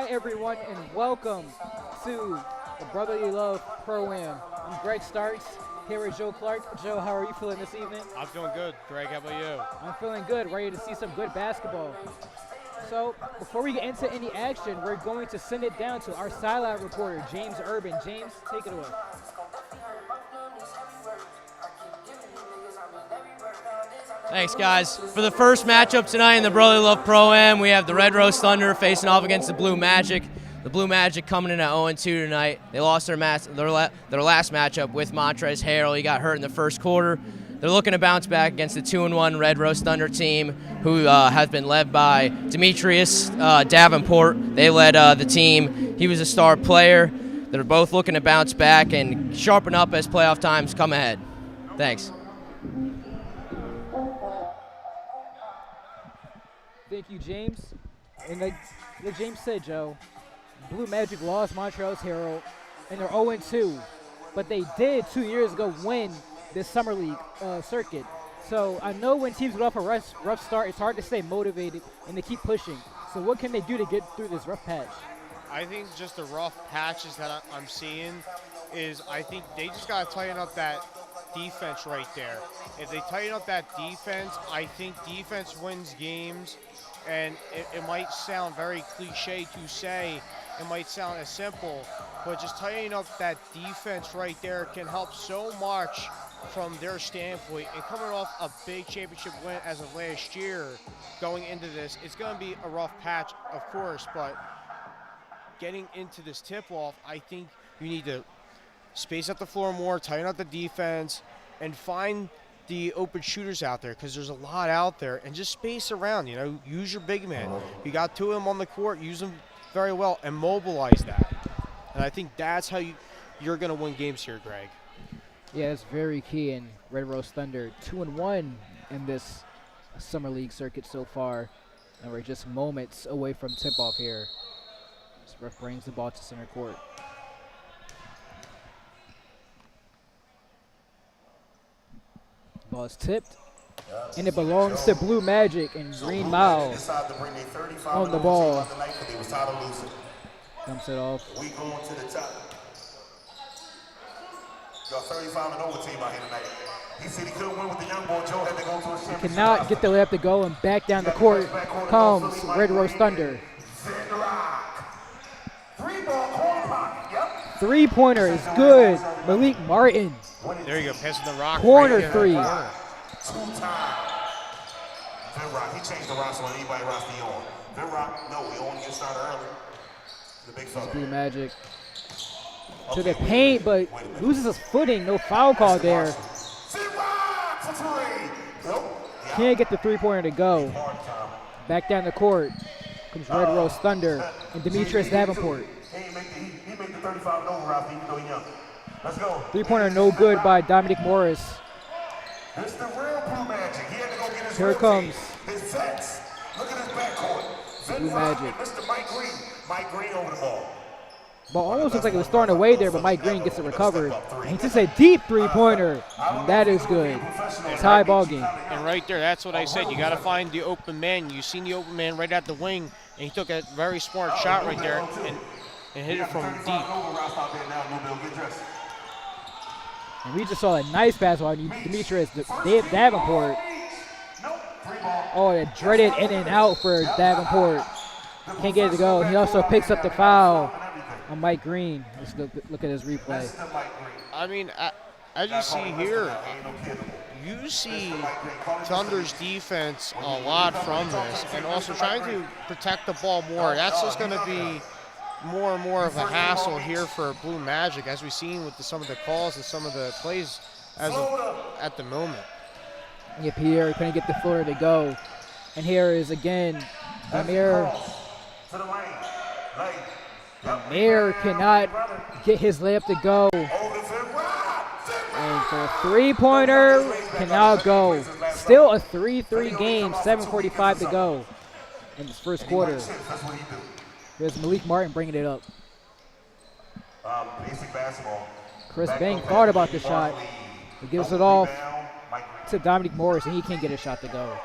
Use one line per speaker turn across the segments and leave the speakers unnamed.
everyone, and welcome to the Brotherly Love Pro-Am. I'm Greg Starks, here with Joe Clark. Joe, how are you feeling this evening?
I'm feeling good. Greg, how about you?
I'm feeling good, ready to see some good basketball. So, before we get into any action, we're going to send it down to our sideline reporter, James Urban. James, take it away.
Thanks, guys. For the first matchup tonight in the Brotherly Love Pro-Am, we have the Red Rose Thunder facing off against the Blue Magic. The Blue Magic coming in at 0-2 tonight. They lost their last matchup with Montrezl Harrell. He got hurt in the first quarter. They're looking to bounce back against the 2-1 Red Rose Thunder team, who has been led by Demetrius Davenport. They led the team. He was a star player. They're both looking to bounce back and sharpen up as playoff times come ahead. Thanks.
Thank you, James. And like James said, Joe, Blue Magic lost Montrezl Harrell, and they're 0-2. But they did 2 years ago win this Summer League circuit. So I know when teams get off a rough start, it's hard to stay motivated and to keep pushing. So what can they do to get through this rough patch?
I think just the rough patches that I'm seeing is I think they just got to tighten up that defense right there. If they tighten up that defense, I think defense wins games. And it might sound very cliche to say, it might sound as simple, but just tightening up that defense right there can help so much from their standpoint. And coming off a big championship win as of last year, going into this, it's going to be a rough patch, of course, but getting into this tip-off, I think you need to space out the floor more, tighten up the defense, and find the open shooters out there, because there's a lot out there, and just space around, use your big man. You got two of them on the court, use them very well, and mobilize that. And I think that's how you're going to win games here, Greg.
Yeah, it's very key in Red Rose Thunder. 2-1 in this Summer League circuit so far, and we're just moments away from tip-off here. This ref brings the ball to center court. Ball is tipped, and it belongs to Blue Magic and Green Mile on the ball. Dumps it off.
We going to the top. Got 35 and over team out here tonight. He said he couldn't win with the young boy. Joe had to go to a championship.
Cannot get the layup to go, and back down the court comes Red Rose Thunder. Three-pointer is good. Malik Martin.
There you go, passing the rock.
Corner
right
three.
Two-time. Vin Rock, he changed the roster on anybody roster he on. Vin Rock, no, he only gets started early. The big fella.
Blue Magic to the paint, but loses his footing. No foul call there. Can't get the three-pointer to go. Back down the court comes Red Rose Thunder and Demetrius Davenport.
He made the 35 and over roster even though he's young. Let's go.
Three-pointer no good by Dominic Morris.
It's the real Blue Magic. He had to go get his
Here it comes.
His vets. Look at his backcourt.
Blue Magic.
Mr. Mike Green. Mike Green over the ball.
Ball almost looks like it was thrown away there, but Mike Green gets it recovered. And he takes a deep three-pointer. That is good. Tie ball game.
And right there, that's what I said. You got to find the open man. You seen the open man right at the wing, and he took a very smart shot right there and hit it from deep.
And we just saw a nice pass on Demetrius Davenport. Oh, a dreaded in and out for Davenport. Can't get it to go. He also picks up the foul on Mike Green. Let's look at his replay.
I mean, as you see here, you see Thunder's defense a lot from this, and also trying to protect the ball more. That's just going to be more and more of a hassle here for Blue Magic, as we've seen with some of the calls and some of the plays at the moment.
Yeah, Pierre couldn't get the floor to go. And here is again Amir. Amir cannot get his layup to go. And for a three-pointer, cannot go. Still a 3-3 game, 7:45 to go in this first quarter. Here's Malik Martin bringing it up.
Basic basketball.
Chris Bang thought about the shot. He gives it off to Dominic Morris, and he can't get a shot to go.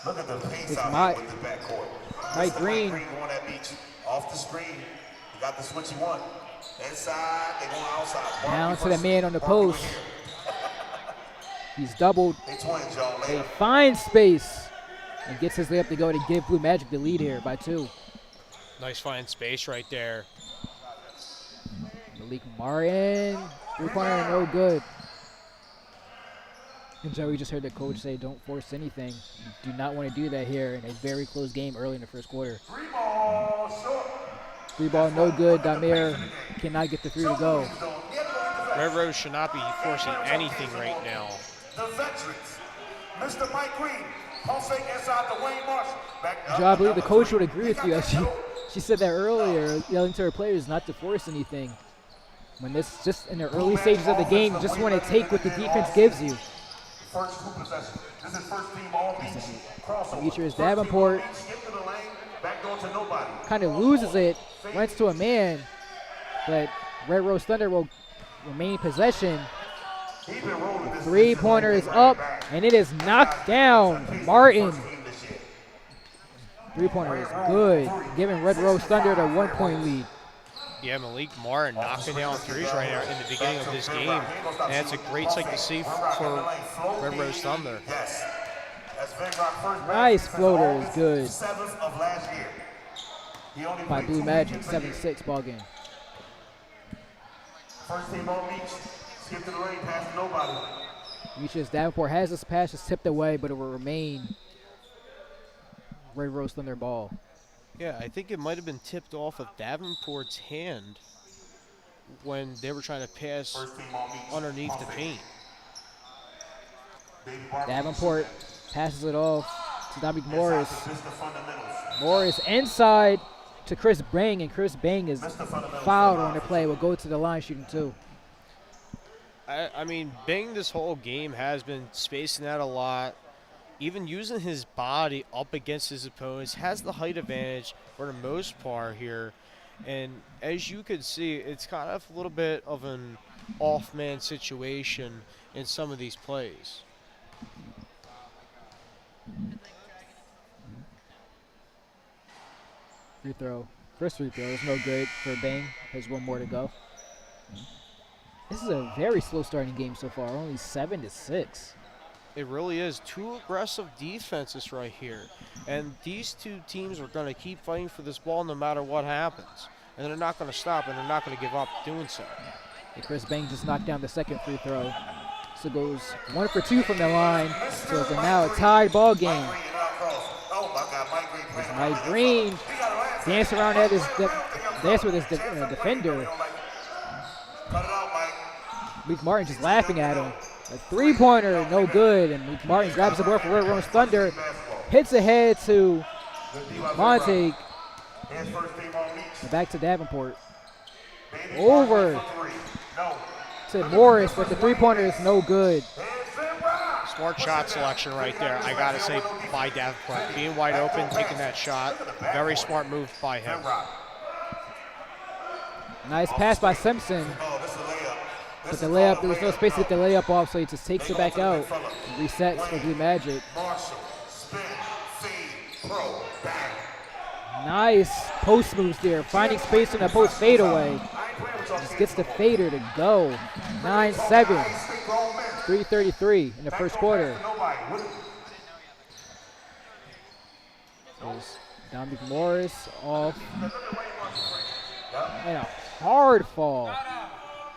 Look at the pace
It's
out
my-
here with the backcourt.
Mike Green.
Going that beach. Off the screen. You got the switch you want. Inside, they going outside.
Down to the man on the post. He's doubled.
They twins, y'all.
They find space and gets his layup to go to give Blue Magic the lead here by 2.
Nice find space right there.
Malik Martin, 3-pointer, no good. And Joey just heard the coach say, don't force anything. You do not want to do that here in a very close game early in the first quarter. 3 ball, no good. Damir cannot get the 3 to go.
Red Rose should not be forcing anything right now.
The veterans. Mr. Mike Green. Pulsing inside the Wayne Marsh.
Joe, I believe the coach would agree with you. She said that earlier, yelling to her players not to force anything. When this just in the early stages of the game, you just want to take what the defense gives you.
First 2 possessions. This is first team all beach. Crossover.
Features Davenport.
Skip to the lane. Back door to nobody.
Kind of loses it, runs to a man, but Red Rose Thunder will remain possession. 3-pointer is up, and it is knocked down. Martin. 3-pointer is good, giving Red Rose Thunder the 1-point lead.
Yeah, Malik Martin knocking down 3s right now in the beginning of this game. And that's a great sight to see for Red Rose Thunder.
Nice floater is good
7th of last year. He only
by
played
Blue
2
Magic,
games in the
7-6 ball game.
First team all beach. Skip to the lane, pass to nobody.
Reaches Davenport, has this pass just tipped away, but it will remain Red Rose Thunder ball.
Yeah, I think it might have been tipped off of Davenport's hand when they were trying to pass underneath the paint.
Davenport passes it off to Dominic Morris. Morris inside to Chris Bang, and Chris Bang is fouled on the play. Will go to the line shooting 2.
I mean, Bing this whole game has been spacing out a lot, even using his body up against his opponents, has the height advantage for the most part here. And as you can see, it's kind of a little bit of an off-man situation in some of these plays.
Free throw. First free throw is no good for Bang. Has 1 more to go. This is a very slow starting game so far, only 7-6.
It really is. 2 aggressive defenses right here. And these 2 teams are going to keep fighting for this ball no matter what happens. And they're not going to stop, and they're not going to give up doing so.
And Chris Bang just knocked down the second free throw. So goes 1 for 2 from the line. So it's now a tied ball game. Mike Green dance around at his dance with his defender. Luke Martin just laughing at him. A 3-pointer, no good. And Luke Martin grabs the board for Red Rose Thunder. Hits ahead to Montague. Back to Davenport. Over to Morris, but the 3-pointer is no good.
Smart shot selection right there, I got to say, by Davenport. Being wide open, taking that shot. Very smart move by him.
Nice pass by Simpson. But the layup, there was no space to get the layup off, so he just takes it back out. Resets for Blue Magic. Nice post moves there, finding space in the post fadeaway. Just gets the fader to go. 9-7. 3:33 in the first quarter. There's Dominic Morris off. And a hard fall.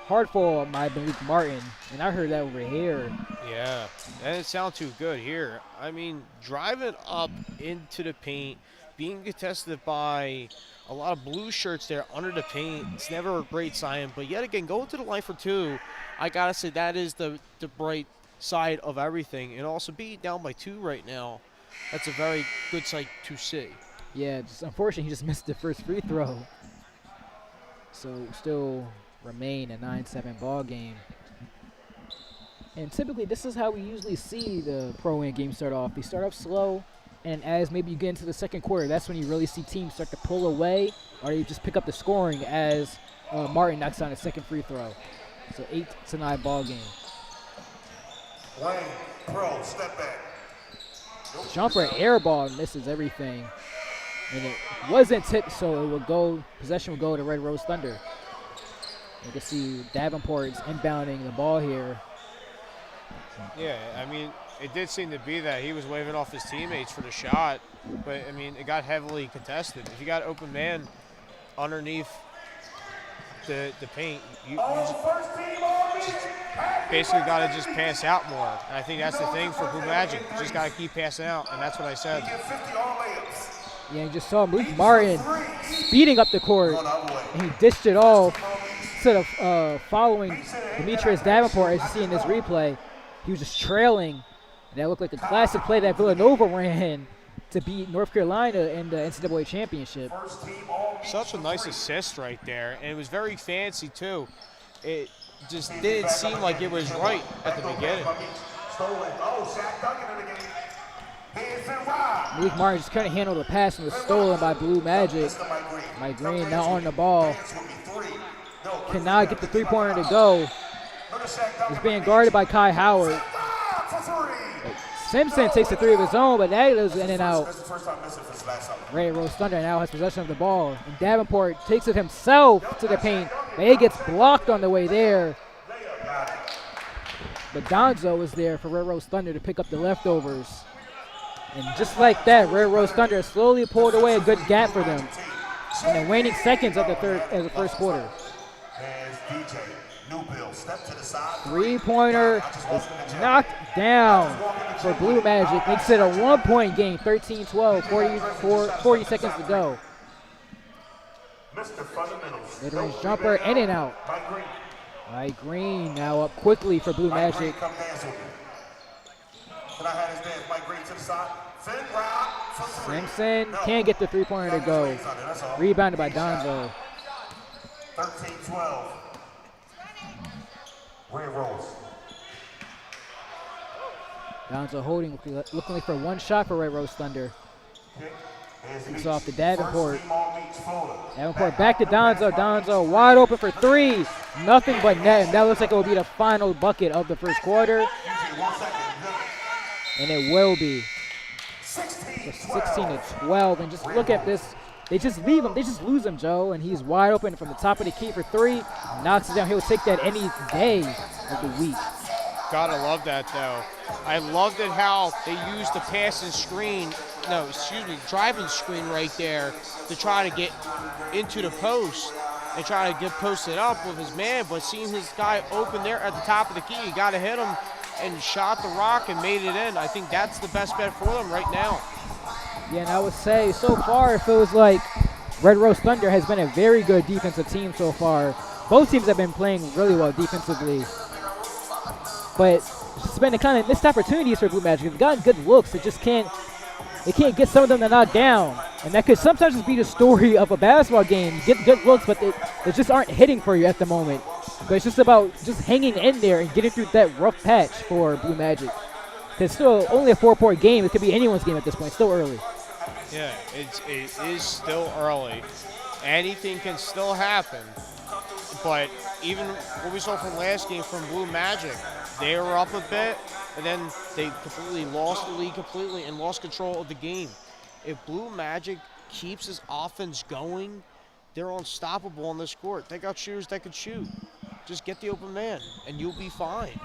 Hard fall by Malik Martin. And I heard that over here.
Yeah, that didn't sound too good here. I mean, driving up into the paint, being contested by a lot of blue shirts there under the paint, it's never a great sign. But yet again, going to the line for 2, I got to say that is the bright side of everything. And also being down by 2 right now, that's a very good sight to see.
Yeah, just unfortunately, he just missed the first free throw. So still remain a 9-7 ball game. And typically, this is how we usually see the pro-am game start off. They start off slow, and as maybe you get into the second quarter, that's when you really see teams start to pull away, or you just pick up the scoring as Martin knocks down a second free throw. So 8-9 ball game.
Wayne, pro, step back.
Jumper air ball misses everything. And it wasn't tipped, so it would go, possession would go to Red Rose Thunder. You can see Davenport's inbounding the ball here.
Yeah, I mean, it did seem to be that he was waving off his teammates for the shot, but, I mean, it got heavily contested. If you got open man underneath the paint, you just basically got to just pass out more. And I think that's the thing for Blue Magic. Just got to keep passing out, and that's what I said.
Yeah, you just saw Malik Martin speeding up the court, and he dished it off instead of following Demetrius Davenport, as you see in this replay. He was just trailing, and that looked like a classic play that Villanova ran to beat North Carolina in the NCAA championship.
Such a nice assist right there, and it was very fancy too. It just didn't seem like it was right at the beginning.
Malik Martin just couldn't handle the pass and was stolen by Blue Magic. Mike Green now on the ball. Cannot get the three-pointer to go. He's being guarded by Kai Howard. Simpson takes the three of his own, but that goes in and out. Red Rose Thunder now has possession of the ball. And Davenport takes it himself to the paint, but he gets blocked on the way there. But Donzo was there for Red Rose Thunder to pick up the leftovers. And just like that, Red Rose Thunder slowly pulled away a good gap for them in the waning seconds of the first quarter. Three-pointer is knocked down for Blue Magic. Makes it a one-point game, 13-12, 40 seconds to go. Mid-range jumper, in and out. Mike Green now up quickly for Blue Magic. Simpson can't get the three-pointer to go. Rebounded by Donzo.
13-12. Red Rose.
Donzo holding, looking for one shot for Red Rose Thunder. It's off to Davenport. Davenport back to Donzo. Donzo wide open for three. Nothing but net. And that looks like it will be the final bucket of the first quarter. And it will be. So 16-12. And just look at this. They just leave him. They just lose him, Joe. And he's wide open from the top of the key for three. Knocks it down. He'll take that any day of the week.
Gotta love that, though. I loved it how they used the passing screen, driving screen right there to try to get into the post and try to get posted up with his man. But seeing his guy open there at the top of the key, you gotta hit him, and shot the rock and made it in. I think that's the best bet for them right now.
Yeah, and I would say so far it feels like Red Rose Thunder has been a very good defensive team so far. Both teams have been playing really well defensively. But it's been the kind of missed opportunities for Blue Magic. They've gotten good looks. They can't get some of them to knock down. And that could sometimes just be the story of a basketball game. You get good looks, but they just aren't hitting for you at the moment. But it's just about just hanging in there and getting through that rough patch for Blue Magic. It's still only a 4-point game. It could be anyone's game at this point. Still early.
Yeah, it is still early. Anything can still happen. But even what we saw from last game from Blue Magic, they were up a bit, and then they completely lost the lead completely and lost control of the game. If Blue Magic keeps his offense going, they're unstoppable on this court. They got shooters that could shoot. Just get the open man, and you'll be fine.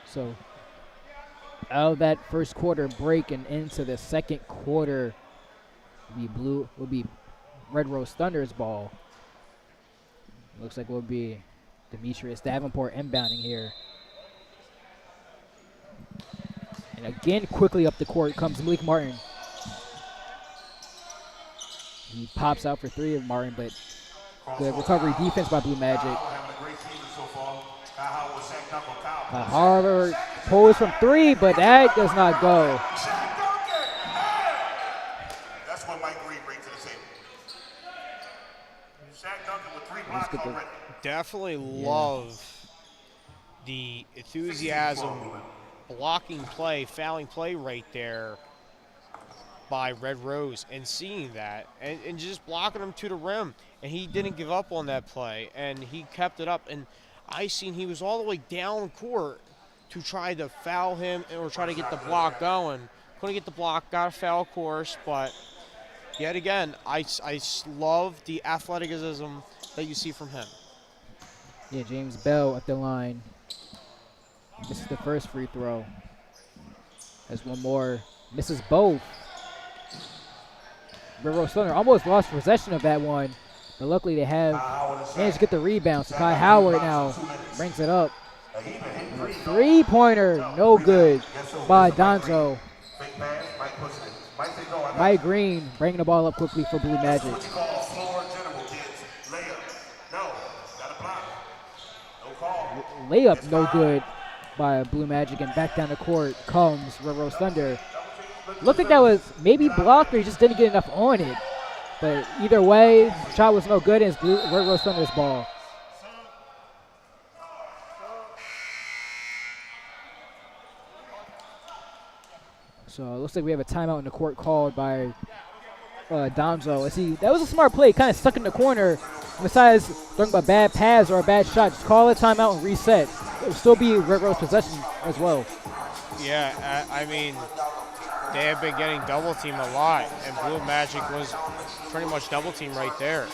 So out of that first quarter break and into the second quarter, will be Red Rose Thunder's ball. Looks like it will be Demetrius Davenport inbounding here. And again, quickly up the court comes Malik Martin. He pops out for three of Martin, but good recovery defense by Blue Magic. Harvard pulls from three, but that does not go.
That's what Mike Green brings to the table. Shaq Duncan with 3 blocks already.
Definitely love the enthusiasm, blocking play, fouling play right there by Red Rose, and seeing that and just blocking him to the rim. And he didn't give up on that play, and he kept it up. And I seen he was all the way down court to try to foul him or try to get the block going, Couldn't get the block, got a foul, of course, but yet again, I love the athleticism that you see from him.
Yeah, James Bell at the line. This is the first free throw. Has one more. Misses both. Red Rose Thunder almost lost possession of that one, but luckily they have managed to get the rebound. So Kai Howard now brings it up. And a three-pointer, no good by Donzo. Mike Green bringing the ball up quickly for Blue Magic. Layup no good by Blue Magic, and back down the court comes Red Rose Thunder. Looked like that was maybe blocked or he just didn't get enough on it. But either way, shot was no good and it's Red Rose Thunder's ball. So it looks like we have a timeout in the court called by Donzo. See, that was a smart play, kind of stuck in the corner. Besides throwing a bad pass or a bad shot, just call a timeout and reset. It will still be Red Rose possession as well.
Yeah, I mean, they have been getting double teamed a lot, and Blue Magic was pretty much double teamed right there.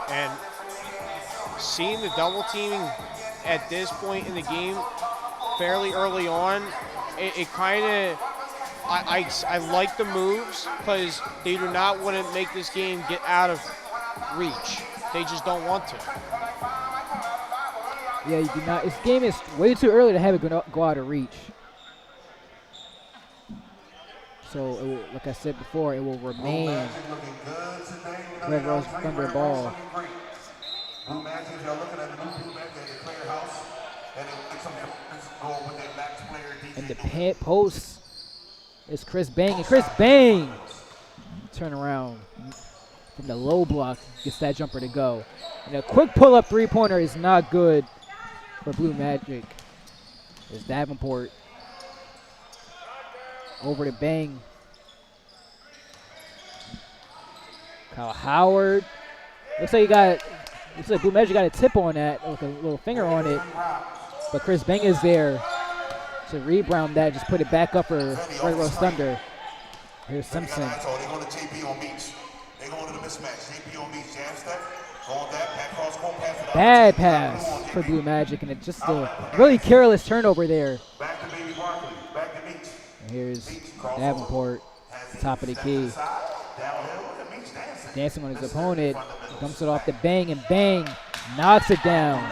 And seeing the double teaming at this point in the game, fairly early on, it kind of, I like the moves because they do not want to make this game get out of reach. They just don't want to.
Yeah, you do not. This game is way too early to have it go out of reach. So, it will, like I said before, it will remain Red Rose Thunder ball.
Blue Magic, if y'all looking at the new Blue Magic, they clear house, and they go with their max player.
And the pant post is Chris Bang, and Chris Bang turn around from the low block, gets that jumper to go. And a quick pull-up three-pointer is not good for Blue Magic. There's Davenport over to Bang. Kyle Howard. Looks like Blue Magic got a tip on that, with a little finger on it. But Chris Bang is there to rebound that, just put it back up for Red Rose Thunder. Here's Simpson.
They're going to JP on Beach. They're going to the mismatch. JP on Beach, jam step. Go on that, back cross, go pass it.
Bad pass for Blue Magic, and it's just a really careless turnover there.
Back to Baby Barkley. Back to Beach.
And here's Davenport, top of the key. Dancing on his opponent, dumps it off to Bang, and Bang knocks it down.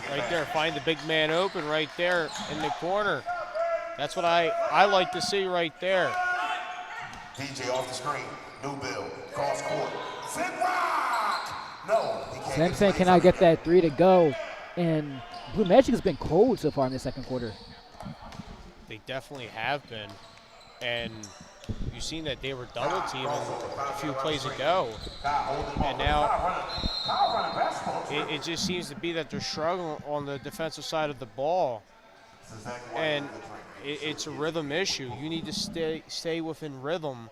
Right there, find the big man open right there in the corner. That's what I like to see right there.
DJ off the screen, new bill, cross court. Rock! No,
Simpson cannot get that three to go, and Blue Magic has been cold so far in the second quarter.
They definitely have been, and you've seen that they were double teaming a few plays ago, and now it just seems to be that they're struggling on the defensive side of the ball, and it's a rhythm issue. You need to stay within rhythm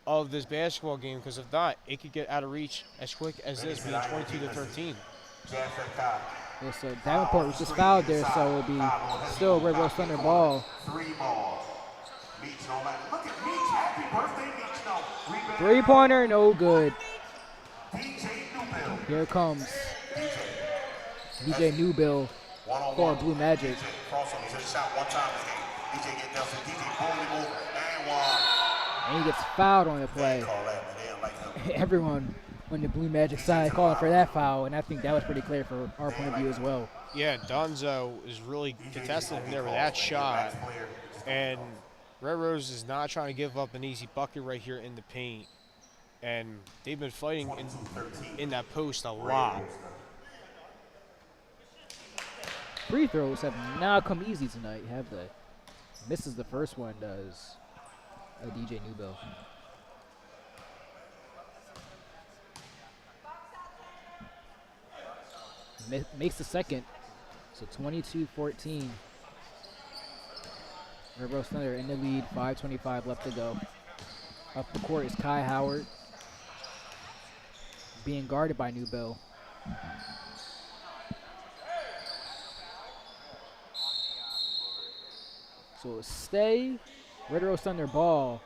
of this basketball game, because if not, it could get out of reach as quick as this, being 22-13.
Yeah, so Davenport was just fouled there, so it'll be still Red Rose Thunder ball. Three-pointer, no good. Here comes DJ Newbill for Blue Magic. And he gets fouled on the play. Everyone on the Blue Magic side calling for that foul, and I think that was pretty clear for our point of view as well.
Yeah, Donzo is really contesting there with that shot, and Red Rose is not trying to give up an easy bucket right here in the paint, and they've been fighting in that post a lot.
Free throws have not come easy tonight, have they? Misses the first one, does DJ Newbill. Makes the second, so 22-14. Red Rose Thunder in the lead, 5:25 left to go. Up the court is Kai Howard, being guarded by Newbill. So stay. Red Rose Thunder ball.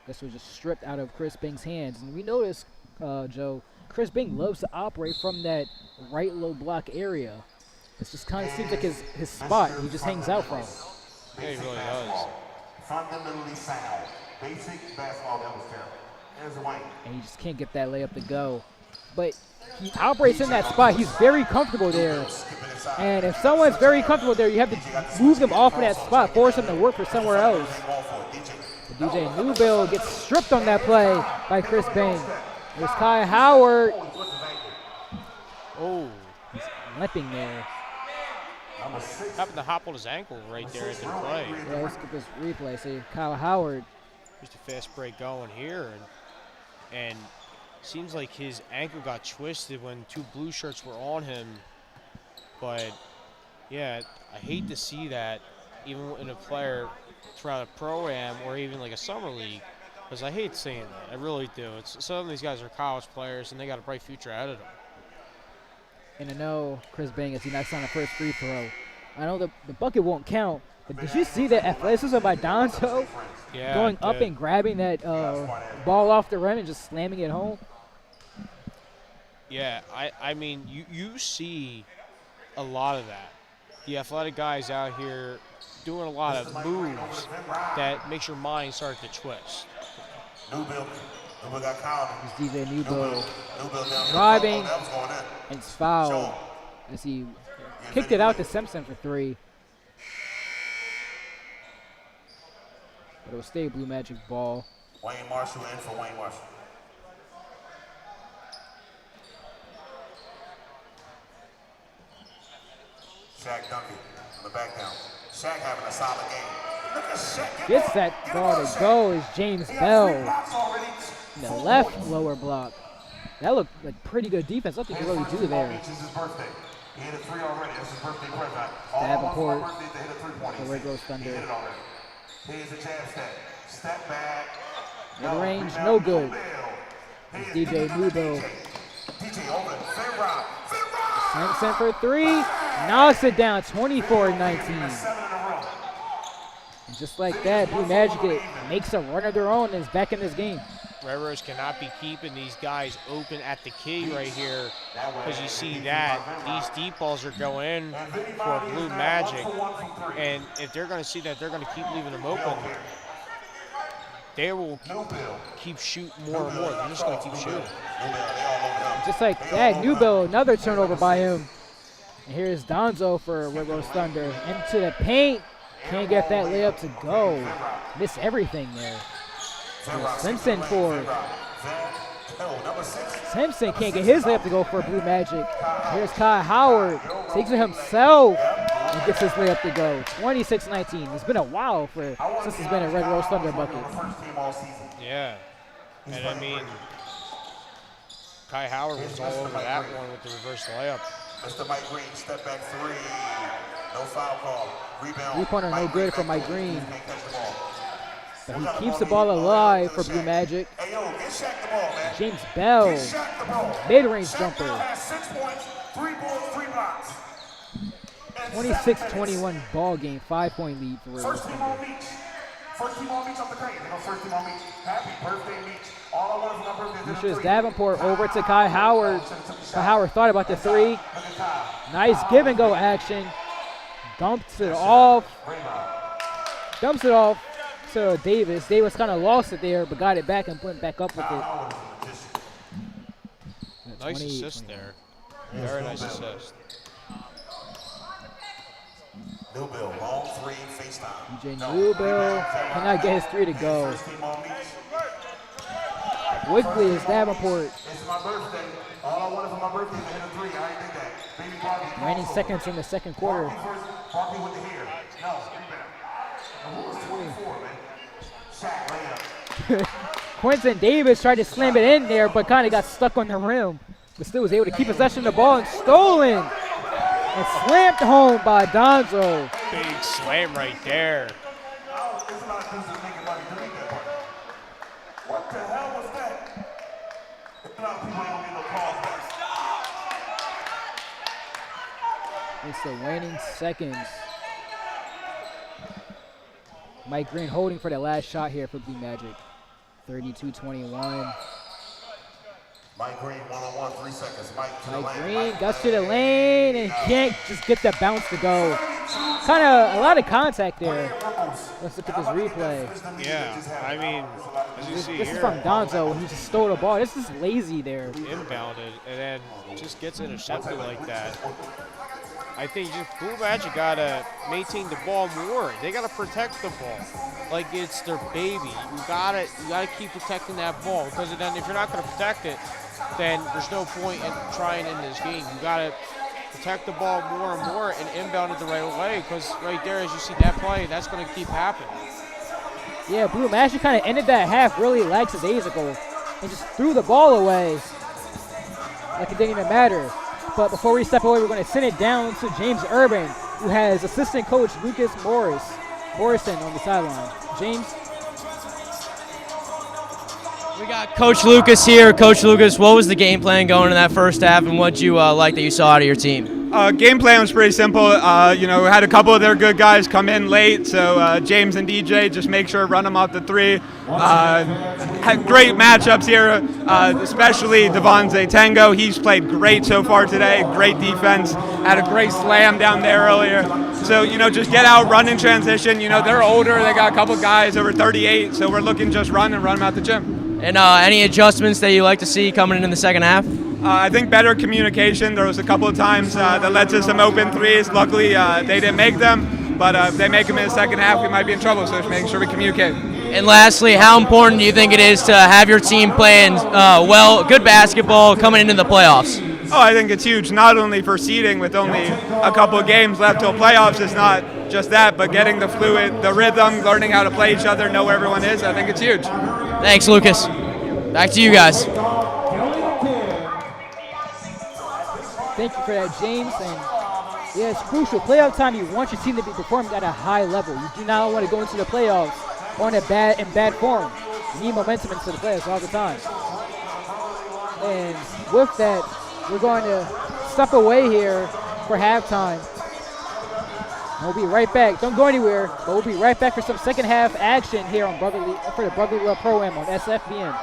This was just stripped out of Chris Bing's hands. And we noticed, Joe, Chris Bing loves to operate from that right low block area. It just kind of seems like his spot. He just hangs out from.
Yeah, he really does.
Fundamentally sound. Basic basketball, that was terrible. There's Wayne.
And he just can't get that layup to go. But he operates in that spot. He's very comfortable there. And if someone's very comfortable there, you have to move them off of that spot, force them to work for somewhere else. But DJ Newbill gets stripped on that play by Chris Bing. There's Kai Howard.
Oh,
He's limping there.
happened to hop on his ankle right there at the play.
Yeah, let's get this replay. See, Kyle Howard.
Just a fast break going here, and seems like his ankle got twisted when two blue shirts were on him. But yeah, I hate to see that even in a player throughout a pro-am or even like a summer league, because I hate seeing that. I really do. Some of these guys are college players and they got a bright future ahead of them.
And I know Chris Bing is he knocks on the first free throw. I know the bucket won't count, but did you see that athleticism by Donzo?
Yeah,
Going
I
up
did.
and grabbing that ball off the rim and just slamming it home.
Yeah, I mean, you see a lot of that. The athletic guys out here doing a lot of moves that makes your mind start to twist.
Newbill got called.
It's DJ Newbill
Newbill down
driving,
that was going in.
and it's fouled as he kicked it out to Simpson for three. But it will stay Blue Magic ball.
Wayne Marshall in for Wayne Marshall. Shaq Duncan on the back down. Shaq having a solid game. Look at Shaq.
Gets that ball to go is James Bell in the left lower block. That looked like pretty good defense. Nothing to really do there.
It's his birthday. He hit a three already. That's his birthday present.
Davenport,
All birthdays to hit a three-pointer.
the Red Rose
He
Thunder.
hit it already. Here's the jab step. Step back.
Mid range, no good. It's DJ Newbill.
DJ over. Finrock. Finrock.
Simpson for three. Knocks it down 24-19.
7 in a row.
And just like that, Blue Magic makes a run of their own and is back in this game.
Red Rose cannot be keeping these guys open at the key right here, because you see that these deep balls are going in for Blue Magic, and if they're going to see that they're going to keep leaving them open, they will keep shooting more and more. They're just going to keep shooting.
Just like that, Newbill, another turnover by him. And here's Donzo for Red Rose Thunder. Into the paint. Can't get that layup to go. Miss everything there. Simpson for Simpson can't get his layup to go for Blue Magic. Here's Kai Howard. Takes it himself and gets his layup to go. 26-19. It's been a while since it's been a Red Rose Thunder bucket.
Yeah. And I mean, Kai Howard was all over that one with the reverse layup.
Mr. Mike Green, step back three. No foul call. Rebound.
Three-pointer no good for Mike Green. But he keeps the ball alive for Blue Magic.
Hey, yo, get Shaq the ball, man.
James Bell,
Get Shaq the ball.
mid-range
Shaq
jumper.
Bell has 6 points, 3 boards, 3 blocks. And
26-21 ball game, 5-point lead for Red Rose
First team
Thunder.
on Beach. First team on Beach up the crane. They go first team on Beach. Happy birthday, Beach. All I want is my birthday.
This is Davenport over to Kai Howard. Kai Howard thought about the three. Nice give and go action. Dumps it off. Dumps it off to Davis. Davis kind of lost it there, but got it back and went back up with it.
Nice assist there. Very nice assist.
Newbill, long three, FaceTime.
DJ Newbill cannot get his three to go.
First team on Beach.
Quickly is Davenport.
It's my birthday. All I wanted for my birthday is to hit a three. I already did that. Baby Barbie.
Remaining seconds in the second quarter.
Barbie with the hair. No, rebound. And who was 24, man? Shaq layup.
Quentin Davis tried to slam it in there, but kind of got stuck on the rim. But still was able to keep possession of the ball and stolen. And slammed home by Donzo.
Big slam right there.
Oh, there's a lot of dudes that making money. Delete that part. What the hell was that? A lot of people ain't gonna get no calls back.
It's the waning seconds. Mike Green holding for the last shot here for Blue Magic. 32-21.
Mike Green, one-on-one, 3 seconds. Mike to the
Mike
lane.
Green guts to the lane and can't just get the bounce to go. Kind of a lot of contact there. Let's look at this replay.
Yeah, I mean, as you see
This
here,
is from Donzo. He just stole the ball. This is lazy there.
inbounded and then just gets intercepted like that. I think just Blue Magic gotta maintain the ball more. They gotta protect the ball like it's their baby. You gotta keep protecting that ball, because then if you're not gonna protect it, then there's no point in trying in this game. You gotta protect the ball more and more and inbound it the right way, because right there, as you see that play, that's gonna keep happening.
Yeah, Blue Magic kind of ended that half really lackadaisical and just threw the ball away like it didn't even matter. But before we step away, we're going to send it down to James Urban, who has assistant coach Lucas Morrison on the sideline. James?
We got Coach Lucas here. Coach Lucas, what was the game plan going in that first half, and what you like that you saw out of your team?
Game plan was pretty simple. We had a couple of their good guys come in late, so James and DJ just make sure to run them off the three. Had great matchups here, especially Devonze Tango. He's played great so far today. Great defense. Had a great slam down there earlier. So, just get out, run in transition. They're older. They got a couple guys over 38, so we're looking just run them out the gym.
And any adjustments that you like to see coming in the second half?
I think better communication. There was a couple of times that led to some open threes. Luckily, they didn't make them. But if they make them in the second half, we might be in trouble. So just making sure we communicate.
And lastly, how important do you think it is to have your team playing good basketball coming into the playoffs?
Oh, I think it's huge, not only for seeding with only a couple of games left till playoffs. It's not just that, but getting the rhythm, learning how to play each other, know where everyone is. I think it's huge.
Thanks, Lucas. Back to you guys.
Thank you for that, James. And yeah, it's crucial. Playoff time, you want your team to be performing at a high level. You do not want to go into the playoffs in bad form. You need momentum into the playoffs all the time. And with that, we're going to step away here for halftime. We'll be right back. Don't go anywhere, but we'll be right back for some second half action here on for the Brotherly Love Pro-Am on SFBN.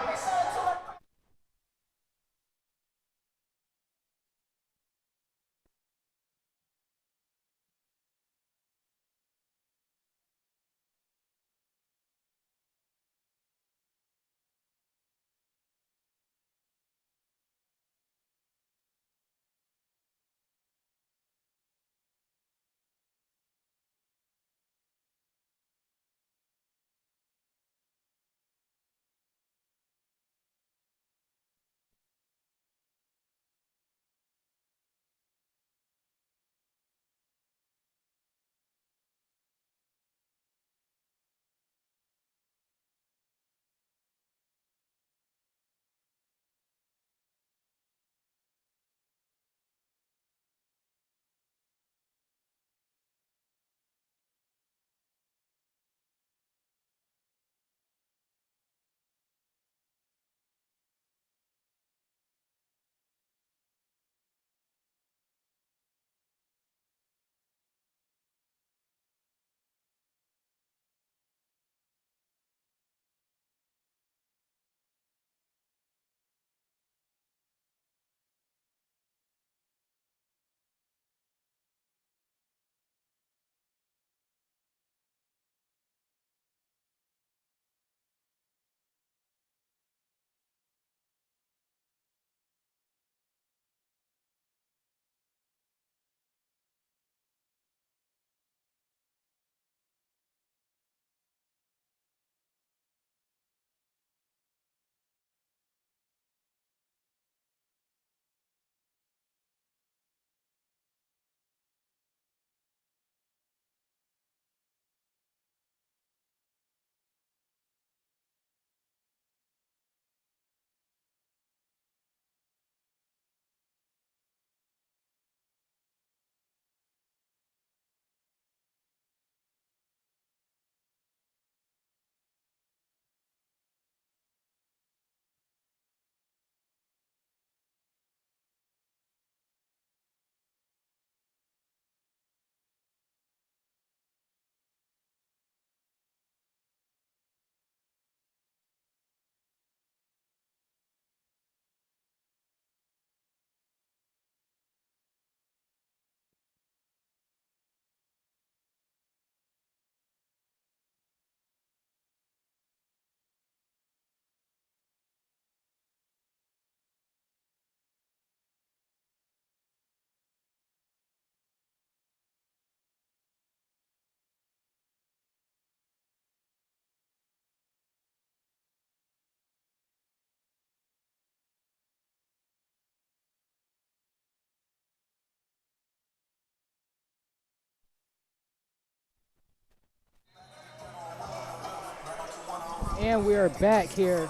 And we are back here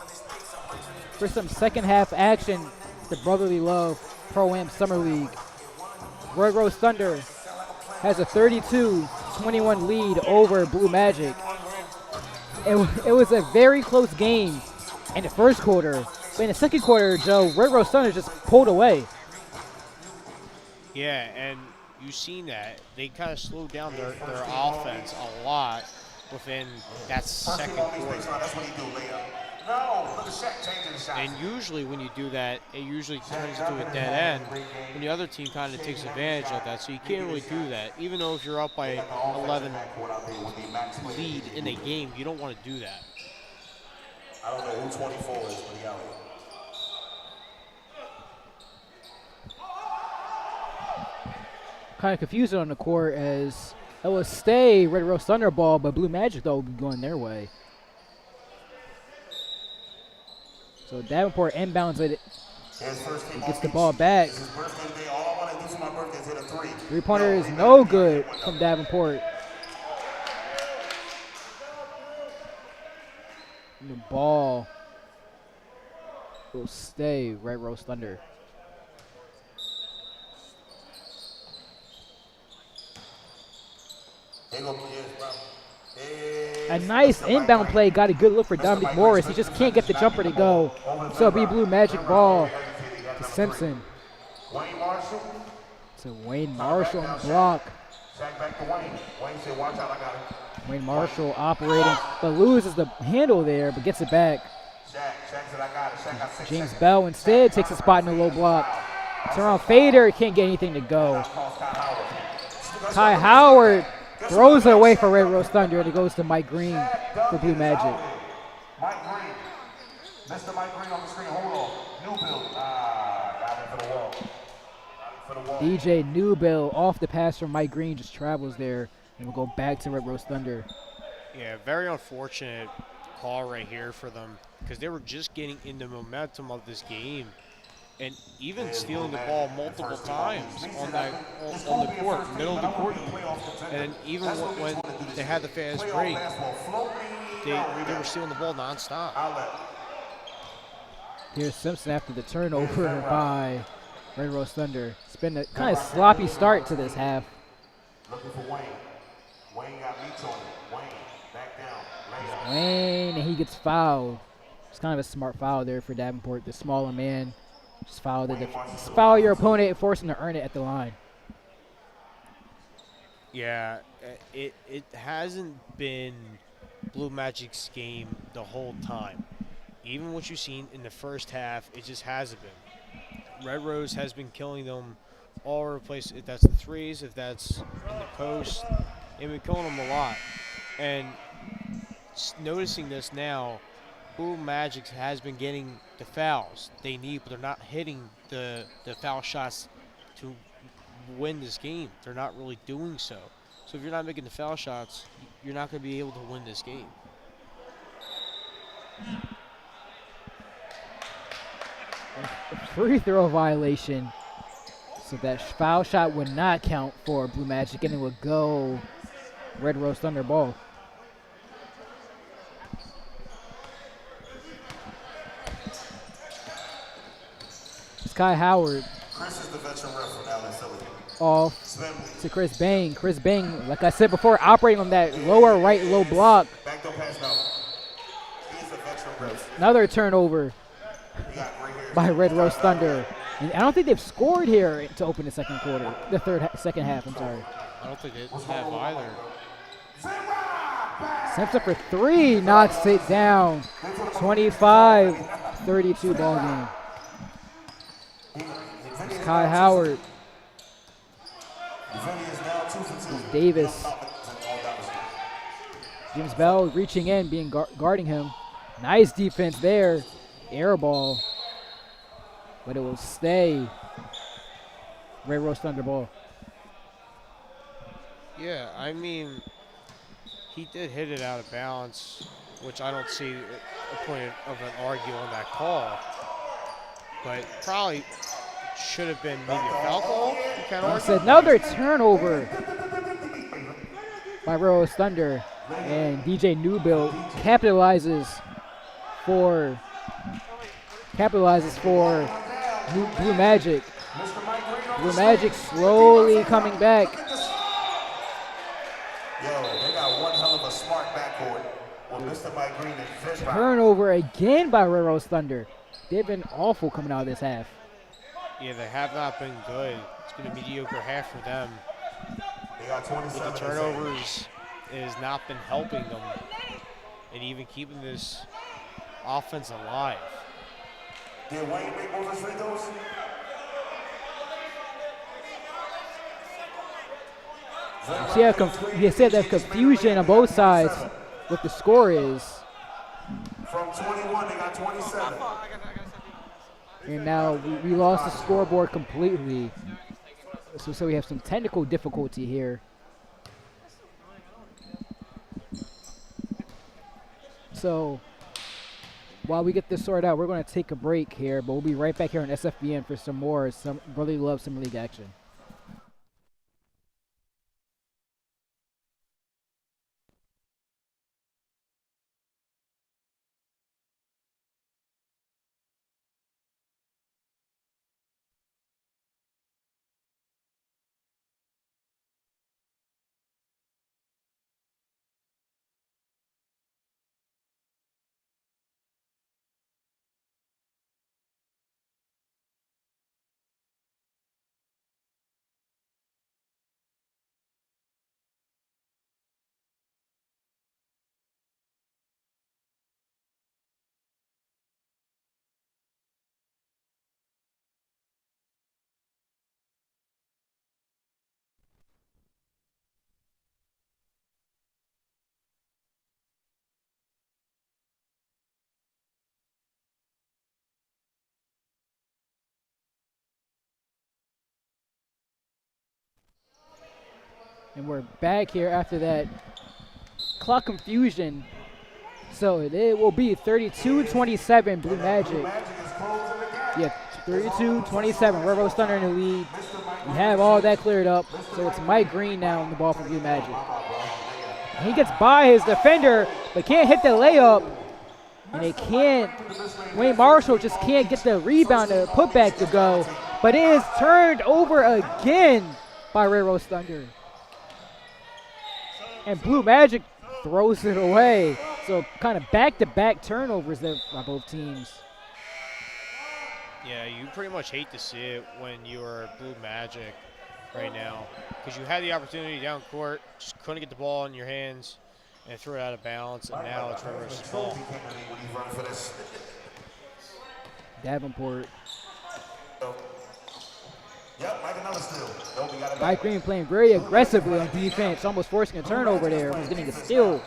for some second half action. The Brotherly Love Pro-Am Summer League. Red Rose Thunder has a 32-21 lead over Blue Magic. It was a very close game in the first quarter. But in the second quarter, Joe, Red Rose Thunder just pulled away.
Yeah, and you've seen that. They kind of slowed down their offense a lot within that second quarter. And usually when you do that, it usually turns into a dead end when the other team kind of takes advantage of that. So you can't really do that. Even though if you're up by 11 lead in a game, you don't want to do that.
I don't know who 24 is, but he out here.
Kind of confusing on the court as it will stay Red Rose Thunder ball, but Blue Magic, though, will be going their way. So Davenport inbounds it. He gets the ball back. Three-pointer is no good from Davenport. And the ball will stay Red Rose Thunder. A nice inbound play, got a good look for Dominic Morris. He just can't get the jumper to go. So it'll be Blue Magic ball to Simpson. To Wayne Marshall on the block. Wayne Marshall operating, but loses the handle there, but gets it back. James Bell instead takes a spot in the low block. Turn fader, can't get anything to go. Kai Howard throws it away for Red Rose Thunder, and it goes to Mike Green for Blue Magic.
Mike Green. Mr. Mike Green on the screen. Hold on. Newbill. Got him for the wall.
DJ Newbill off the pass from Mike Green just travels there, and we'll go back to Red Rose Thunder.
Yeah, very unfortunate call right here for them because they were just getting in the momentum of this game. And even stealing the ball multiple times on the court, middle of the court. And even when they had the fast break, they were stealing the ball nonstop.
Here's Simpson after the turnover by Red Rose Thunder. It's been a kind of sloppy start to this half.
Looking for Wayne. Wayne got meat on it. Wayne, back down.
Wayne, and he gets fouled. It's kind of a smart foul there for Davenport, the smaller man. Just foul your opponent and force him to earn it at the line.
Yeah, it hasn't been Blue Magic's game the whole time. Even what you've seen in the first half, it just hasn't been. Red Rose has been killing them all over the place. If that's the threes, if that's in the post, they've been killing them a lot. And noticing this now, Blue Magic has been getting the fouls they need, but they're not hitting the foul shots to win this game. They're not really doing so. So if you're not making the foul shots, you're not going to be able to win this game.
A free throw violation. So that foul shot would not count for Blue Magic, and it would go Red Rose Thunder ball. Kai Howard
Chris is the veteran ref from Allen Philly.
Off to Chris Bang. Chris Bang, like I said before, operating on that lower right low block.
Back door pass now. He's a veteran ref.
Another turnover by Red Rose Thunder. And I don't think they've scored here to open the second quarter. Second half, I'm sorry.
I don't think they have either.
Simpson for three, knocks it down. 25-32 ball game. Kai Howard. Davis. James Bell reaching in, being guarding him. Nice defense there. Air ball. But it will stay Red Rose Thunder ball.
Yeah, I mean, he did hit it out of bounds, which I don't see a point of an argue on that call. But probably should have been maybe a foul call.
It's another turnover by Red Rose Thunder. And DJ Newbill capitalizes for Blue Magic. Blue Magic slowly coming back.
Yo, they got one hell of a smart backcourt with Mr. Mike Green and Vince Rock.
Turnover again by Red Rose Thunder. They've been awful coming out of this half.
Yeah, they have not been good. It's been a mediocre half for them.
They got 27.
With the turnovers, it has not been helping them and even keeping this offense alive.
Did Wayne make both his free throws?
You said that confusion on both sides. What the score is.
From 21, they got 27.
And now we lost the scoreboard completely. So we have some technical difficulty here. So while we get this sorted out, we're going to take a break here, but we'll be right back here on SFBN for some more Brotherly Love Summer League action. And we're back here after that clock confusion. So it will be 32-27 Blue Magic. Yeah, 32-27. Red Rose Thunder in the lead. We have all that cleared up. So it's Mike Green now on the ball for Blue Magic. He gets by his defender, but can't hit the layup. And they can't. Wayne Marshall just can't get the rebound or putback to go. But it is turned over again by Red Rose Thunder. And Blue Magic throws it away. So kind of back-to-back turnovers there by both teams.
Yeah, you pretty much hate to see it when you are Blue Magic right now, because you had the opportunity down court, just couldn't get the ball in your hands and threw it out of bounds, and now it's Red Rose's ball.
Davenport.
Yep, Mike another steal. Nope, we got it back.
Mike Green playing very aggressively on defense, almost forcing a turnover there. He's getting a steal.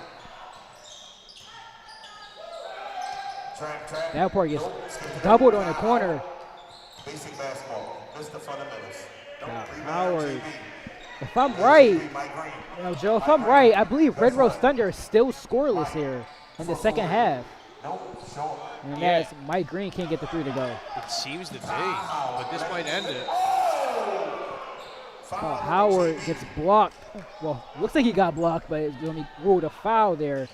Davenport gets doubled on the corner.
Basic basketball. Just the fundamentals.
Howard. If I'm right, Joe, if I'm right, I believe Red Rose Thunder is still scoreless here in the second half. And that's Mike Green can't get the three to go.
It seems to be, but this might end it.
Howard gets blocked. Well, looks like he got blocked, but it's going to be ruled a foul there.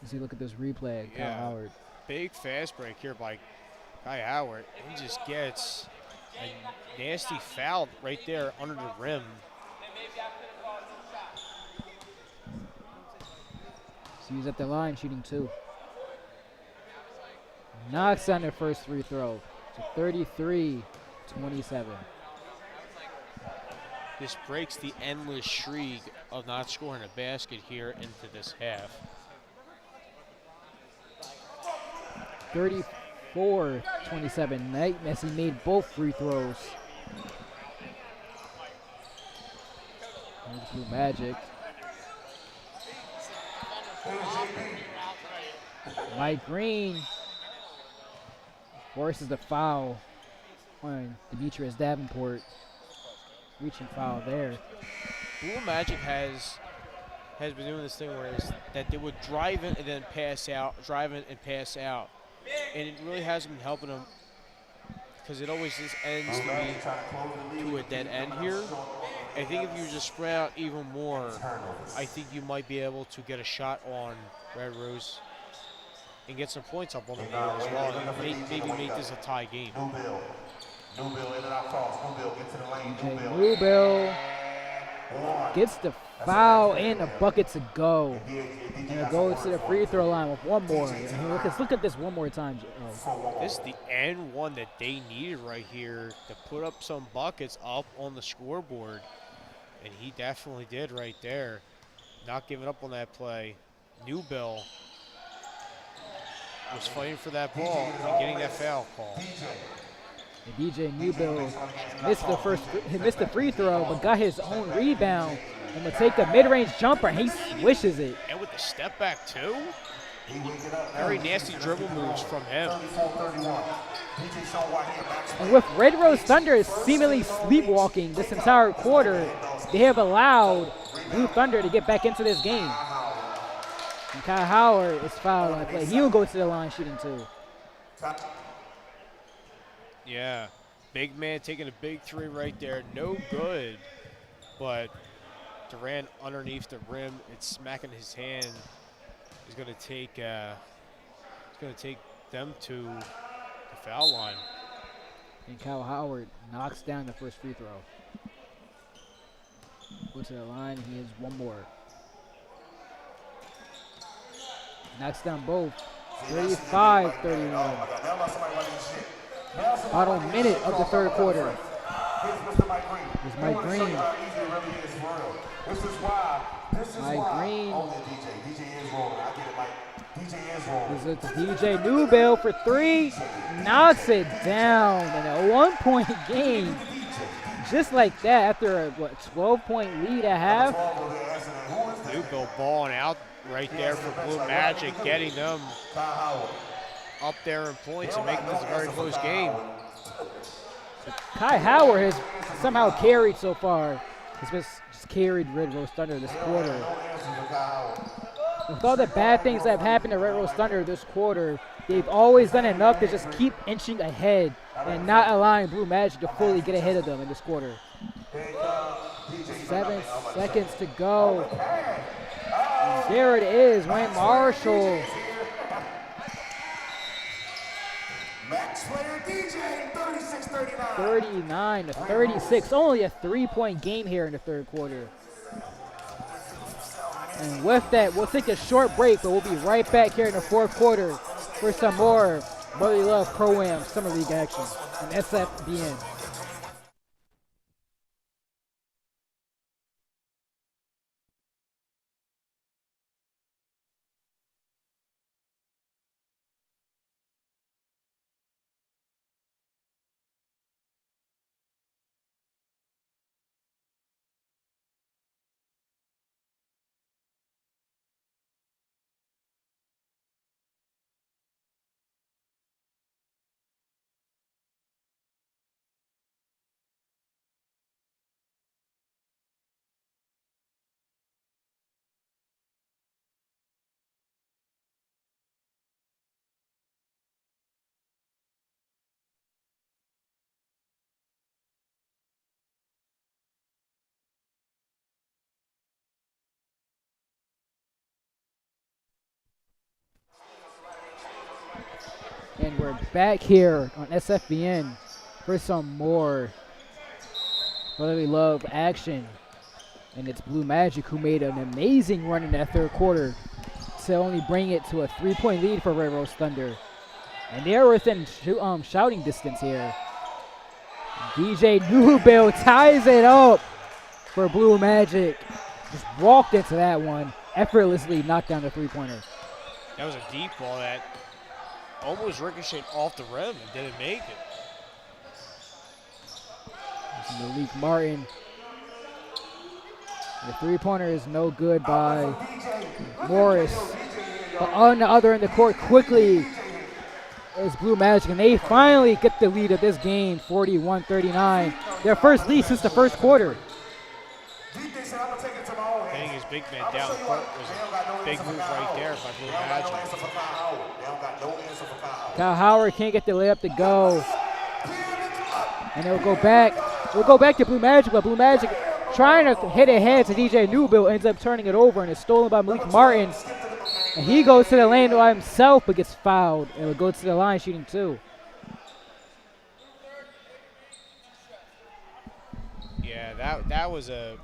As you look at this replay, Kyle Howard.
Big fast break here by Kai Howard. He just gets a nasty foul right there under the rim.
So he's at the line shooting two. Knocks on their first free throw. So 33-27.
This breaks the endless streak of not scoring a basket here into this half.
34-27. Knight Messi made both free throws. There's Blue Magic. Mike Green forces the foul on Demetrius Davenport. Reaching foul there.
Blue Magic has been doing this thing where that they would drive in and then pass out, drive in and pass out. And it really hasn't been helping them, because it always just ends to a dead end here. I think if you just spread out even more, I think you might be able to get a shot on Red Rose and get some points up on the board as well. And maybe make this a tie game.
New Bill in and out cross. New Bill get to the lane.
DJ Newbill gets the foul and the bucket to go. And it goes to the free throw line with one more. Let's look at this one more time.
This is the end one that they needed right here to put up some buckets up on the scoreboard. And he definitely did right there. Not giving up on that play. Newbill was fighting for that ball and getting that foul call.
And DJ Newbill missed the free throw, but got his own rebound and will take the mid-range jumper, and he swishes it.
And with the step back too, very nasty dribble moves from him.
And with Red Rose Thunder seemingly sleepwalking this entire quarter, they have allowed Blue Thunder to get back into this game. And Kyle Howard is fouled on the play. He will go to the line shooting too.
Yeah, big man taking a big three right there. No good, but Durant underneath the rim, it's smacking his hand. He's going to take them to the foul line.
And Kyle Howard knocks down the first free throw. Go to the line, he has one more. Knocks down both. 35-31. About a minute of the third quarter. Here's Mike Green. Mike Green. This is DJ Newbill for three. Knocks it down in a 1-point game. Just like that after a 12-point lead at half.
Newbill balling out right there for Blue Magic, getting them up there in points and making this a very close game.
Kai Howard has somehow carried so far. He's just carried Red Rose Thunder this quarter. With all the bad things that have happened to Red Rose Thunder this quarter, they've always done enough to just keep inching ahead and not allowing Blue Magic to fully get ahead of them in this quarter. 7 seconds to go. And there it is, Wayne Marshall.
Max player DJ, 36-39.
39-36. Only a 3-point game here in the third quarter. And with that, we'll take a short break, but we'll be right back here in the fourth quarter for some more Brotherly Love Pro-Am Summer League action on SFBN. And we're back here on SFBN for some more Brotherly Love action. And it's Blue Magic who made an amazing run in that third quarter to only bring it to a 3-point lead for Red Rose Thunder. And they're within shouting distance here. DJ Newbill ties it up for Blue Magic. Just walked into that one, effortlessly knocked down the three-pointer.
That was a deep ball that almost ricocheted off the rim and didn't make it.
Malik Martin. The three-pointer is no good by Morris. But on the other end of the court, quickly is Blue Magic, and they finally get the lead of this game, 41-39. Their first lead since the first quarter.
Getting his big man down the court was a big move right there by Blue Magic.
Kyle Howard can't get the layup to go. And it'll go back. It'll go back to Blue Magic, but Blue Magic trying to hit ahead to DJ Newbill ends up turning it over, and it's stolen by Malik Martin. And he goes to the lane by himself but gets fouled. And will go to the line shooting 2.
Yeah, that was a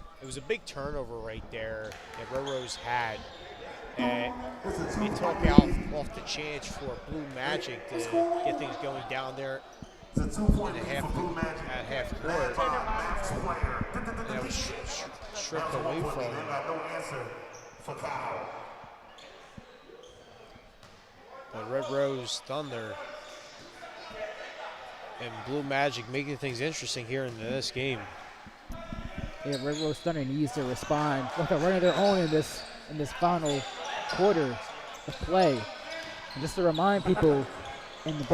big turnover right there that Red Rose had. And it took off the chance for Blue Magic to get things going down there at half court. And that was stripped away from him. But Red Rose Thunder and Blue Magic making things interesting here in this game.
Yeah, Red Rose Thunder needs to respond with a run of their own in this final quarter of play. And just to remind people, in the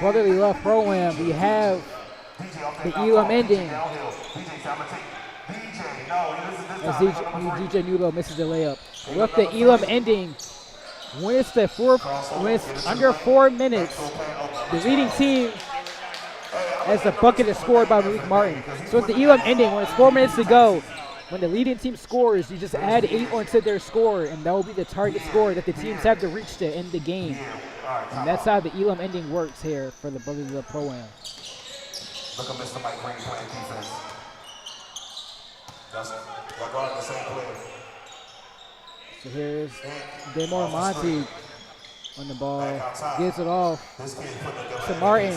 Brotherly Love Pro-Am, we have the Elam ending as DJ Nubo misses the layup. With the Elam ending, when it's under 4 minutes, the leading team as the bucket is scored by Malik Martin. So at the Elam ending, when it's 4 minutes to go, when the leading team scores, you just add 8 onto their score, and that will be the target score that the teams have to reach to end the game. And that's how the Elam ending works here for the Brotherly Love Pro-Am.
Look at Mr. Mike Green playing defense. That's regarding the same player.
So here's Demore Monty on the ball, gets it off to Martin.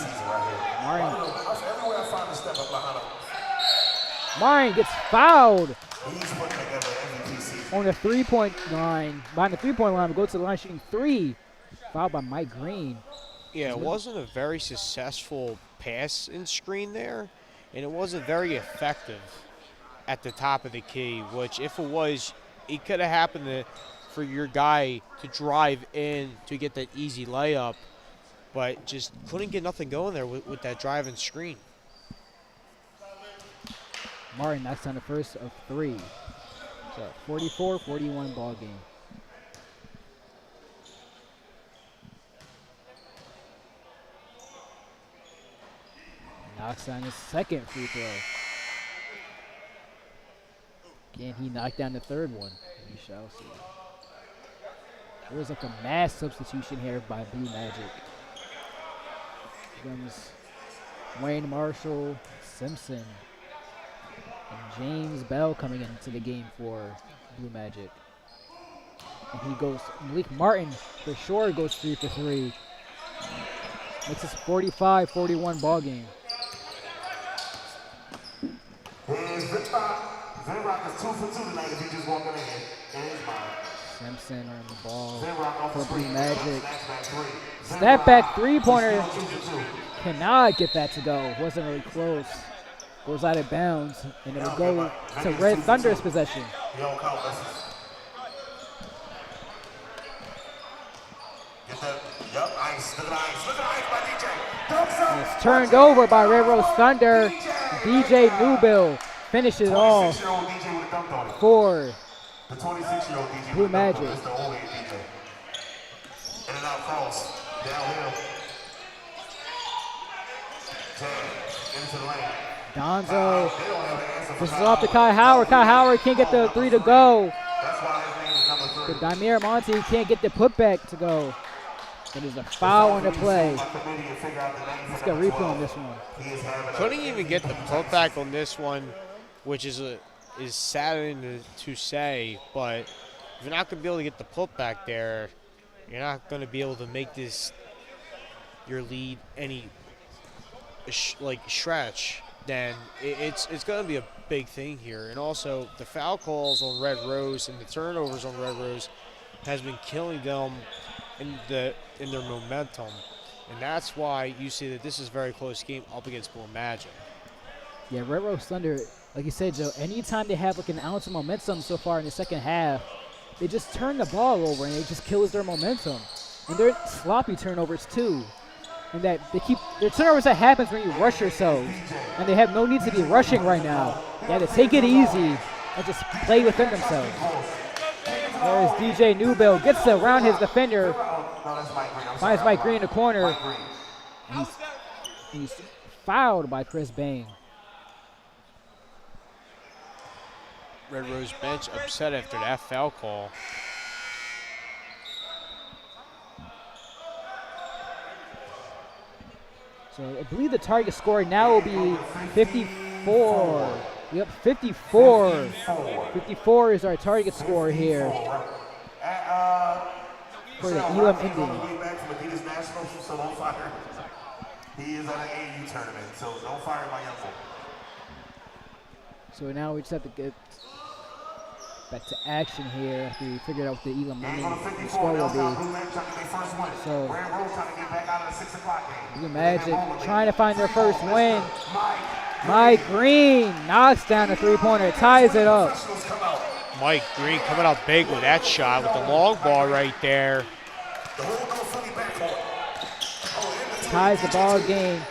Martin gets fouled on the 3-point line. Behind the 3-point line, goes to the line shooting 3. Fouled by Mike Green.
Yeah, it wasn't a very successful pass and screen there, and it wasn't very effective at the top of the key, which if it was, it could have happened for your guy to drive in to get that easy layup, but just couldn't get nothing going there with that drive and screen.
Martin knocks down the first of 3. So 44-41 ball game. Knocks down his second free throw. Can he knock down the third one? We shall see. There was like a mass substitution here by Blue Magic. Comes Wayne Marshall, Simpson, and James Bell coming into the game for Blue Magic. And he goes, Malik Martin for sure goes 3 for 3. Makes this 45-41 ball game.
Zenrock is 2 for 2 tonight if he just walking in his mind.
Simpson on the ball for Blue Magic. Step back 3-pointer. Cannot get that to go. Wasn't really close. Goes out of bounds, and it'll go to Red Thunder's possession. And it's turned over by Red Rose Thunder. DJ Newbill finishes it off for
the 26-year-old DJ
Blue Magic.
In and out cross, downhill. Into the lane.
Donzo. This is off to Kai Howard. Kai Howard can't get the 3 to go.
That's why his name is number 3.
But Damir Monty can't get the putback to go. So there's a foul on the play. Let's get a replay on this one.
Couldn't even get the putback on this one, which is saddening to say, but if you're not going to be able to get the putback there, you're not going to be able to make this your lead any stretch. Then it's going to be a big thing here. And also the foul calls on Red Rose and the turnovers on Red Rose has been killing them in their momentum, and that's why you see that this is a very close game up against Blue Magic.
Yeah, Red Rose Thunder, like you said, Joe, anytime they have like an ounce of momentum so far in the second half, they just turn the ball over and it just kills their momentum. And they're sloppy turnovers too. And that their turnovers that happens when you rush yourselves. And they have no need to be rushing right now. They have to take it easy and just play within themselves. There's DJ Newbill, gets around his defender, finds Mike Green in the corner. He's fouled by Chris Bain.
Red Rose bench upset after that foul call.
So I believe the target score now will be 54. Yep, 54. 54 is our target score here for the Elam Indians.
He is at an AU tournament, so don't fire my young boy.
So now we just have to get back to action here after we figured out what the Elam Indians score will be. So Blue Magic trying to find their first win. Mike Green knocks down a three-pointer, ties it up.
Mike Green coming out big with that shot with the long ball right there.
Ties the ball game.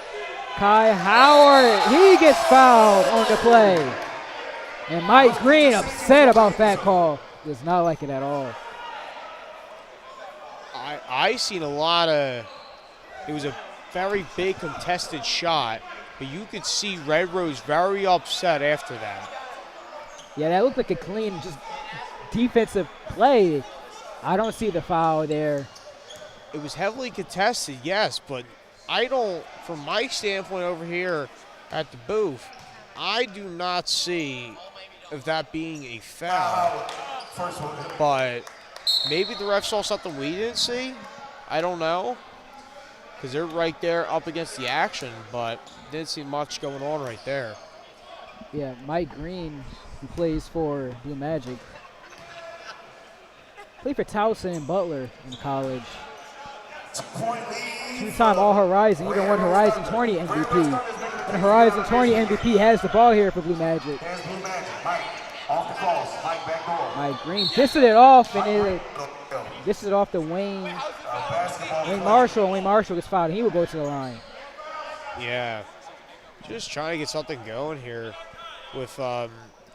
Kai Howard, he gets fouled on the play. And Mike Green upset about that call. Does not like it at all.
I seen a lot of, it was a very big contested shot, but you could see Red Rose very upset after that.
Yeah, that looked like a clean, just defensive play. I don't see the foul there.
It was heavily contested, yes, but I don't, from my standpoint over here at the booth, I do not see of that being a foul. But maybe the ref saw something we didn't see. I don't know, because they're right there up against the action, but didn't see much going on right there.
Yeah, Mike Green, who plays for Blue Magic, played for Towson and Butler in college. Two-time All-Horizon, even won Horizon Tourney MVP. And Horizon Tourney MVP has the ball here for Blue Magic. Mike Green dished it off, and it dished it off to Wayne Marshall. Wayne Marshall gets fouled, and he will go to the line.
Yeah, just trying to get something going here with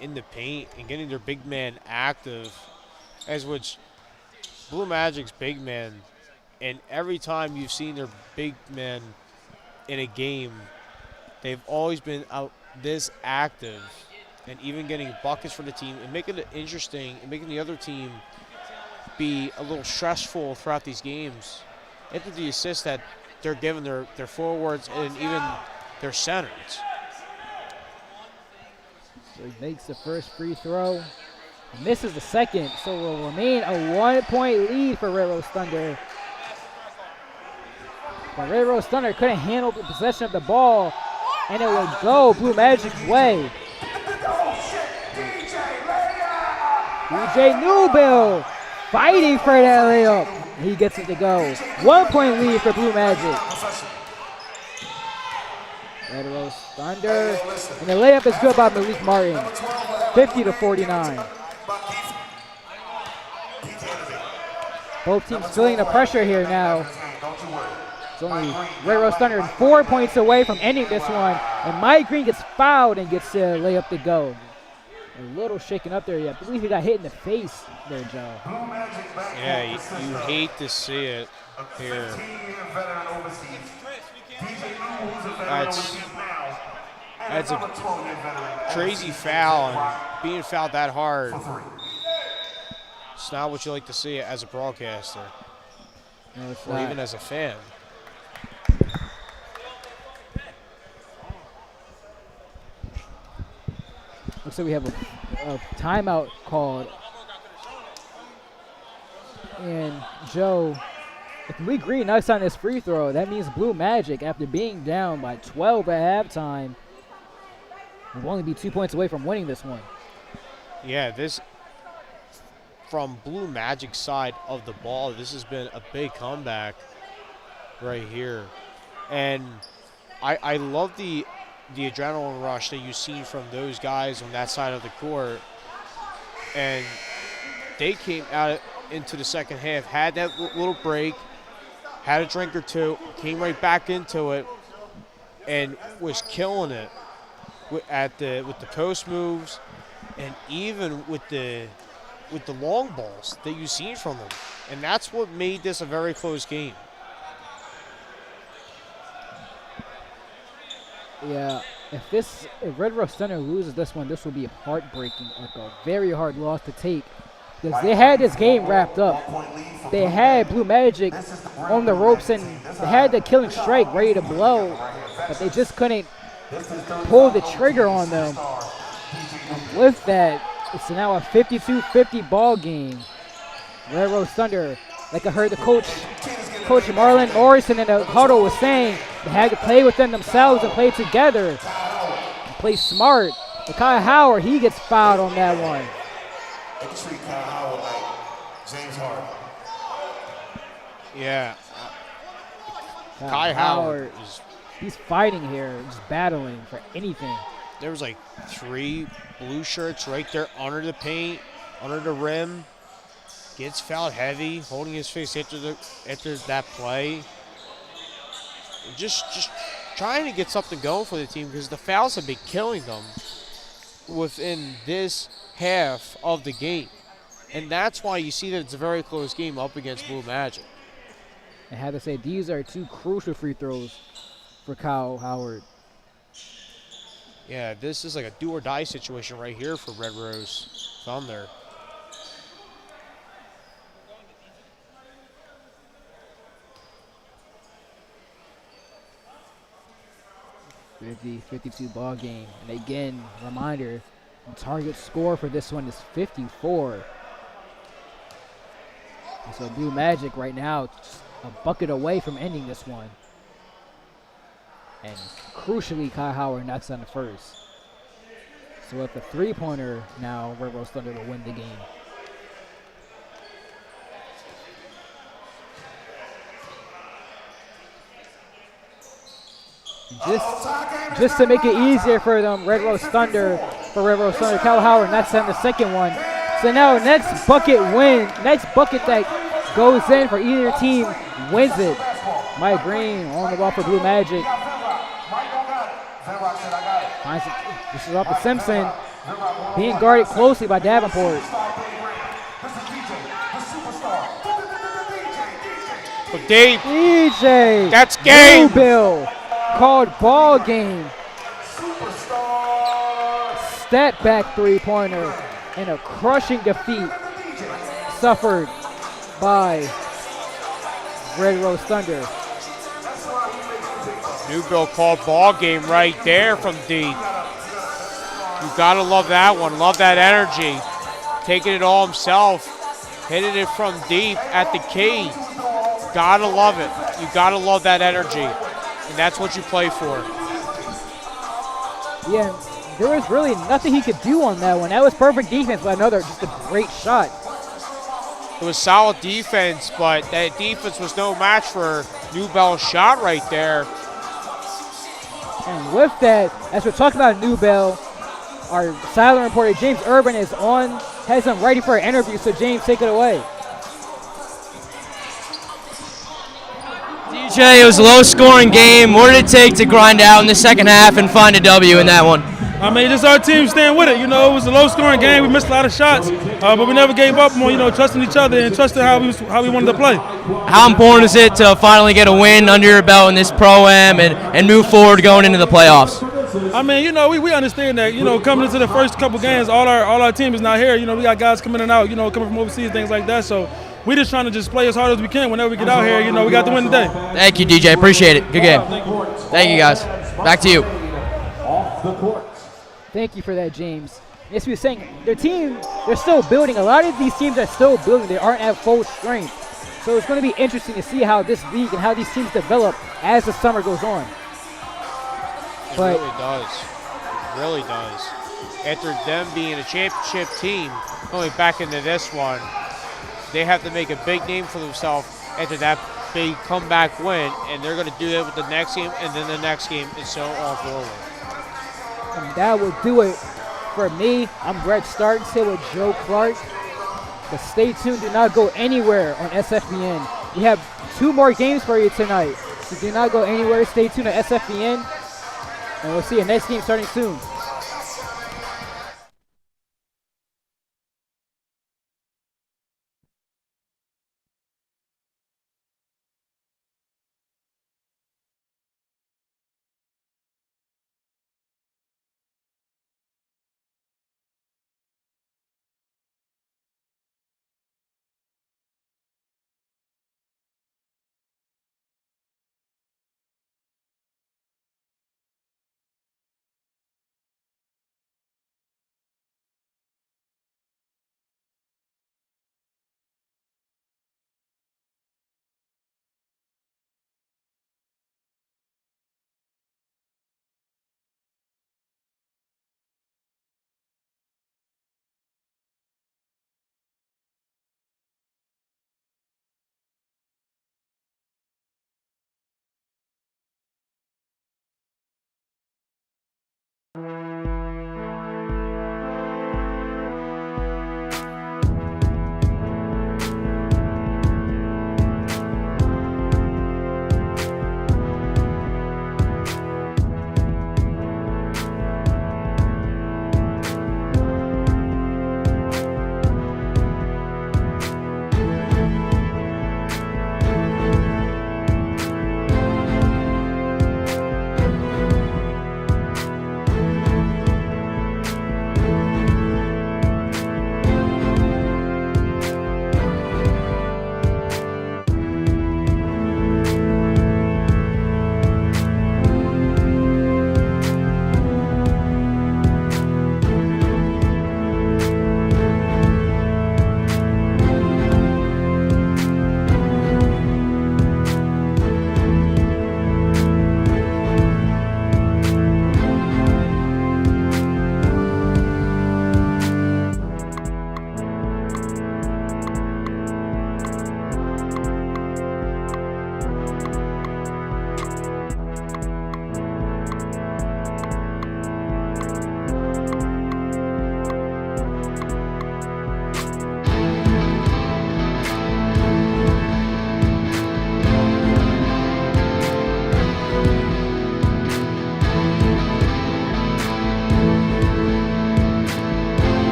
in the paint and getting their big man active, as which Blue Magic's big man. And every time you've seen their big men in a game, they've always been out this active and even getting buckets for the team and making it interesting and making the other team be a little stressful throughout these games. And the assists that they're giving their forwards and even their centers.
So he makes the first free throw, misses the second, so will remain a 1-point lead for Red Rose Thunder. But Red Rose Thunder couldn't handle the possession of the ball, and it would go Blue Magic's way. DJ Newbill fighting for that layup. He gets it to go. 1-point lead for Blue Magic. Red Rose Thunder, and the layup is good by Malik Martin. 50-49. Both teams feeling the pressure here now. It's only Red Rose Thunder 4 points away from ending this one. And Mike Green gets fouled and gets the layup to go. A little shaken up there. Yeah, I believe he got hit in the face there, Joe.
Yeah, you hate to see it here. That's a crazy foul, and being fouled that hard. It's not what you like to see as a broadcaster,
No, it's
or
not.
even as a fan.
Looks like we have a timeout called. And Joe, if Malik Green knocks on this free throw, that means Blue Magic, after being down by 12 at halftime, will only be 2 points away from winning this one.
Yeah, this, from Blue Magic's side of the ball, this has been a big comeback right here. And I love the adrenaline rush that you see from those guys on that side of the court. And they came out into the second half, had that little break, had a drink or two, came right back into it, and was killing it with the post moves, and even with the long balls that you've seen from them. And that's what made this a very close game.
Yeah, if Red Rose Thunder loses this one, this will be heartbreaking, like a very hard loss to take because they had this game wrapped up. They had Blue Magic on the ropes and they had the killing strike ready to blow, but they just couldn't pull the trigger on them. And with that, it's now a 52-50 ball game. Red Rose Thunder, like I heard the coach Marlon Morrison in the huddle was saying, they had to play within themselves and play together and play smart. But Kai Howard, he gets fouled on that one.
They treat Kyle Howard like James Harden.
Yeah. Kai Howard
he's fighting here, just battling for anything.
There was like 3 blue shirts right there under the paint, under the rim. Gets fouled heavy, holding his face after that play. Just trying to get something going for the team because the fouls have been killing them within this half of the game. And that's why you see that it's a very close game up against Blue Magic.
I had to say, these are 2 crucial free throws for Kyle Howard.
Yeah, this is like a do or die situation right here for Red Rose Thunder.
The 52 ball game. And again, reminder, the target score for this one is 54. And so Blue Magic right now, just a bucket away from ending this one. And crucially, Kai Howard knocks on the first. So with the 3-pointer now, Red Rose Thunder will win the game. Just to make it easier for them, Red Rose Thunder, Kyle Howard knocks on the second one. So now next bucket that goes in for either team wins it. Mike Green on the ball for Blue Magic. This is off to Simpson, being guarded closely by Davenport.
But Dave,
DJ,
that's game.
Bill called ball game. Step back 3-pointer and a crushing defeat suffered by Red Rose Thunder.
Newbill called ball game right there from deep. You gotta love that one. Love that energy. Taking it all himself. Hitting it from deep at the key. Gotta love it. You gotta love that energy. And that's what you play for.
Yeah, there was really nothing he could do on that one. That was perfect defense, but just a great shot.
It was solid defense, but that defense was no match for Newbell's shot right there.
And with that, as we're talking about Newbell, our silent reporter James Urban has him ready for an interview. So James, take it away.
DJ, it was a low-scoring game. What did it take to grind out in the second half and find a W in that one?
I mean, just our team staying with it. You know, it was a low-scoring game. We missed a lot of shots, but we never gave up on, trusting each other and trusting how we wanted to play.
How important is it to finally get a win under your belt in this Pro-Am and move forward going into the playoffs?
I mean, we understand that, coming into the first couple games, all our team is not here. We got guys coming in and out, coming from overseas, things like that. So we're just trying to just play as hard as we can whenever we get out here. We got to win today.
Thank you, DJ. Appreciate it. Good game. Thank you, guys. Back to you.
Thank you for that, James. Yes, we were saying they're still building. A lot of these teams are still building. They aren't at full strength. So it's going to be interesting to see how this league and how these teams develop as the summer goes on.
It really does. It really does. After them being a championship team, going back into this one, they have to make a big name for themselves after that big comeback win, and they're going to do it with the next game and then the next game and so on forward.
And that will do it for me. I'm Greg Starks here with Joe Clark. But stay tuned. Do not go anywhere on SFBN. We have 2 more games for you tonight. So do not go anywhere. Stay tuned to SFBN. And we'll see you next game starting soon.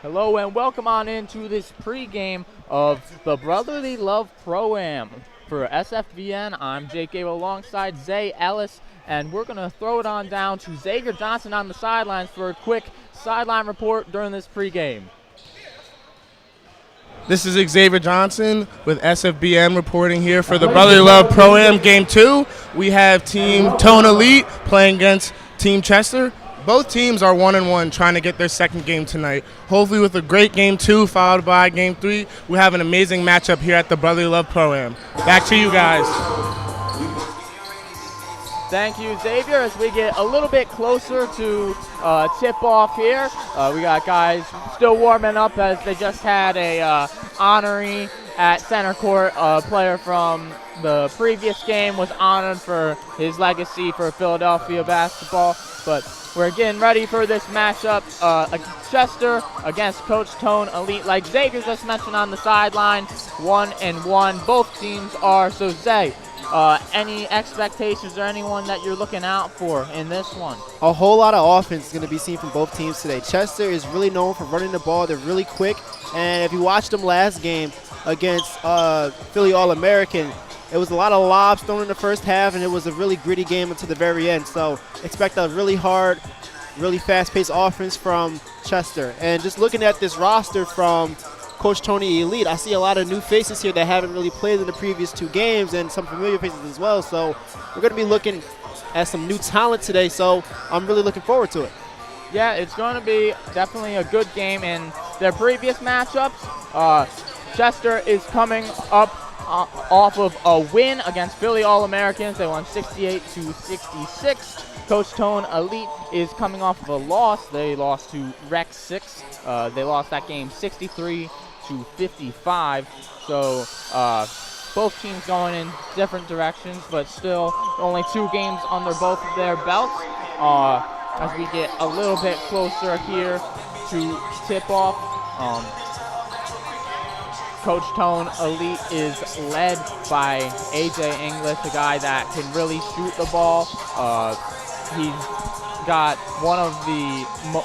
Hello and welcome on into this pregame of the Brotherly Love Pro-Am. For SFVN, I'm Jake Gable alongside Zay Ellis, and we're going to throw it on down to Xavier Johnson on the sidelines for a quick sideline report during this pregame.
This is Xavier Johnson with SFBN reporting here for the Brotherly Love Pro-Am Game 2. We have Team Tone Elite playing against Team Chester. Both teams are 1-1 trying to get their second game tonight. Hopefully with a great Game 2 followed by Game 3, we have an amazing matchup here at the Brotherly Love Pro-Am. Back to you guys.
Thank you, Xavier. As we get a little bit closer to tip-off here, we got guys still warming up as they just had a honoree at center court. A player from the previous game was honored for his legacy for Philadelphia basketball. But we're getting ready for this matchup, Chester against Coach Tone Elite. Like Xavier just mentioned on the sideline, 1-1. Both teams are. So, Zay, any expectations or anyone that you're looking out for in this one?
A whole lot of offense is going to be seen from both teams today. Chester is really known for running the ball. They're really quick. And if you watched them last game against Philly All-American, it was a lot of lobs thrown in the first half, and it was a really gritty game until the very end. So expect a really hard, really fast-paced offense from Chester. And just looking at this roster from Coach Tony Elite, I see a lot of new faces here that haven't really played in the previous 2 games, and some familiar faces as well. So we're going to be looking at some new talent today, so I'm really looking forward to it.
Yeah, it's going to be definitely a good game. In their previous matchups, Chester is coming up off of a win against Philly All-Americans. They won 68-66. Coach Tone Elite is coming off of a loss. They lost to Rec 6. They lost that game 63-55. So both teams going in different directions, but still only 2 games under both of their belts. As we get a little bit closer here to tip-off, Coach Tone Elite is led by AJ English, a guy that can really shoot the ball. He's got one of the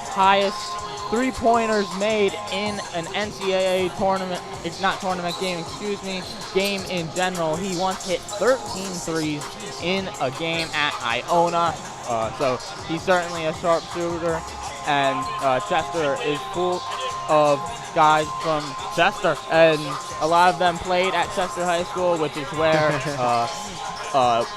highest three-pointers made in an NCAA tournament, game in general. He once hit 13 threes in a game at Iona. So he's certainly a sharpshooter, and Chester is full of guys from Chester, and a lot of them played at Chester High School, which is where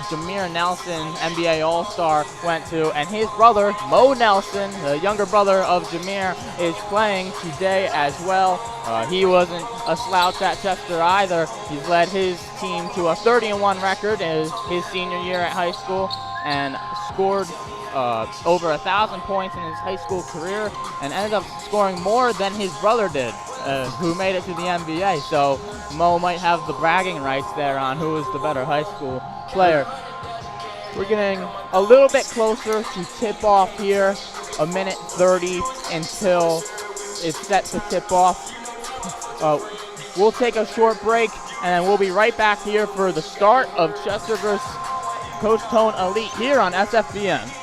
Jameer Nelson, NBA All-Star, went to, and his brother, Mo Nelson, the younger brother of Jameer, is playing today as well. He wasn't a slouch at Chester either. He's led his team to a 30-1 record in his senior year at high school, and scored over 1,000 points in his high school career, and ended up scoring more than his brother did, who made it to the NBA. So Mo might have the bragging rights there on who is the better high school player. We're getting a little bit closer to tip-off here, a minute 30 until it's set to tip off. We'll take a short break, and then we'll be right back here for the start of Chester versus Coach Tone Elite here on SFBN.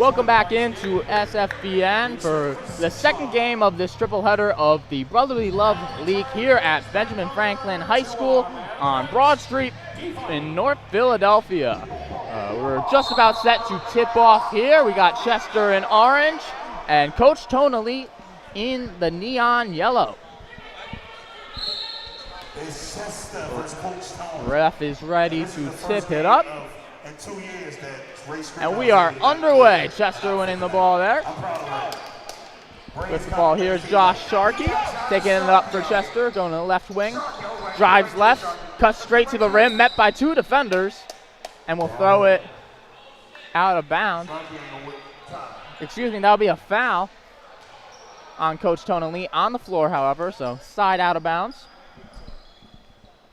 Welcome back into SFBN for the second game of this triple header of the Brotherly Love League here at Benjamin Franklin High School on Broad Street in North Philadelphia. We're just about set to tip off here. We got Chester in orange and Coach Tonali in the neon yellow. Ref is ready to tip it up. And we are underway. Chester winning the ball there. With the ball here is Josh Sharkey. Taking it up for Chester, going to the left wing. Drives left, cuts straight to the rim, met by two defenders. And will throw it out of bounds. Excuse me, that'll be a foul on Coach Tonali on the floor, however. So side out of bounds.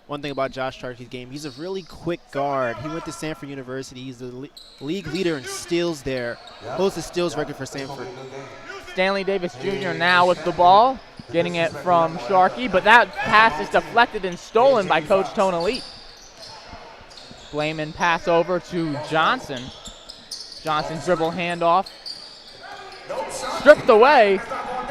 One thing about Josh Sharkey's game, he's a really quick guard. He went to Sanford University. He's the league leader in steals there. Holds the steals record for Sanford.
Stanley Davis Jr. now with the ball, getting it from Sharkey, but that pass is deflected and stolen by Coach Tonali. Blayman pass over to Johnson. Johnson's dribble handoff. Stripped away.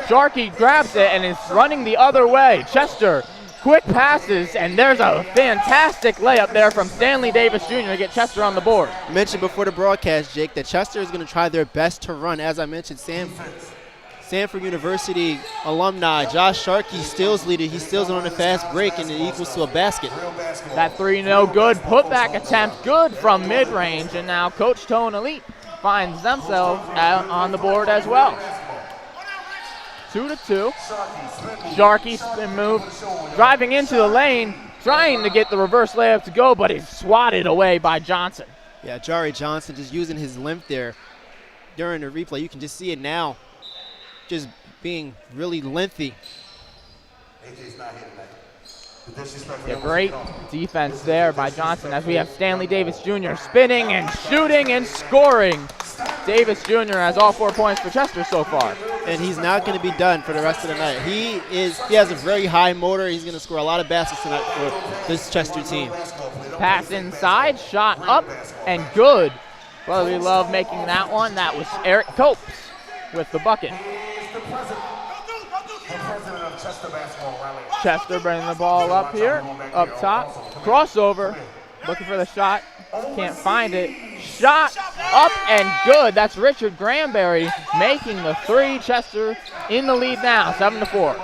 Sharkey grabs it and is running the other way. Chester, quick passes, and there's a fantastic layup there from Stanley Davis Jr. to get Chester on the board.
I mentioned before the broadcast, Jake, that Chester is going to try their best to run. As I mentioned, Sanford University alumni, Josh Sharkey, steals leader. He steals it on a fast break, and it equals to a basket.
That three no good. Putback attempt good from mid-range, and now Coach Tonali finds themselves out on the board as well. 2-2. Sharkey spin move, driving into the lane, trying to get the reverse layup to go, but he's swatted away by Johnson.
Yeah, Jari Johnson just using his length there during the replay. You can just see it now, just being really lengthy.
Yeah, great defense there by Johnson as we have Stanley Davis Jr. spinning and shooting and scoring. Davis Jr. has all 4 points for Chester so far.
And he's not going to be done for the rest of the night. He has a very high motor. He's going to score a lot of baskets tonight for this Chester team.
Pass inside, shot up, and good. Brotherly Love making that one. That was Eric Copes with the bucket. Chester bringing the ball up here, up top. Crossover, looking for the shot. Can't find it. Shot up and good. That's Richard Granberry making the three. Chester in the lead now, 7-4.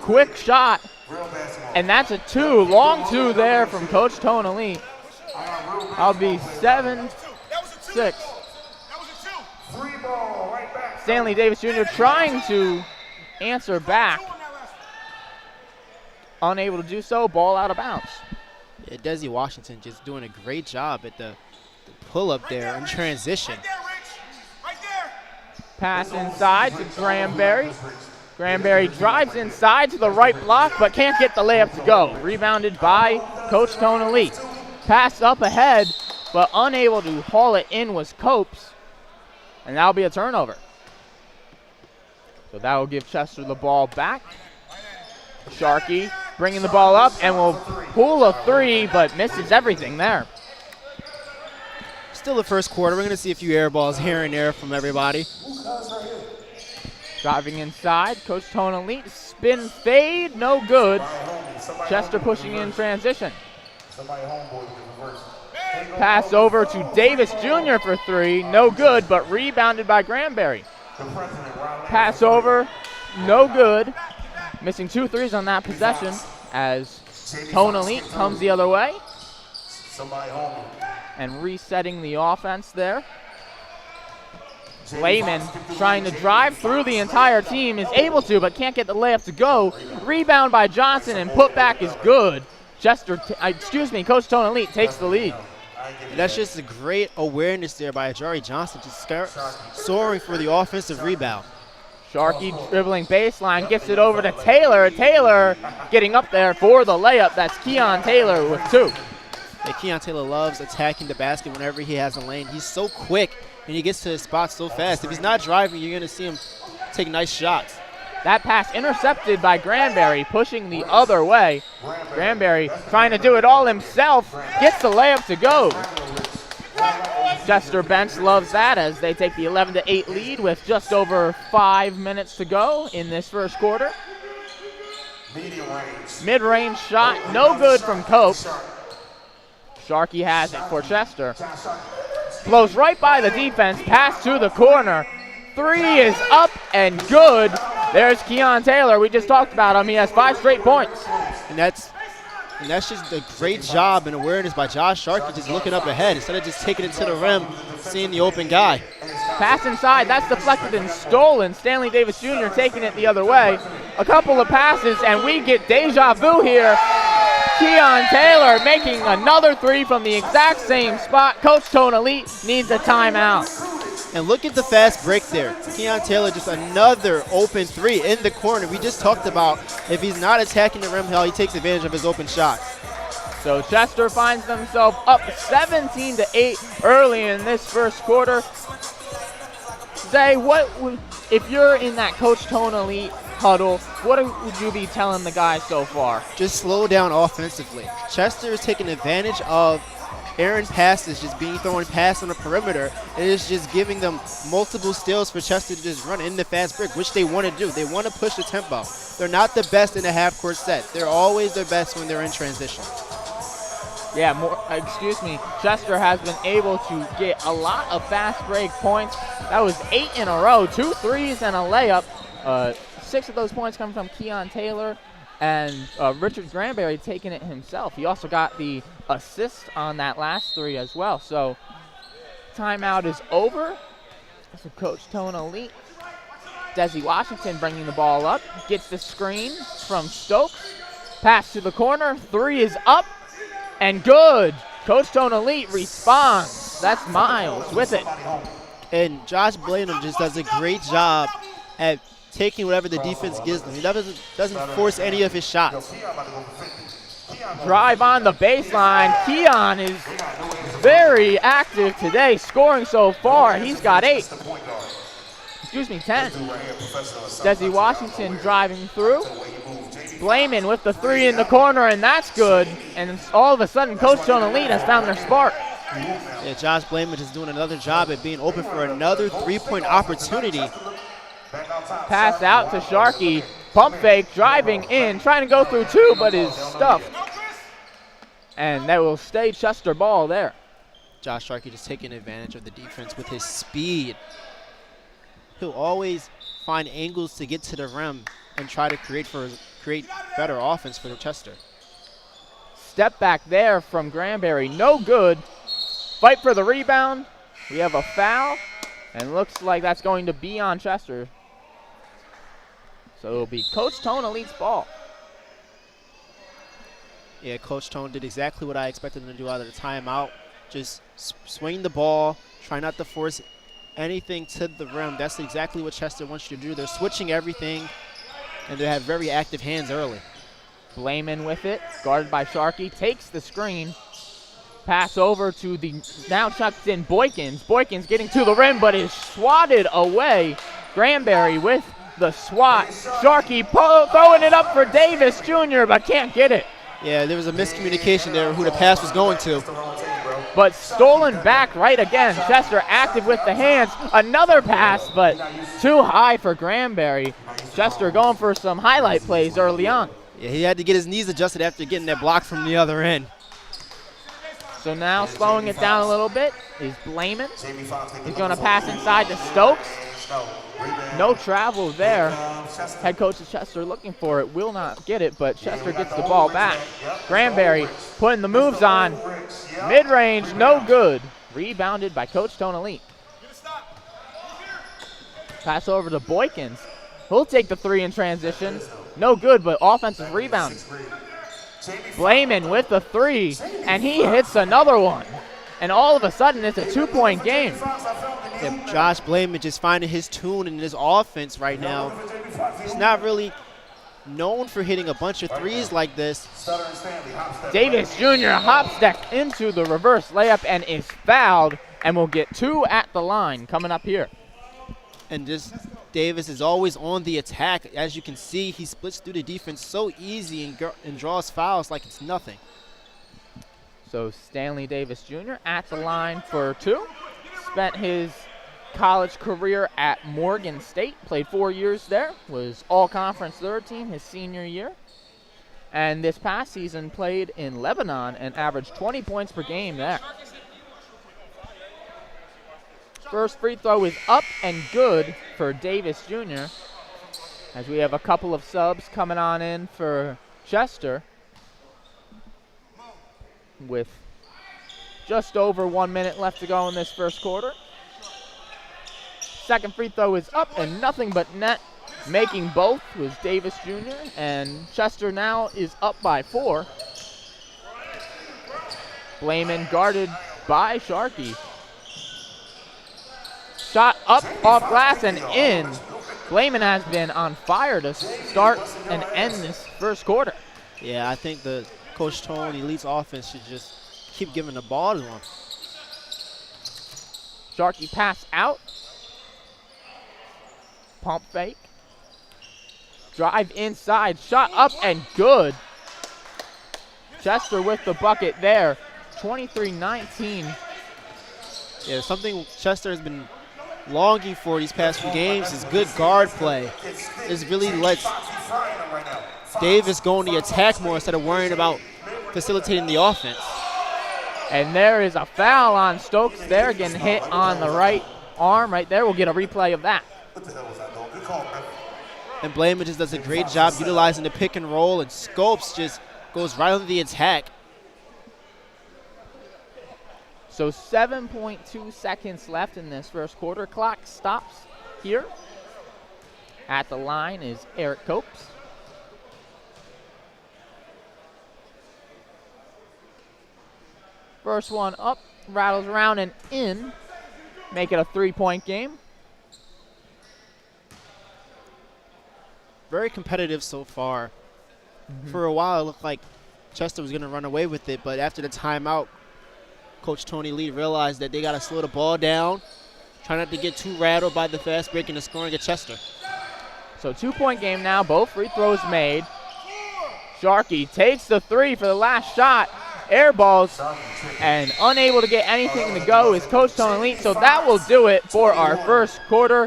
Quick shot, and that's a two. Long two there from Coach Tonali. I'll be 7-6. Stanley Davis Jr. trying to answer back. Unable to do so, ball out of bounds.
Yeah, Desi Washington just doing a great job at the pull-up there in transition.
Pass inside to Granberry. Granberry drives inside to the right block, but can't get the layup to go. Rebounded by Coach Tonali. Pass up ahead, but unable to haul it in was Copes. And that'll be a turnover. So that will give Chester the ball back. Sharkey bringing the ball up and will pull a three, but misses everything there.
Still the first quarter. We're going to see a few air balls here and there from everybody.
Driving inside, Coach Tonali, spin fade, no good. Chester pushing in transition. Pass over to Davis Jr. for three, no good, but rebounded by Granberry. Pass over, no good. Missing 2 threes on that possession as Tonali comes the other way. And resetting the offense there. Blayman trying to drive through the entire team, is able to, but can't get the layup to go. Rebound by Johnson, and putback is good. Coach Tonali takes the lead.
And that's just a great awareness there by Jari Johnson, just soaring for the offensive rebound.
Sharkey dribbling baseline, gets it over to Taylor. Taylor getting up there for the layup. That's Keon Taylor with 2.
Yeah, Keon Taylor loves attacking the basket whenever he has a lane. He's so quick, and he gets to his spot so fast. If he's not driving, you're going to see him take nice shots.
That pass intercepted by Granberry, pushing the other way. Granberry trying to do it all himself, gets the layup to go. Chester bench loves that as they take the 11-8 lead with just over 5 minutes to go in this first quarter. Mid-range shot, no good from Cope. Sharkey has it for Chester. Blows right by the defense, pass to the corner. 3 is up and good. There's Keon Taylor. We just talked about him. He has 5 straight points.
And that's just a great job and awareness by Josh Sharkey, just looking up ahead instead of just taking it to the rim, seeing the open guy.
Pass inside, that's deflected and stolen. Stanley Davis Jr. taking it the other way. A couple of passes, and we get deja vu here. Keon Taylor making another 3 from the exact same spot. Coach Tonelli needs a timeout.
And look at the fast break there. Keon Taylor, just another open 3 in the corner. We just talked about if he's not attacking the rim, how he takes advantage of his open shots.
So Chester finds themselves up 17-8 early in this first quarter. Zay, if you're in that Coach Tonelli huddle, what would you be telling the guys so far?
Just slow down offensively. Chester is taking advantage of errant passes, just being thrown past on the perimeter. It is just giving them multiple steals for Chester to just run in the fast break, which they want to do. They want to push the tempo. They're not the best in a half-court set. They're always their best when they're in transition.
Yeah, Chester has been able to get a lot of fast break points. That was 8 in a row, 2 threes and a layup. 6 of those points come from Keon Taylor, and Richard Granberry taking it himself. He also got the assist on that last 3 as well. So timeout is over. So Coach Tonelli, Desi Washington bringing the ball up, gets the screen from Stokes. Pass to the corner, 3 is up and good. Coach Tonelli responds. That's Miles with it.
And Josh Blanham just does a great job at taking whatever the defense gives them. He doesn't force any of his shots.
Drive on the baseline. Keon is very active today, scoring so far. He's got 10. Desi Washington driving through. Blayman with the 3 in the corner, and that's good. And all of a sudden, Coach Tonelli has found their spark.
Yeah, Josh Blayman is doing another job at being open for another 3-point opportunity.
Pass out to Sharkey. Pump fake, driving in, trying to go through 2, but is stuffed. And that will stay Chester ball there.
Josh Sharkey just taking advantage of the defense with his speed. He'll always find angles to get to the rim and try to create better offense for Chester.
Step back there from Granberry, no good. Fight for the rebound. We have a foul, and looks like that's going to be on Chester. So it'll be Coach Tonelli's ball.
Yeah, Coach Tone did exactly what I expected him to do out of the timeout. Just swing the ball, try not to force anything to the rim. That's exactly what Chester wants you to do. They're switching everything, and they have very active hands early.
Blayman with it, guarded by Sharkey, takes the screen. Pass over to the now chucked in Boykins. Boykins getting to the rim, but is swatted away. Granberry with the swat. Sharkey throwing it up for Davis Jr., but can't get it.
Yeah, there was a miscommunication there who the pass was going to.
But stolen back right again. Chester active with the hands. Another pass, but too high for Granberry. Chester going for some highlight plays early on.
Yeah, he had to get his knees adjusted after getting that block from the other end.
So now slowing it down a little bit is Blayman. He's going to pass inside to Stokes. No travel there. Head coach of Chester looking for it. Will not get it, but Chester gets the ball back. Granberry putting the moves on. Mid-range, no good. Rebounded by Coach Tonelli. Pass over to Boykins. He'll take the 3 in transition. No good, but offensive rebound. Blayman with the 3, and he hits another one. And all of a sudden, it's a 2-point game.
Yeah, Josh Blayman just finding his tune in his offense right now. He's not really known for hitting a bunch of 3s like this.
Davis Jr. hop-stepped into the reverse layup and is fouled, and will get 2 at the line coming up here.
And just Davis is always on the attack. As you can see, he splits through the defense so easy and draws fouls like it's nothing.
So Stanley Davis Jr. at the line for 2. spent his college career at Morgan State, played 4 years there, was all-conference third team his senior year. And this past season played in Lebanon and averaged 20 points per game there. First free throw is up and good for Davis Jr. as we have a couple of subs coming on in for Chester with just over 1 minute left to go in this first quarter. Second free throw is up and nothing but net. Making both was Davis Jr. and Chester now is up by 4. Blayman guarded by Sharkey. Shot up off glass and in. Blayman has been on fire to start and end this first quarter.
Yeah, I think the Coach Tone Elite's offense should just keep giving the ball to him.
Sharkey pass out. Pump fake. Drive inside. Shot up and good. Chester with the bucket there. 23-19.
Yeah, something Chester has been longing for these past few games is good guard play. This really lets Davis go on the attack more instead of worrying about facilitating the offense.
And there is a foul on Stokes there, getting hit on the right arm right there. We'll get a replay of that.
And Blayman just does a great job utilizing the pick and roll, and Scopes just goes right on the attack.
So 7.2 seconds left in this first quarter. Clock stops here. At the line is Eric Copes. First one up, rattles around and in. Make it a 3-point game.
Very competitive so far. For a while, it looked like Chester was going to run away with it, but after the timeout, Coach Tony Lee realized that they got to slow the ball down, try not to get too rattled by the fast break and the scoring at Chester.
So 2-point game now, both free throws made. Sharkey takes the 3 for the last shot. Air balls and unable to get anything to go is Coach Tony Lee. So that will do it for our first quarter.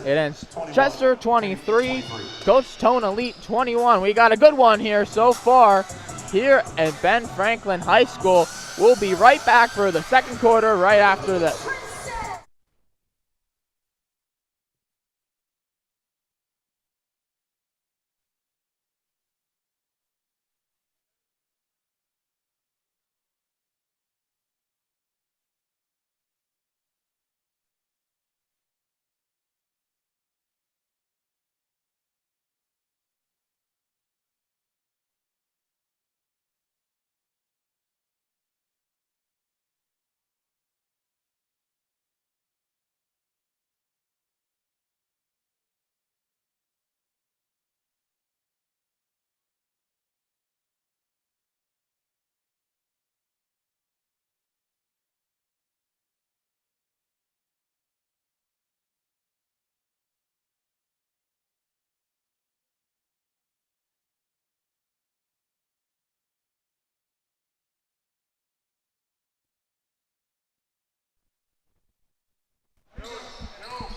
It ends Chester 23, Coach Tony Elite 21. We got a good one here so far here at Ben Franklin High School. We'll be right back for the second quarter right after this.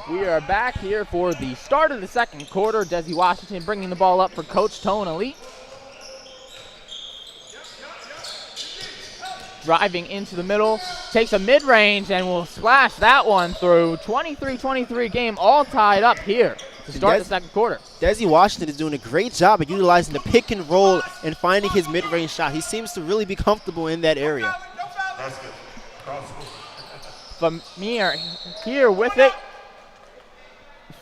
We are back here for the start of the second quarter. Desi Washington bringing the ball up for Coach Tone Elite. Driving into the middle, takes a mid-range and will splash that one through. 23-23 game, all tied up here to start the second quarter.
Desi Washington is doing a great job at utilizing the pick and roll and finding his mid-range shot. He seems to really be comfortable in that area.
Famir here with it.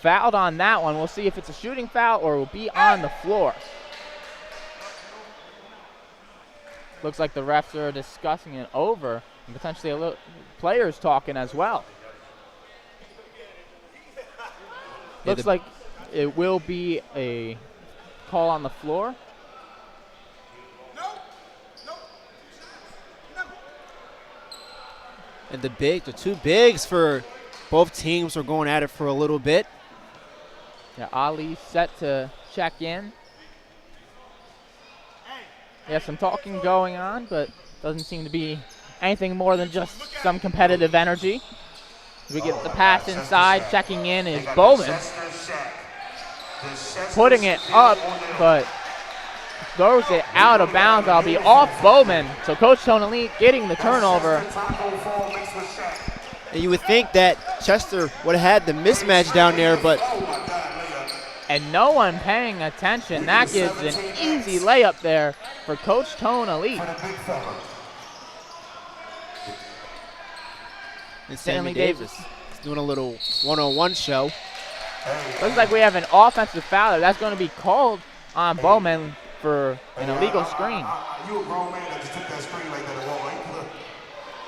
Fouled on that one. We'll see if it's a shooting foul or will be on the floor. Looks like the refs are discussing it over and potentially a little players talking as well. Looks like it will be a call on the floor.
And the two bigs for both teams are going at it for a little bit.
Yeah, Ali set to check in. Yeah, some talking going on, but doesn't seem to be anything more than just some competitive energy. We get the pass inside. Checking in is Bowman. Putting it up, but throws it out of bounds. That'll be off Bowman. So Coach Tonelli getting the turnover.
And you would think that Chester would have had the mismatch down there, but
and no one paying attention. That gives an easy layup there for Coach Tonelli.
And Stanley Davis is doing a little one-on-one show.
Looks like we have an offensive foul there. That's going to be called on Bowman for an illegal screen.
You a grown man that just took that screen like that and walked like, look,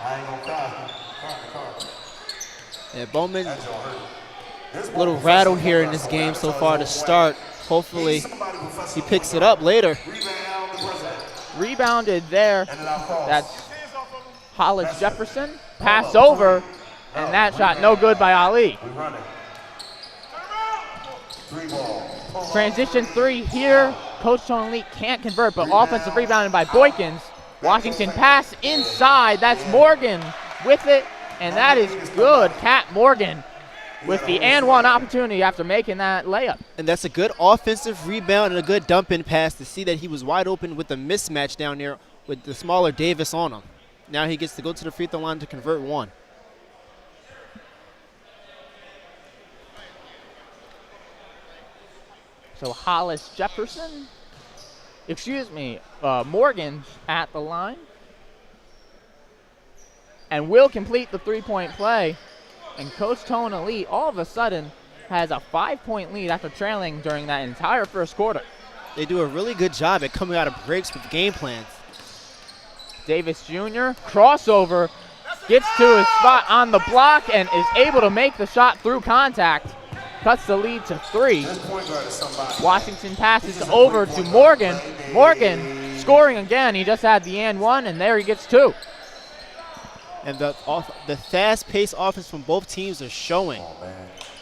I ain't gonna foul.
Yeah, Bowman, a little rattle here in this game so far to start. Hopefully he picks it up later.
Rebounded there. That's Hollis Jefferson. Pass over, and that shot no good by Ali. Transition 3 here. Coach Tonelli can't convert, but offensive rebounded by Boykins. Washington pass inside. That's Morgan with it, and that is good. Cat Morgan with the and one opportunity after making that layup.
And that's a good offensive rebound and a good dump-in pass to see that he was wide open with the mismatch down there with the smaller Davis on him. Now he gets to go to the free throw line to convert one.
So Hollis Jefferson, Morgan at the line. And will complete the three-point play. And Coach Tonelli all of a sudden has a 5-point lead after trailing during that entire first quarter.
They do a really good job at coming out of breaks with game plans.
Davis Jr. crossover, gets to his spot on the block and is able to make the shot through contact. Cuts the lead to 3. Washington passes over to Morgan. Morgan scoring again. He just had the and one, and there he gets 2.
And the fast-paced offense from both teams are showing.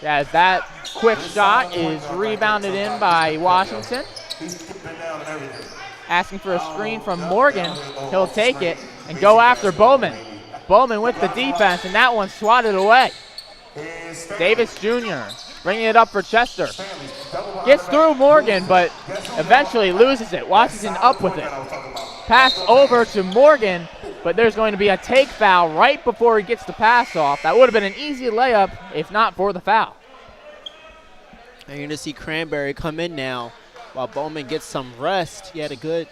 As that quick shot is rebounded in by Washington. Asking for a screen from Morgan. He'll take it and go after Bowman. Bowman with the defense, and that one swatted away. Davis Jr. bringing it up for Chester. Gets through Morgan, but eventually loses it. Washington up with it. Pass over to Morgan, but there's going to be a take foul right before he gets the pass off. That would have been an easy layup if not for the foul.
And you're going to see Cranberry come in now while Bowman gets some rest. He had a good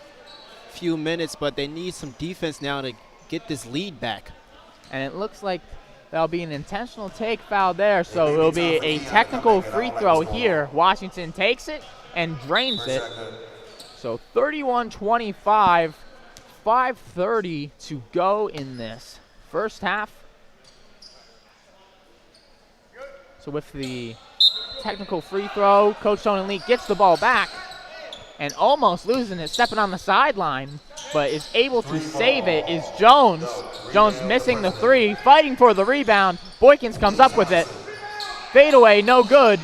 few minutes, but they need some defense now to get this lead back.
And it looks like that'll be an intentional take foul there, so it'll be a technical free throw here. Washington takes it and drains it. So 31-25, 5:30 to go in this first half. So with the technical free throw, Coach Tonelli gets the ball back and almost losing it, stepping on the sideline, but is able to save it is Jones. Jones missing the 3, fighting for the rebound. Boykins comes up with it. Fadeaway, no good.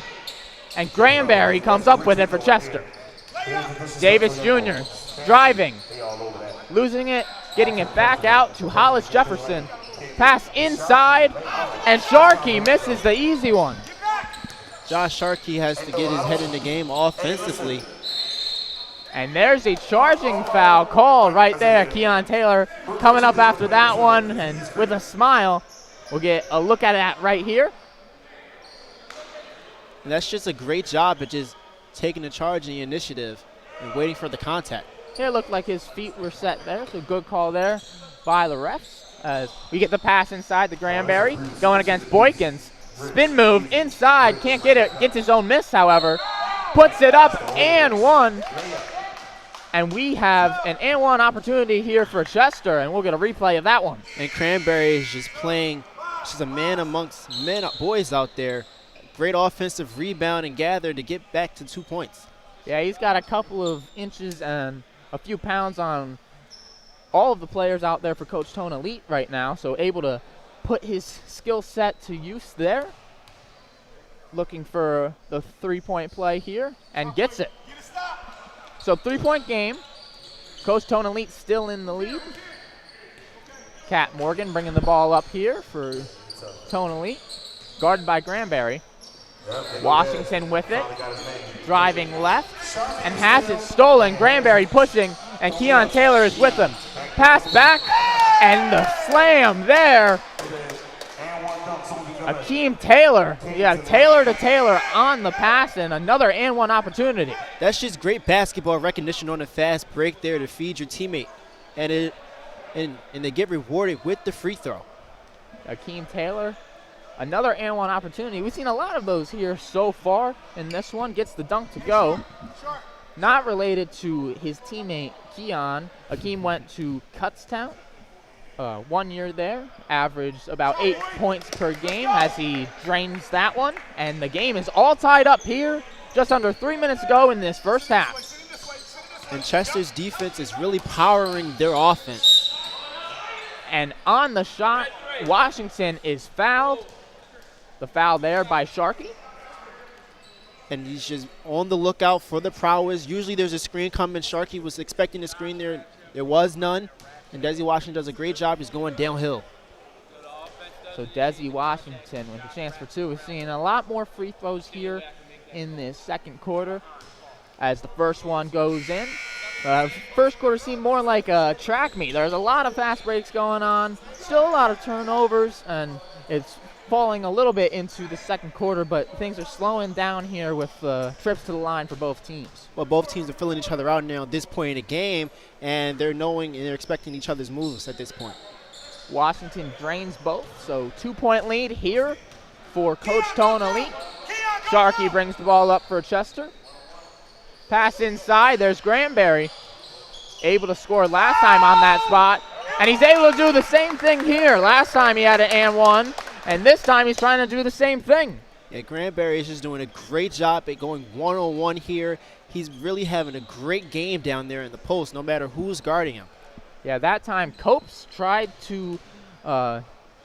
And Granberry comes up with it for Chester. Davis Jr. driving, losing it, getting it back out to Hollis Jefferson. Pass inside, and Sharkey misses the easy one.
Josh Sharkey has to get his head in the game offensively.
And there's a charging foul called right there. Keon Taylor coming up after that one, and with a smile, we'll get a look at that right here.
And that's just a great job at just taking the charge and the initiative and waiting for the contact.
It looked like his feet were set there, so good call there by the refs. As we get the pass inside the Granberry, going against Boykins. Spin move inside, can't get it, gets his own miss, however. Puts it up and one. And we have an and one opportunity here for Chester, and we'll get a replay of that one.
And Cranberry is just playing, she's a man amongst boys out there. Great offensive rebound and gather to get back to 2 points.
Yeah, he's got a couple of inches and a few pounds on all of the players out there for Coach Tonelli right now, so able to put his skill set to use there. Looking for the three-point play here, and gets it. So 3-point game. Coach Tonelli still in the lead. Cat Morgan bringing the ball up here for Tonelli. guarded by Granberry. Washington with it, driving left, and has it stolen. Granberry pushing, and Keon Taylor is with him. Pass back, and the slam there. Akeem Taylor, Taylor to Taylor on the pass, and another and one opportunity.
That's just great basketball recognition on a fast break there to feed your teammate, and they get rewarded with the free throw.
Akeem Taylor, another and one opportunity. We've seen a lot of those here so far, and this one gets the dunk to go. Not related to his teammate Keon. Akeem went to Kutztown. 1 year there, averaged about 8 points per game as he drains that one. And the game is all tied up here, just under 3 minutes to go in this first half.
And Chester's defense is really powering their offense.
And on the shot, Washington is fouled. The foul there by Sharkey.
And he's just on the lookout for the prowess. Usually there's a screen coming. Sharkey was expecting a screen there. There was none. And Desi Washington does a great job. He's going downhill.
So Desi Washington with a chance for two. We're seeing a lot more free throws here in this second quarter as the first one goes in. First quarter seemed more like a track meet. There's a lot of fast breaks going on. Still a lot of turnovers, and it's falling a little bit into the second quarter, but things are slowing down here with trips to the line for both teams.
Well, both teams are filling each other out now at this point in the game, and they're knowing and they're expecting each other's moves at this point.
Washington drains both, so 2-point lead here for Coach Tone Elite. Sharkey brings the ball up for Chester. Pass inside, there's Granberry. Able to score last time on that spot, and he's able to do the same thing here. Last time he had an and one, and this time he's trying to do the same thing.
Yeah, Granberry is just doing a great job at going one-on-one here. He's really having a great game down there in the post, no matter who's guarding him.
Yeah, that time Copes tried to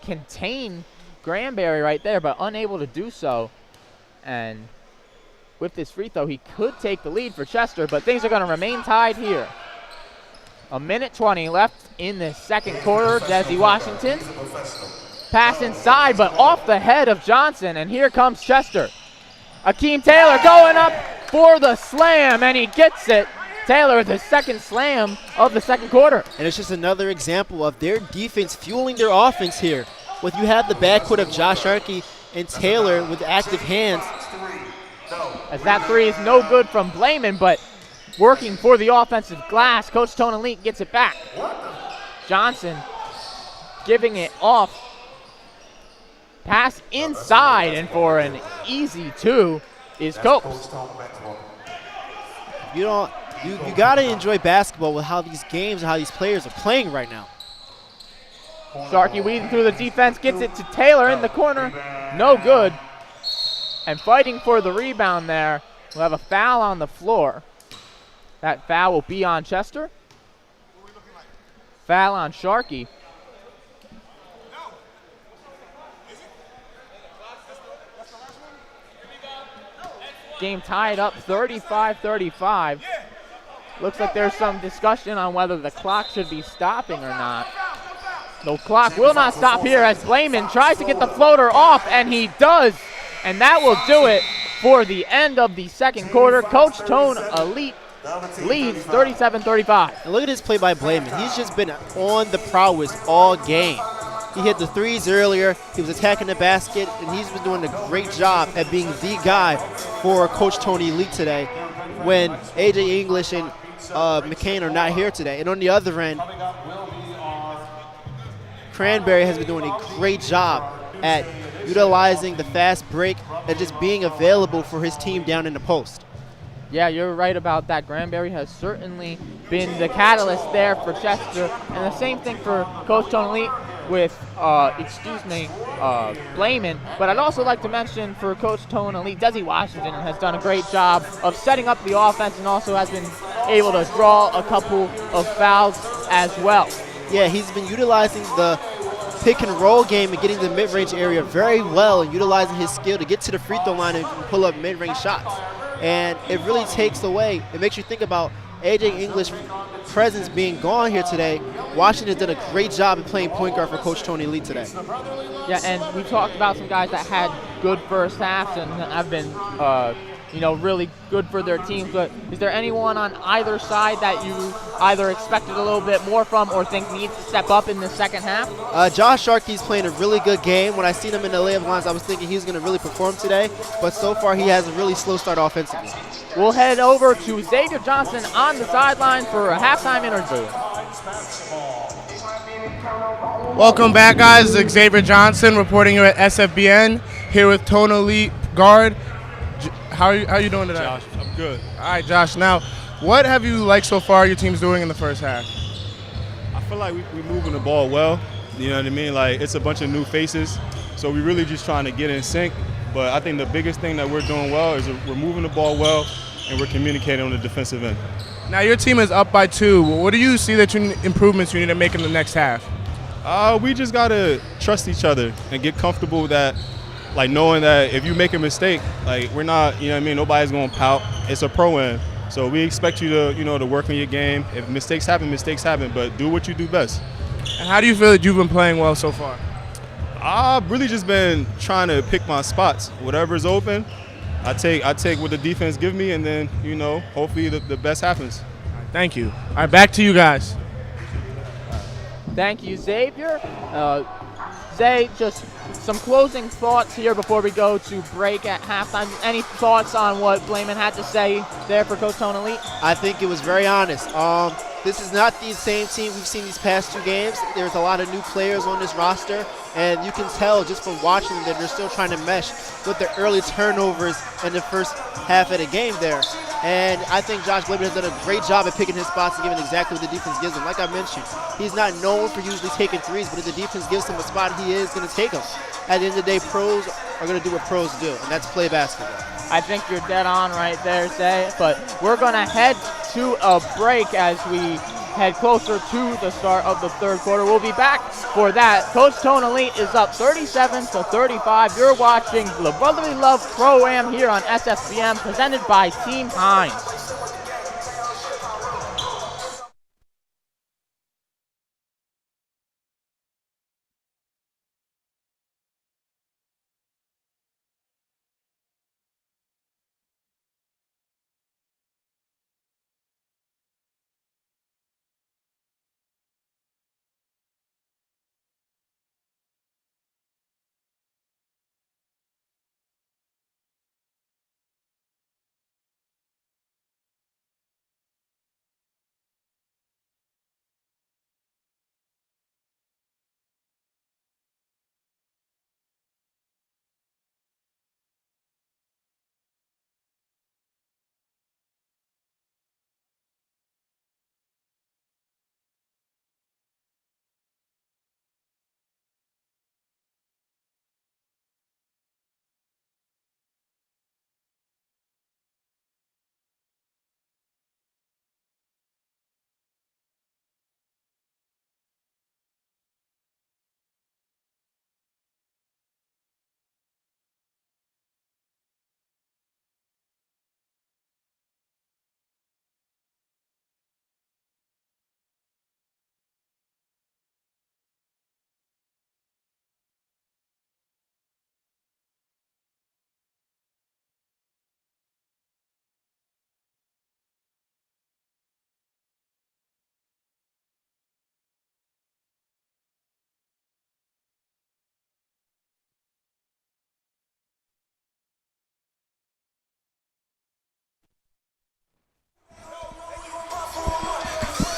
contain Granberry right there, but unable to do so. And with this free throw, he could take the lead for Chester, but things are going to remain tied here. 1:20 left in the second quarter. Desi Washington. Pass inside, but off the head of Johnson, and here comes Chester. Akeem Taylor going up for the slam, and he gets it. Taylor with his second slam of the second quarter.
And it's just another example of their defense fueling their offense here. With you have the backcourt of Josh Sharkey and Taylor with active hands.
As that three is no good from Blayman, but working for the offensive glass, Coach Tone Elite gets it back. Johnson giving it off. Pass inside, and for an easy two is Copes.
You got to enjoy basketball with how these games and how these players are playing right now.
Sharkey weaving through the defense, gets it to Taylor in the corner. No good. And fighting for the rebound there. We'll have a foul on the floor. That foul will be on Chester. Foul on Sharkey. Game tied up 35-35. Looks like there's some discussion on whether the clock should be stopping or not. The clock will not stop here as Blayman tries to get the floater off, and he does. And that will do it for the end of the second quarter. Coach Tone Elite leads 37-35.
And look at this play by Blayman. He's just been on the prowess all game. He hit the threes earlier. He was attacking the basket, and he's been doing a great job at being the guy for Coach Tony Elite today when A.J. English and McCain are not here today. And on the other end, Cranberry has been doing a great job at utilizing the fast break and just being available for his team down in the post.
Yeah, you're right about that. Granberry has certainly been the catalyst there for Chester, and the same thing for Coach Tony Elite with, Blayman. But I'd also like to mention for Coach Tone Elite, Desi Washington has done a great job of setting up the offense and also has been able to draw a couple of fouls as well.
Yeah, he's been utilizing the pick and roll game and getting the mid-range area very well and utilizing his skill to get to the free throw line and pull up mid-range shots. And it really takes away, it makes you think about A.J. English presence being gone here today, Washington did a great job of playing point guard for Coach Tony Lee today.
Yeah, and we talked about some guys that had good first halves and have been, really good for their teams. But is there anyone on either side that you either expected a little bit more from or think needs to step up in the second half?
Josh Sharkey's playing a really good game. When I seen him in the layup lines, I was thinking he was going to really perform today. But so far, he has a really slow start offensively.
We'll head over to Xavier Johnson on the sideline for a halftime interview.
Welcome back, guys. Xavier Johnson reporting here at SFBN, here with Tony Lee guard. How are you doing today?
Josh, I'm good.
All right, Josh. Now, what have you liked so far your team's doing in the first half?
I feel like we're moving the ball well. You know what I mean? Like, it's a bunch of new faces, so we're really just trying to get in sync. But I think the biggest thing that we're doing well is we're moving the ball well, and we're communicating on the defensive end.
Now, your team is up by 2. What do you see that improvements you need to make in the next half?
We just got to trust each other and get comfortable with that, like knowing that if you make a mistake, like we're not, you know what I mean, nobody's going to pout. It's a pro-am. So we expect you to, to work on your game. If mistakes happen, but do what you do best.
And how do you feel that you've been playing well so far?
I've really just been trying to pick my spots. Whatever's open, I take what the defense give me, and then, hopefully the best happens.
Thank you. All right, back to you guys.
Thank you, Xavier. Zay, just some closing thoughts here before we go to break at halftime. Any thoughts on what Blayman had to say there for Coach Tony Lee?
I think it was very honest. This is not the same team we've seen these past 2 games. There's a lot of new players on this roster, and you can tell just from watching them that they're still trying to mesh with the early turnovers in the first half of the game there. And I think Josh Blayman has done a great job at picking his spots and giving exactly what the defense gives him. Like I mentioned, he's not known for usually taking threes, but if the defense gives him a spot, he is going to take them. At the end of the day, pros are going to do what pros do, and that's play basketball.
I think you're dead on right there, Zay. But we're going to head to a break as we head closer to the start of the third quarter. We'll be back for that. Coach Tony Lee is up 37-35. You're watching the Brotherly Love Pro-Am here on SFBM, presented by Team Hines.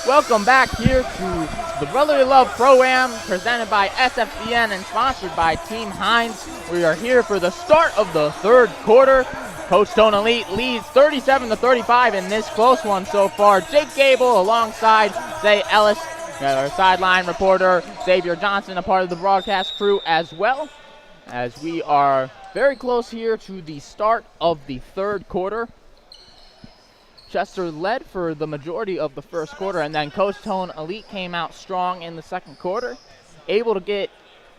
Welcome back here to the Brotherly Love Pro-Am, presented by SFBN and sponsored by Team Hines. We are here for the start of the third quarter. Coach Tony Lee leads 37-35 in this close one so far. Jake Gable alongside Zay Ellis, our sideline reporter, Xavier Johnson, a part of the broadcast crew as well, as we are very close here to the start of the third quarter. Chester led for the majority of the first quarter, and then Coach Tony Lee came out strong in the second quarter, able to get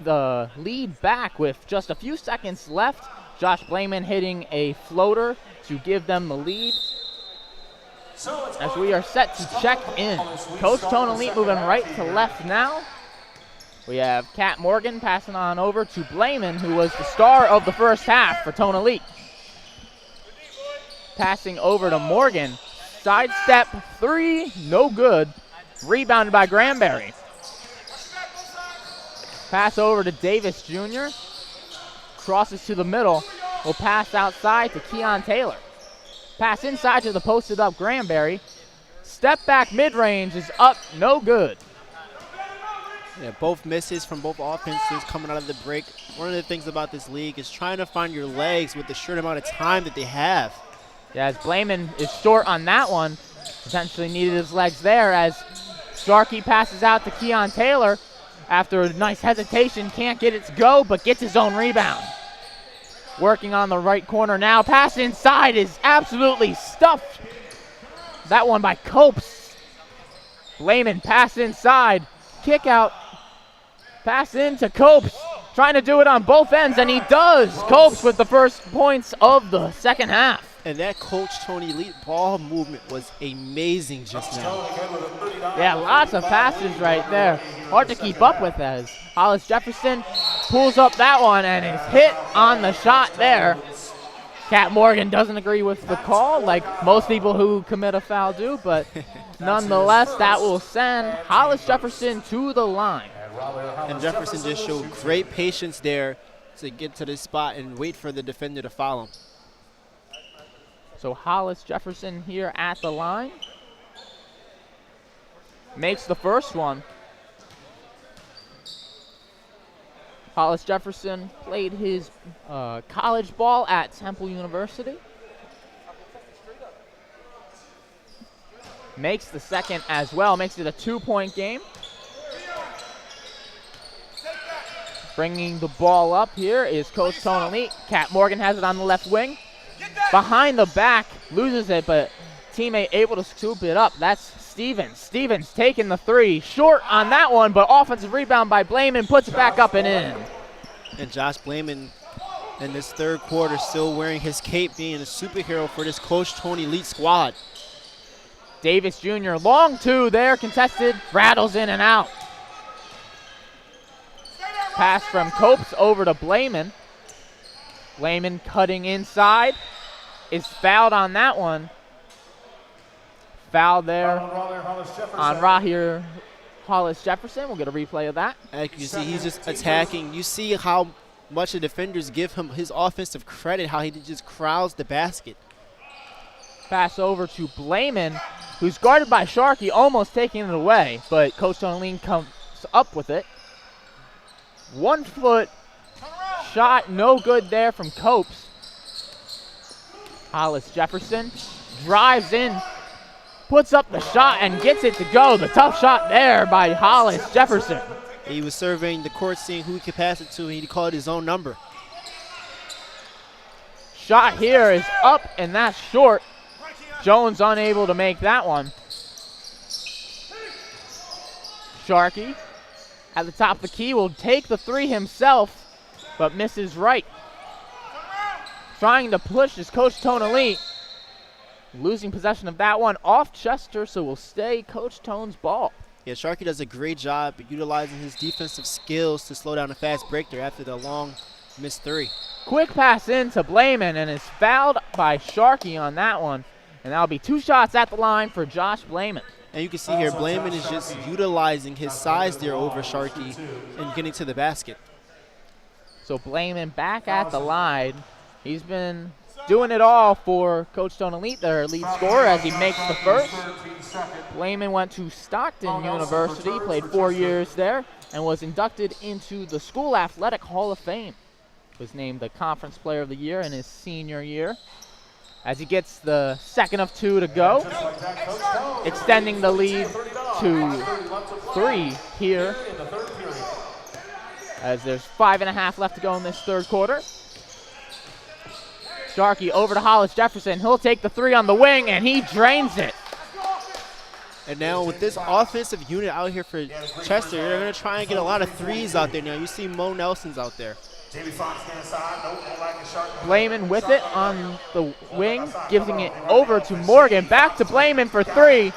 the lead back with just a few seconds left. Josh Blayman hitting a floater to give them the lead. as we are set to check in. Coach Tone Elite moving right to left now. We have Kat Morgan passing on over to Blayman, who was the star of the first half for Tone Elite. Passing over to Morgan. Sidestep three, no good. Rebounded by Granberry. Pass over to Davis Jr. Crosses to the middle. Will pass outside to Keon Taylor. Pass inside to the posted up Granberry. Step back mid-range is up, no good.
Yeah, both misses from both offenses coming out of the break. One of the things about this league is trying to find your legs with the short amount of time that they have.
Yeah, as Blayman is short on that one. Potentially needed his legs there as Sharkey passes out to Keon Taylor. After a nice hesitation, can't get it to go, but gets his own rebound. Working on the right corner now. Pass inside is absolutely stuffed. That one by Copes. Blayman pass inside. Kick out. Pass into Copes. Trying to do it on both ends, and he does. Copes with the first points of the second half.
And that Coach Tony Elite ball movement was amazing just now.
Yeah, lots of passes right there. Hard to keep up with as Hollis Jefferson pulls up that one and is hit on the shot there. Kat Morgan doesn't agree with the call like most people who commit a foul do, but nonetheless, that will send Hollis Jefferson to the line.
And Jefferson just showed great patience there to get to this spot and wait for the defender to foul him.
So Hollis Jefferson here at the line. Makes the first one. Hollis Jefferson played his college ball at Temple University. Makes the second as well. Makes it a 2-point game. Bringing the ball up here is Coach Tone Elite. Kat Morgan has it on the left wing. Behind the back, loses it, but teammate able to scoop it up. That's Stevens. Stevens taking the three. Short on that one, but offensive rebound by Blayman puts it back up and in.
And Josh Blayman in this third quarter still wearing his cape, being a superhero for this Coach Tony Elite squad.
Davis Jr. long two there, contested, rattles in and out. Pass from Copes over to Blayman. Blayman cutting inside, is fouled on that one. Foul there on Rahir Hollis Jefferson. We'll get a replay of that.
As you see, he's just attacking. You see how much the defenders give him his offensive credit, how he just crowds the basket.
Pass over to Blayman, who's guarded by Sharkey, almost taking it away, but Coach Tony Elite comes up with it. 1 foot shot, no good there from Copes. Hollis Jefferson drives in, puts up the shot and gets it to go. The tough shot there by Hollis Jefferson.
He was surveying the court, seeing who he could pass it to, and he called his own number.
Shot here is up, and that's short. Jones unable to make that one. Sharkey at the top of the key will take the three himself, but misses right. Trying to push is Coach Tone Elite. Losing possession of that one off Chester, so will stay Coach Tone's ball.
Yeah, Sharkey does a great job utilizing his defensive skills to slow down a fast break there after the long missed three.
Quick pass in to Blayman and is fouled by Sharkey on that one. And that'll be 2 shots at the line for Josh Blayman.
And you can see here, Blayman is just utilizing his size there over Sharkey and getting to the basket.
So Blayman back at the line. He's been doing it all for Coach Tone Elite, their lead scorer, as he makes the first. Blayman went to Stockton University, played 4 years there, and was inducted into the School Athletic Hall of Fame. Was named the Conference Player of the Year in his senior year. As he gets the second of 2 to go, extending the lead to 3 here, as there's 5.5 left to go in this third quarter. Sharkey over to Hollis Jefferson. He'll take the 3 on the wing, and he drains it.
And now with this offensive unit out here for Chester, they're going to try and get a lot of threes out there now. You see Mo Nelson's out there.
Jamie Foxx inside. No, don't like it. Shark.
Blayman with it on the wing, giving it over to Morgan. Back to Blayman for three.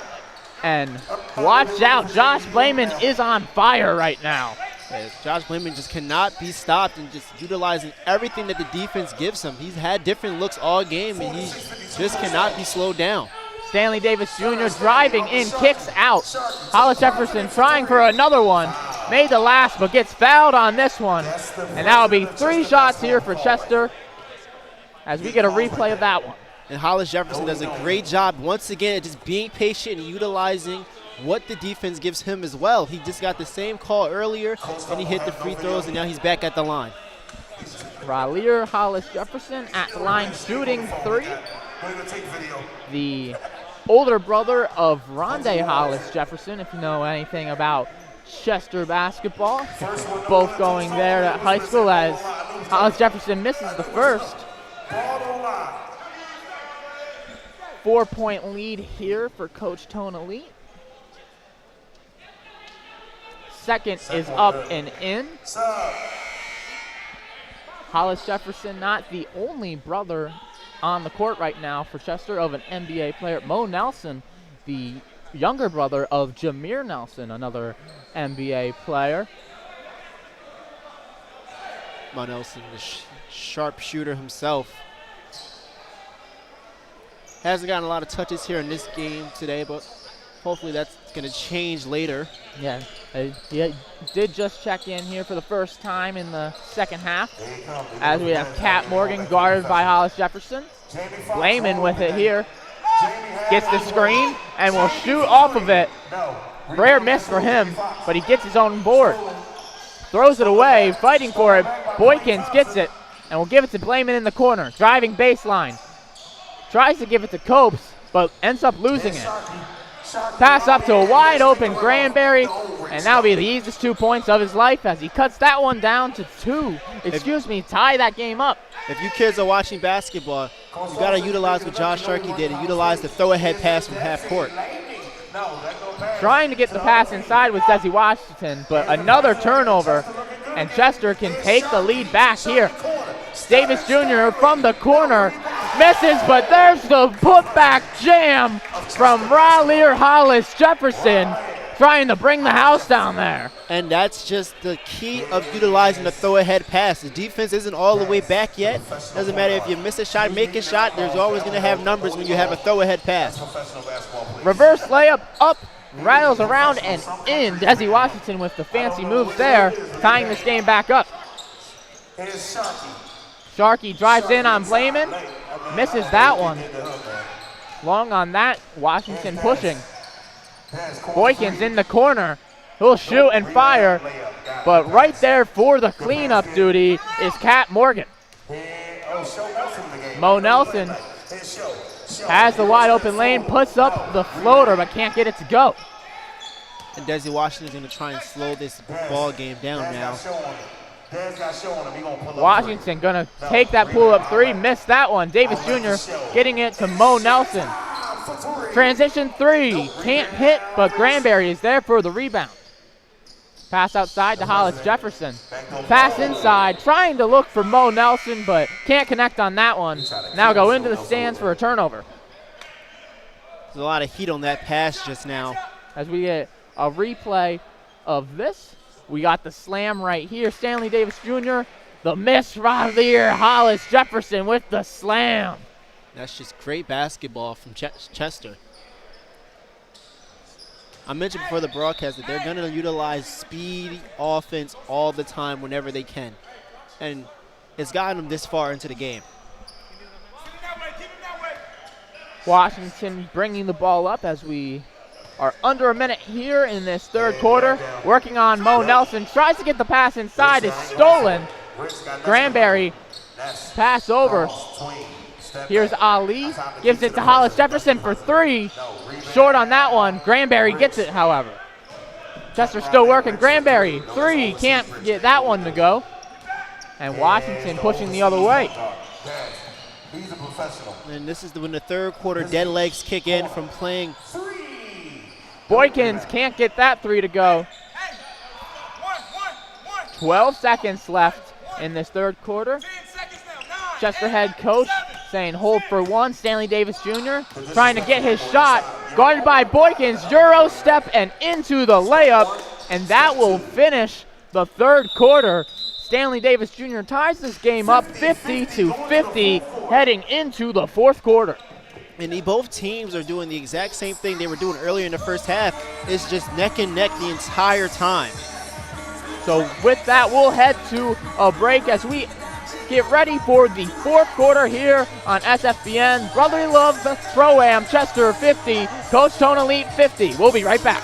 And watch out, Josh Blayman is on fire right now.
Josh Blayman just cannot be stopped and just utilizing everything that the defense gives him. He's had different looks all game, and he just cannot be slowed down.
Stanley Davis Jr. driving in, kicks out. Hollis Jefferson trying for another one. Made the last, but gets fouled on this one. And that will be 3 shots here for Chester as we get a replay of that one.
And Hollis Jefferson does a great job once again at just being patient and utilizing what the defense gives him as well. He just got the same call earlier, and he hit the free throws, and now he's back at the line.
Raleigh Hollis Jefferson at the line shooting 3. The older brother of Rondé Hollis Jefferson, if you know anything about Chester basketball. Both going there at high school as Hollis Jefferson misses the first. 4-point lead here for Coach Tona Lee. Second is up and in. Hollis Jefferson not the only brother on the court right now for Chester of an NBA player. Mo Nelson, the younger brother of Jameer Nelson, another NBA player.
Mo Nelson, the sharp shooter himself. Hasn't gotten a lot of touches here in this game today, but hopefully that's going to change later.
Yeah, he did just check in here for the first time in the second half, as we have Cat Morgan guarded by Hollis Jefferson. Blayman with it here. Gets the screen and will shoot off of it. Rare miss for him, but he gets his own board. Throws it away, fighting for it. Boykins gets it and will give it to Blayman in the corner. Driving baseline. Tries to give it to Copes, but ends up losing it. Pass up to a wide open Granberry, and that'll be the easiest 2 points of his life as he cuts that one down to 2. Tie that game up.
If you kids are watching basketball, you got to utilize what Josh Sharkey did and utilize the throw-ahead pass from half court.
Trying to get the pass inside with Desi Washington, but another turnover, and Chester can take the lead back here. Davis Jr. from the corner misses, but there's the putback jam from Raleigh Hollis Jefferson, trying to bring the house down there.
And that's just the key of utilizing the throw-ahead pass. The defense isn't all the way back yet. Doesn't matter if you miss a shot, make a shot. There's always going to have numbers when you have a throw-ahead pass.
Reverse layup up, rattles around and in. Desi Washington with the fancy moves there, tying this game back up. Sharkey drives in on Blayman, misses that one. Long on that, Washington pushing. Boykins in the corner. He'll shoot and fire, but right there for the cleanup duty is Cat Morgan. Mo Nelson has the wide open lane, puts up the floater, but can't get it to go.
And Desi Washington's going to try and slow this ball game down now.
Washington going to take that pull-up 3, missed that one. Davis Jr. getting it to Mo Nelson. Transition 3, can't hit, but Granberry is there for the rebound. Pass outside to Hollis Jefferson. Pass inside, trying to look for Mo Nelson, but can't connect on that one. Now go into the stands for a turnover.
There's a lot of heat on that pass just now.
As we get a replay of this, we got the slam right here. Stanley Davis Jr., the miss right there. Hollis Jefferson with the slam.
That's just great basketball from Chester. I mentioned before the broadcast that they're going to utilize speed offense all the time whenever they can. And it's gotten them this far into the game.
Washington bringing the ball up as we are under a minute here in this third quarter. Working on Mo Nelson. Tries to get the pass inside. Is stolen. Granberry pass over. Here's Ali. Gives it to Hollis Jefferson for 3. Short on that one. Granberry gets it, however. Chester still working. Granberry, 3. Can't get that one to go. And Washington pushing the other way.
And this is when the third quarter dead legs kick in from playing.
Boykins can't get that 3 to go. 12 seconds left in this third quarter. Chester head coach saying hold for one. Stanley Davis Jr. trying to get his shot. Guarded by Boykins. Euro step and into the layup. And that will finish the third quarter. Stanley Davis Jr. ties this game up 50-50 heading into the fourth quarter.
And both teams are doing the exact same thing they were doing earlier in the first half. It's just neck and neck the entire time.
So with that, we'll head to a break as we get ready for the fourth quarter here on SFBN. Brotherly Love Pro-Am, Chester 50, Coach Tone Elite 50. We'll be right back.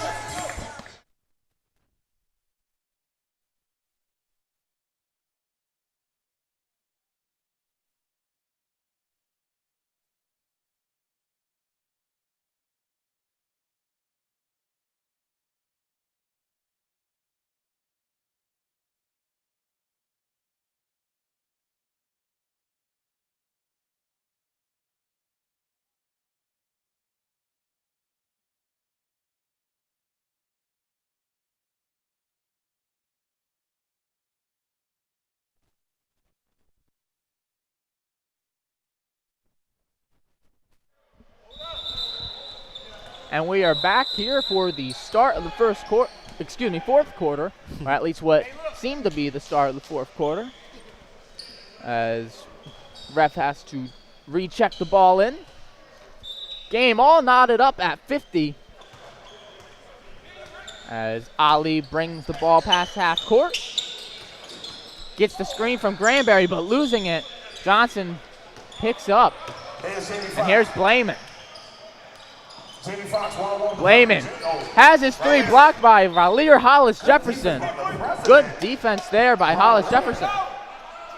And we are back here for the start of the fourth quarter, or at least what seemed to be the start of the fourth quarter, as ref has to recheck the ball in. Game all knotted up at 50 as Ali brings the ball past half court. Gets the screen from Granberry, but losing it. Johnson picks up, and here's Blayman. Blayman has his three blocked by Valier Hollis Jefferson. Good defense there by Hollis Jefferson.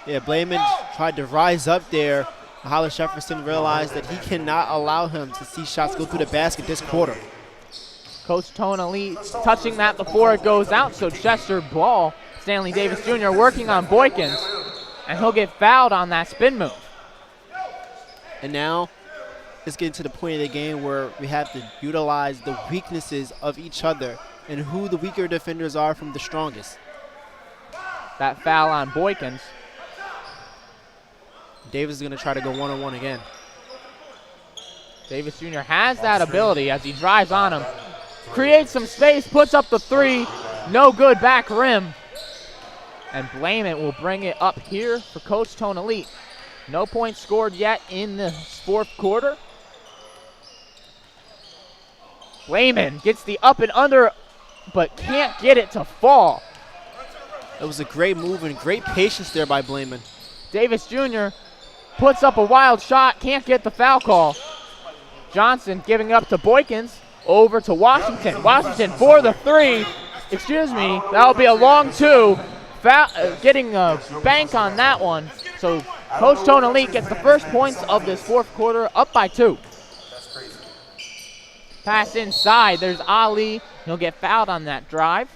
Yeah, Blayman tried to rise up there. Hollis Jefferson realized that he cannot allow him to see shots go through the basket this quarter.
Coach Tone Elite touching that before it goes out, so Chester ball. Stanley Davis Jr. working on Boykins, and he'll get fouled on that spin move.
And now it's getting to the point of the game where we have to utilize the weaknesses of each other and who the weaker defenders are from the strongest.
That foul on Boykins.
Davis is going to try to go one-on-one again.
Davis Jr. has that ability as he drives on him. Creates some space, puts up the three. No good, back rim. And Blayman will bring it up here for Coach Tone Elite. No points scored yet in the fourth quarter. Blayman gets the up and under, but can't get it to fall.
It was a great move and great patience there by Blayman.
Davis Jr. puts up a wild shot, can't get the foul call. Johnson giving up to Boykins, over to Washington. Washington for the three. Excuse me, that'll be a long two. Getting a bank on that one. So Coach Tone Elite gets the first points of this fourth quarter, up by 2. Pass inside, there's Ali. He'll get fouled on that drive.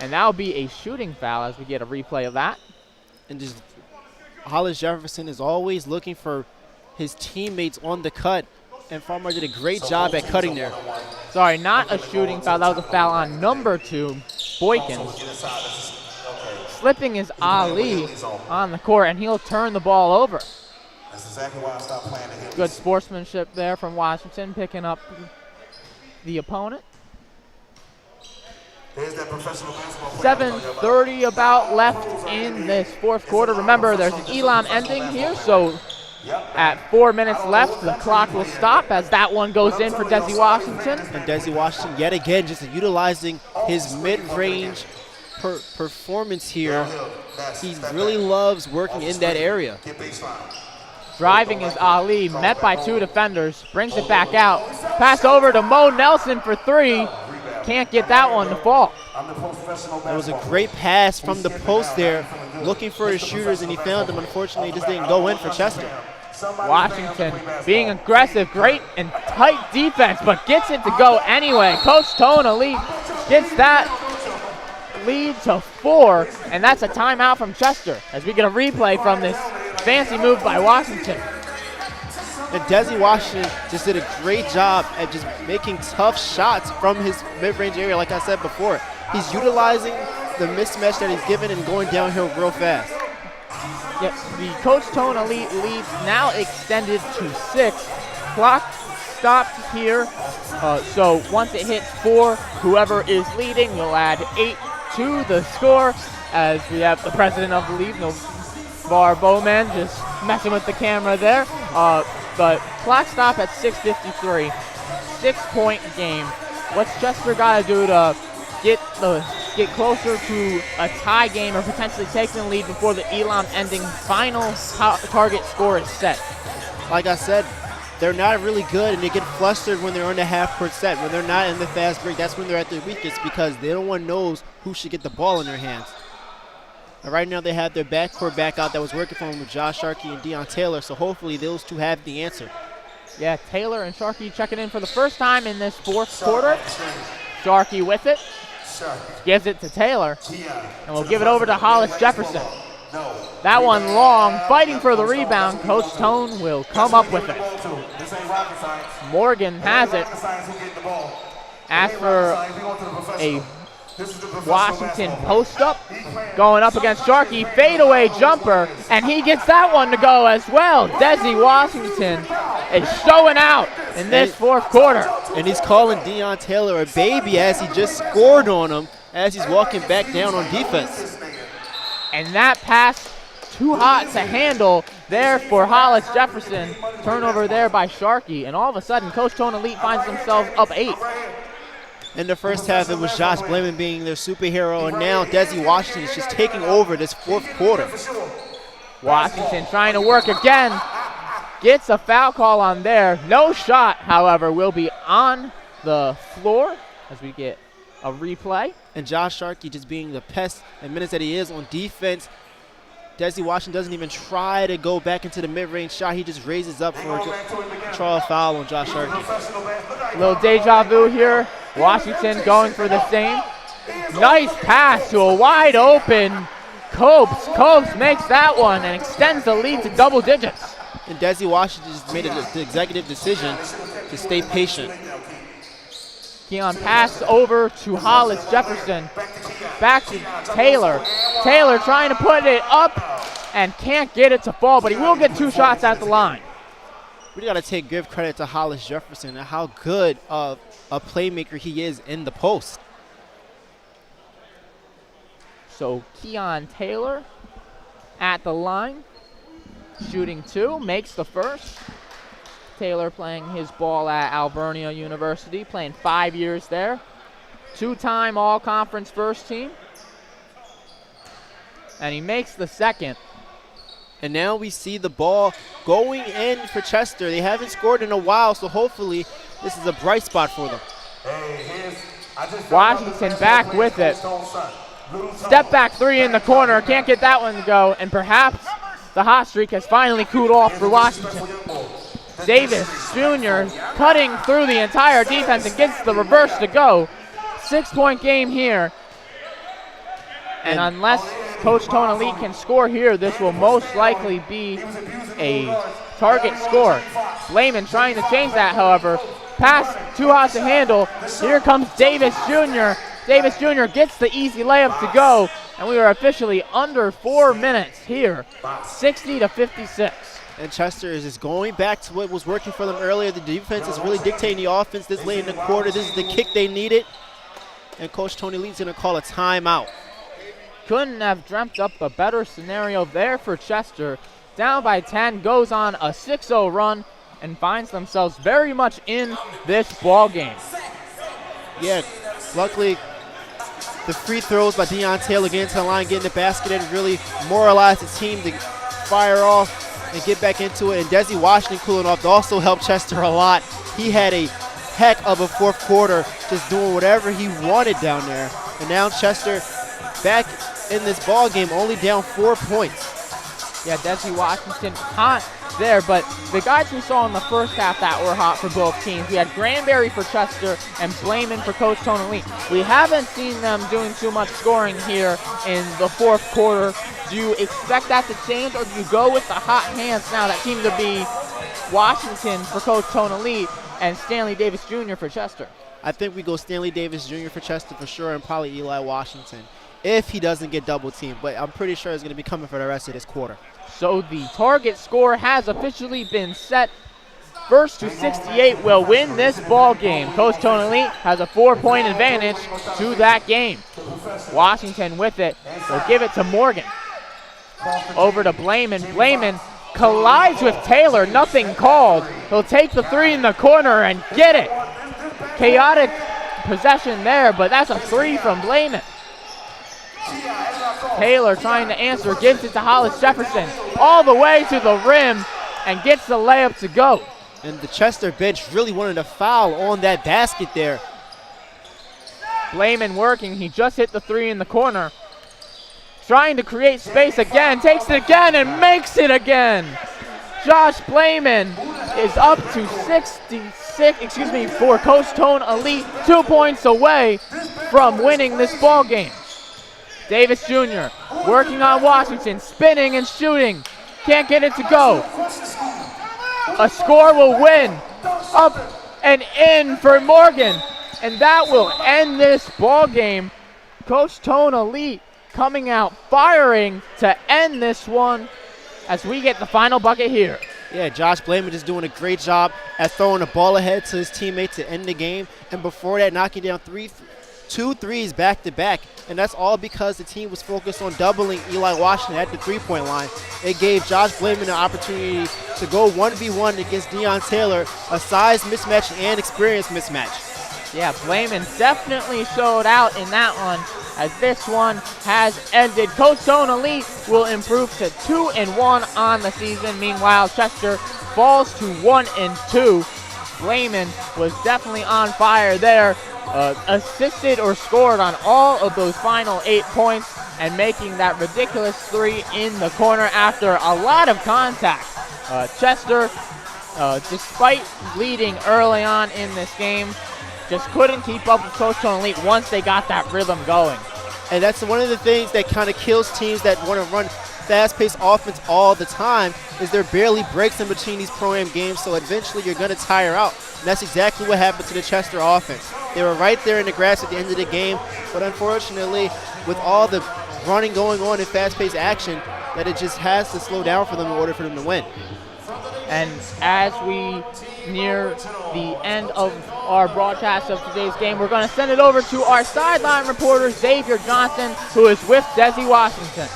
And that'll be a shooting foul as we get a replay of that.
And just Hollis Jefferson is always looking for his teammates on the cut, and Farmer did a great job at cutting there.
Sorry, not a shooting foul. That was a foul on number 2, Boykins. Slipping is Ali on the court, and he'll turn the ball over.
That's exactly why I stopped playing the hip.
Good sportsmanship there from Washington, picking up the opponent. 7:30 about left in this fourth quarter. Remember, there's an Elam ending here, so at 4 minutes left, the clock will stop as that one goes in for Desi Washington.
And Desi Washington, yet again, just utilizing his mid-range performance here. He really loves working in that area.
Driving is Ali, met by 2 defenders, brings it back out. Pass over to Mo Nelson for 3. Can't get that one to fall.
That was a great pass from the post there, looking for his shooters, and he found them. Unfortunately, it just didn't go in for Chester.
Washington being aggressive, great and tight defense, but gets it to go anyway. Coach Tone Elite gets that lead to 4, and that's a timeout from Chester as we get a replay from this fancy move by Washington.
And Desi Washington just did a great job at just making tough shots from his mid-range area, like I said before. He's utilizing the mismatch that he's given and going downhill real fast.
Yep, the Coach Tone Elite lead now extended to 6. Clock stopped here, so once it hits 4, whoever is leading will add 8 to the score, as we have the president of the league, Navar Bowman, just messing with the camera there. But clock stop at 6:53, 6-point game. What's Chester got to do to get closer to a tie game or potentially take the lead before the Elam ending final target score is set?
Like I said, they're not really good, and they get flustered when they're on the half-court set. When they're not in the fast break, that's when they're at their weakest because no one knows who should get the ball in their hands. And right now they have their backcourt back out that was working for them with Josh Sharkey and Deion Taylor, so hopefully those two have the answer.
Yeah, Taylor and Sharkey checking in for the first time in this fourth quarter. Sharkey with it, gives it to Taylor, and we'll give it over to Hollis Jefferson. That one long, fighting for the rebound. Coach Tone will come up with it. Morgan has it. As for a Washington post-up, going up against Sharkey, fadeaway jumper, and he gets that one to go as well. Desi Washington is showing out in this fourth quarter.
And he's calling Deion Taylor a baby as he just scored on him as he's walking back down on defense.
And that pass too hot to handle there for Hollis Jefferson. Turnover there by Sharkey, and all of a sudden Coach Tone Elite finds themselves up 8.
In the first half, it was Josh Blaman being their superhero, and now Desi Washington is just taking over this fourth quarter.
Washington trying to work again. Gets a foul call on there. No shot, however, will be on the floor as we get a replay.
And Josh Sharkey just being the pest and menace that he is on defense. Desi Washington doesn't even try to go back into the mid-range shot. He just raises up for a draw foul on Josh Sharkey.
A little deja vu here. Washington going for the same. Nice pass to a wide open Copes. Copes makes that one and extends the lead to double digits.
And Desi Washington just made the executive decision to stay patient.
Keon pass over to Hollis Jefferson. Back to Taylor. Taylor trying to put it up and can't get it to fall, but he will get 2 shots at the line.
We got to give credit to Hollis Jefferson and how good of a playmaker he is in the post.
So Keon Taylor at the line, shooting 2, makes the first. Taylor playing his ball at Alvernia University, playing 5 years there. 2-time all-conference first team. And he makes the second.
And now we see the ball going in for Chester. They haven't scored in a while, so hopefully this is a bright spot for them.
Washington back with it. Step back 3 in the corner. Can't get that one to go. And perhaps the hot streak has finally cooled off for Washington. Davis Jr. cutting through the entire defense and gets the reverse to go. 6-point game here. And unless Coach Tone Elite can score here, this will most likely be a target score. Blaman trying to change that, however. Pass too hot to handle. Here comes Davis Jr. Davis Jr. gets the easy layup to go, and we are officially under 4 minutes here, 60-56.
And Chester is just going back to what was working for them earlier. The defense is really dictating the offense this late in the quarter. This is the kick they needed. And Coach Tony Lee's going to call a timeout.
Couldn't have dreamt up a better scenario there for Chester. Down by 10, goes on a 6-0 run, and finds themselves very much in this ball game.
Yeah, luckily the free throws by Deion Taylor getting to the line, getting the basket, and really moralized the team to fire off and get back into it. And Desi Washington cooling off also helped Chester a lot. He had a heck of a fourth quarter, just doing whatever he wanted down there. And now Chester back in this ball game, only down 4 points.
Yeah, Desi Washington hot there, but the guys we saw in the first half that were hot for both teams, we had Granberry for Chester and Blaman for Coach Tony Lee. We haven't seen them doing too much scoring here in the fourth quarter. Do you expect that to change, or do you go with the hot hands now that seem to be Washington for Coach Tony Lee and Stanley Davis Jr. for Chester?
I think we go Stanley Davis Jr. for Chester for sure, and probably Eli Washington if he doesn't get double teamed. But I'm pretty sure he's going to be coming for the rest of this quarter.
So the target score has officially been set. First to 68 will win this ball game. Coach Tony Elite has a 4-point advantage to that game. Washington with it. Will give it to Morgan. Over to Blayman. Blayman collides with Taylor. Nothing called. He'll take the three in the corner and get it. Chaotic possession there, but that's a three from Blayman. Taylor trying to answer. Gives it to Hollis Jefferson. All the way to the rim and gets the layup to go.
And the Chester bench really wanted a foul on that basket there.
Blayman working. He just hit the three in the corner. Trying to create space again. Takes it again and makes it again. Josh Blayman is up to 66, for Coach Tone Elite. 2 points away from winning this ball game. Davis Jr. working on Washington. Spinning and shooting. Can't get it to go. A score will win. Up and in for Morgan. And that will end this ball game. Coach Tone Elite coming out firing to end this one as we get the final bucket here.
Yeah, Josh Blayman just doing a great job at throwing the ball ahead to his teammate to end the game. And before that, knocking down 2 threes back to back. And that's all because the team was focused on doubling Eli Washington at the three-point line. It gave Josh Blayman an opportunity to go 1v1 against Deion Taylor, a size mismatch and experience mismatch.
Yeah, Blayman definitely showed out in that one as this one has ended. Coach Tone Elite will improve to 2-1 on the season. Meanwhile, Chester falls to 1-2. Blayman was definitely on fire there. Assisted or scored on all of those final 8 points and making that ridiculous three in the corner after a lot of contact. Chester, despite leading early on in this game, just couldn't keep up with Coach Tone Elite once they got that rhythm going.
And that's one of the things that kind of kills teams that want to run fast-paced offense all the time is there barely breaks in between these Pro-Am games, so eventually you're going to tire out. And that's exactly what happened to the Chester offense. They were right there in the grass at the end of the game, but unfortunately, with all the running going on in fast-paced action, that it just has to slow down for them in order for them to win.
And as we near the end of our broadcast of today's game, we're going to send it over to our sideline reporter, Xavier Johnson, who is with Desi Washington.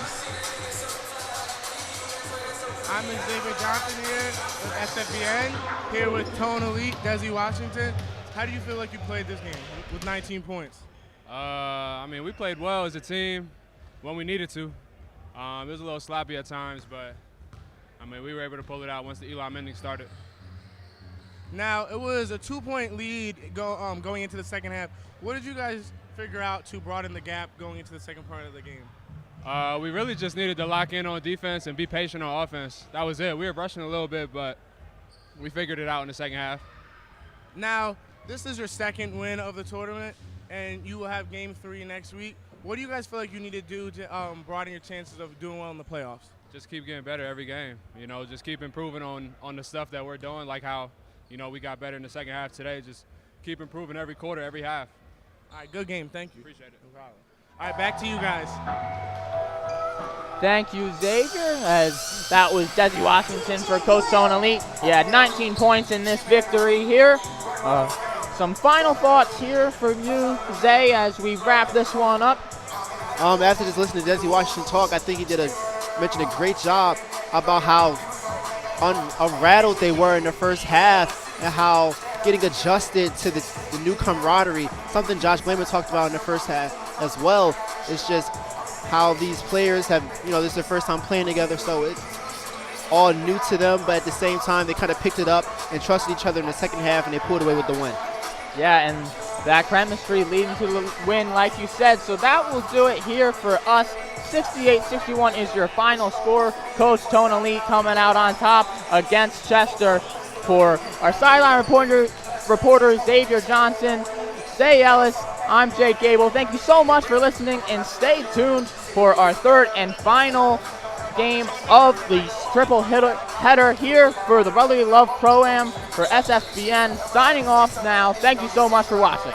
I'm Xavier Johnson here with SFBN, here with Tone Elite, Desi Washington. How do you feel like you played this game with 19 points?
I mean, we played well as a team when we needed to. It was a little sloppy at times, but I mean, we were able to pull it out once the Eli Mending started.
Now, it was a 2-point lead going into the second half. What did you guys figure out to broaden the gap going into the second part of the game?
We really just needed to lock in on defense and be patient on offense. That was it. We were rushing a little bit, but we figured it out in the second half.
Now, this is your second win of the tournament, and you will have Game 3 next week. What do you guys feel like you need to do to broaden your chances of doing well in the playoffs?
Just keep getting better every game. You know, just keep improving on the stuff that we're doing, like how, you know, we got better in the second half today. Just keep improving every quarter, every half.
All right, good game. Thank you.
Appreciate it.
No problem. All right, back to you guys.
Thank you, Xavier, as that was Desi Washington for Coach Tone Elite. He had 19 points in this victory here. Some final thoughts here from you, Zay, as we wrap this one up.
After just listening to Desi Washington talk, I think he mentioned a great job about how unrattled they were in the first half and how getting adjusted to the new camaraderie, something Josh Blayman talked about in the first half as well. It's just how these players have, this is their first time playing together, so it's all new to them, but at the same time, they kind of picked it up and trusted each other in the second half, and they pulled away with the win.
Yeah, and that chemistry leading to the win, like you said. So that will do it here for us. 68-61 is your final score. Coach Tone Elite coming out on top against Chester. For our sideline reporter Xavier Johnson, Zay Ellis, I'm Jake Gable. Thank you so much for listening, and stay tuned for our third and final game of the triple header here for the Brotherly Love Pro-Am for SFBN. Signing off now. Thank you so much for watching.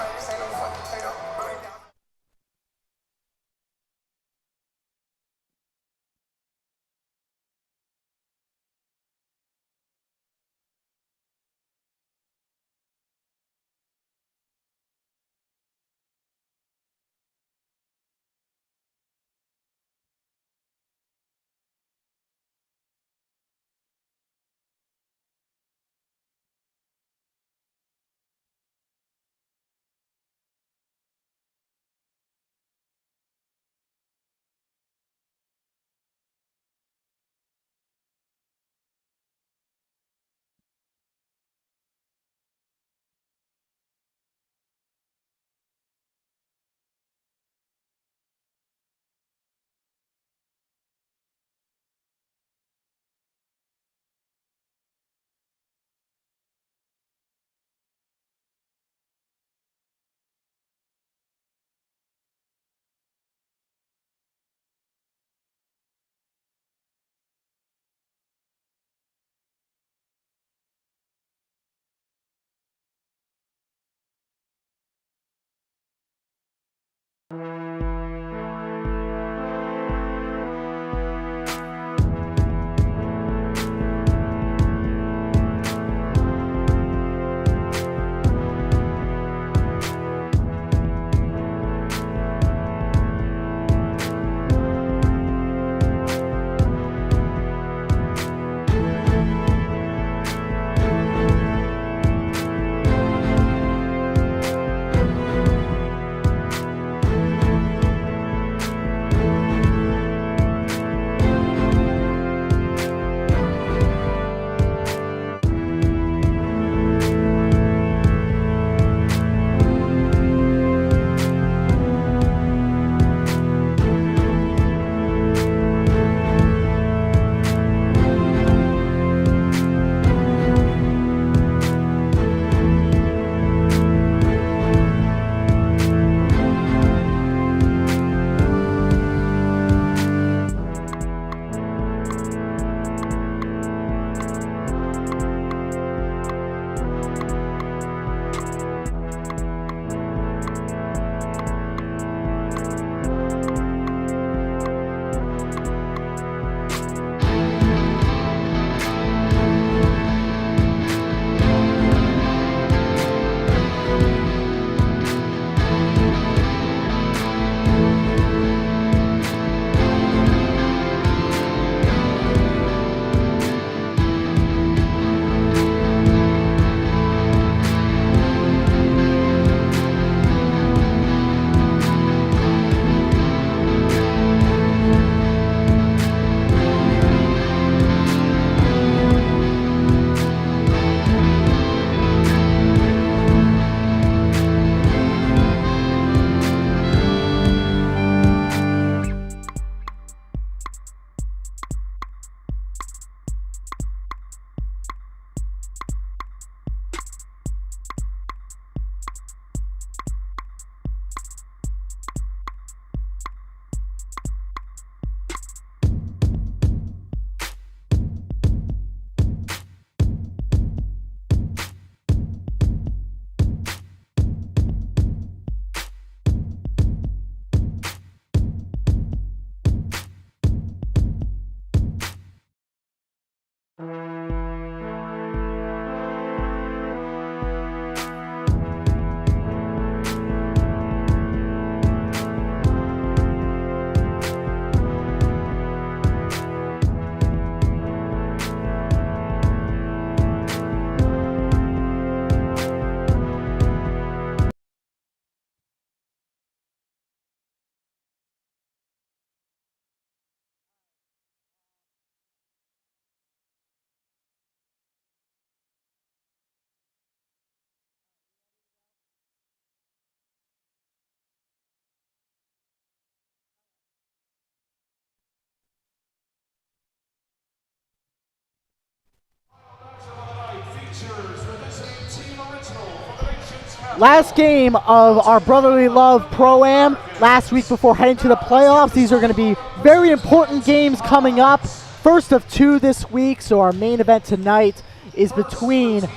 Last game of our Brotherly Love Pro-Am last week before heading to the playoffs. These are going to be very important games coming up. First of two this week, so our main event tonight is between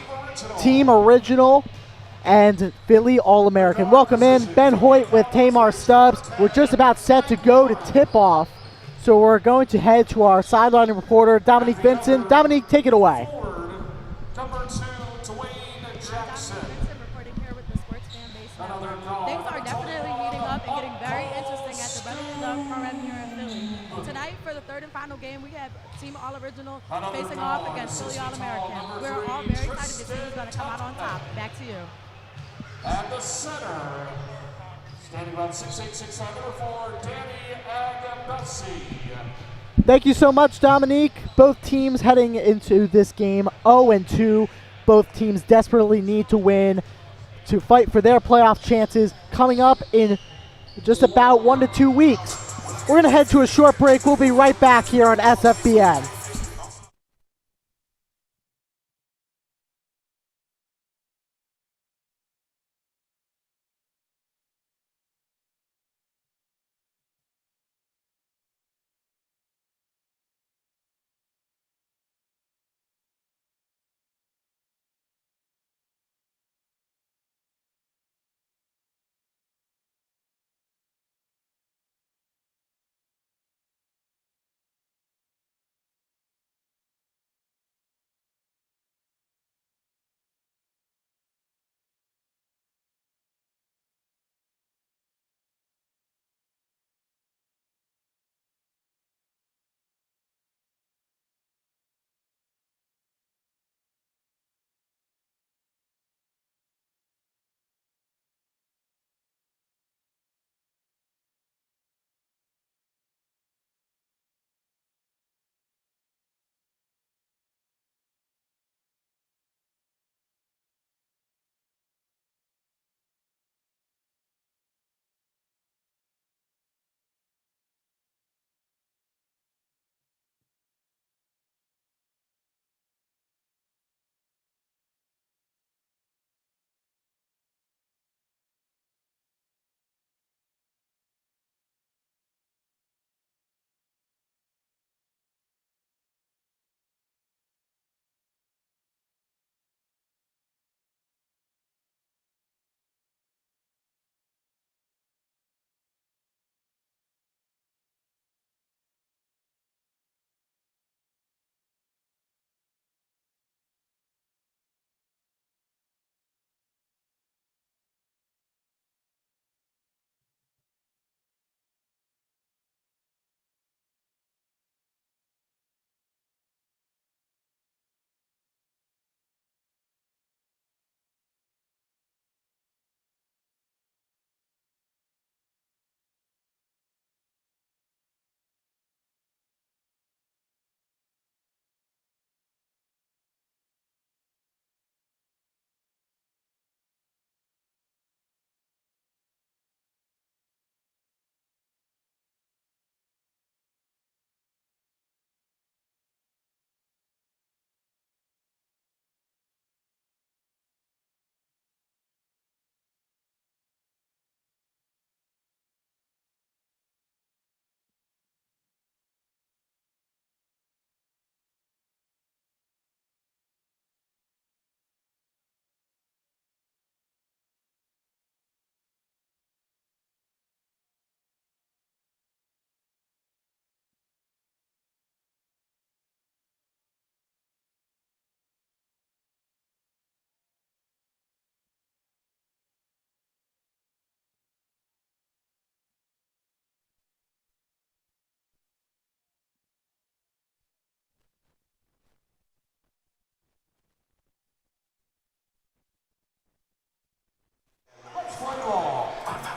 Team Original and Philly All-American. Welcome in, Ben Hoyt with Tamar Stubbs. We're just about set to go to tip-off, so we're going to head to our sideline reporter, Dominique Vincent. Dominique, take it away.
Number 2, Dwayne Jackson. Reporting here with the Sports Fan Base Network. Things are definitely heating up and getting very interesting at the Brotherly Love Pro-Am here in Philly. Tonight, for the third and final game, we have Team All-Original facing off against Philly All-American. We're all very excited to see who's going to come out on top. Back to you.
At the center, standing about 6'8", number 4, Danny Agassi.
Thank you so much, Dominique. Both teams heading into this game 0-2. Both teams desperately need to win to fight for their playoff chances coming up in just about 1 to 2 weeks. We're going to head to a short break. We'll be right back here on SFBN.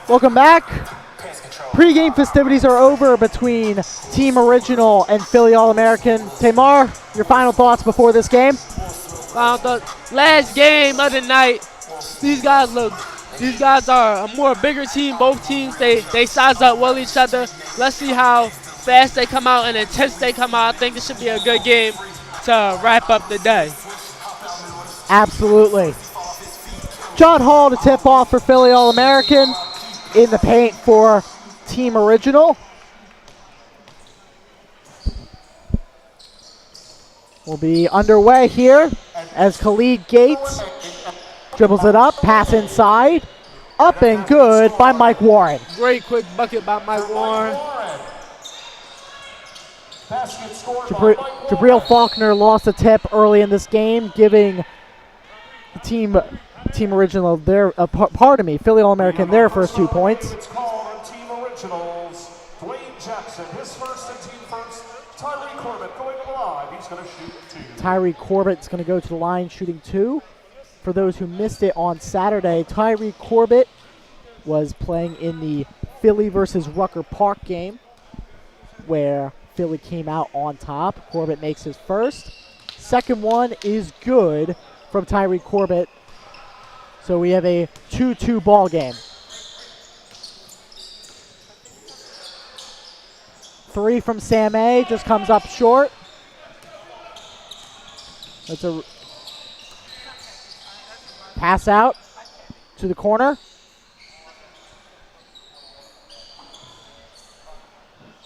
Welcome back. Pre-game festivities are over between Team Original and Philly All-American. Tamar, your final thoughts before this game?
Last game of the night, these guys are a more bigger team. Both teams, they size up well each other. Let's see how fast they come out and intense they come out. I think this should be a good game to wrap up the day.
Absolutely. John Hall to tip off for Philly All-American. In the paint for Team Original. We'll be underway here as Khalid Gates dribbles it up, pass inside, up and good by Mike Warren.
Great quick bucket by Mike Warren.
Jabril Faulkner lost a tip early in this game, giving the team original their Philly All-American their first 2 points.
It's called on Team Originals. Dwayne Jackson, his first and team first. Tyree Corbett going live. He's going to shoot 2.
Tyree Corbett's going to go to the line shooting 2. For those who missed it on Saturday, Tyree Corbett was playing in the Philly versus Rucker Park game, where Philly came out on top. Corbett makes his first. Second one is good from Tyree Corbett. So we have a 2-2 ball game. 3 from Sam A, just comes up short. That's a pass out to the corner.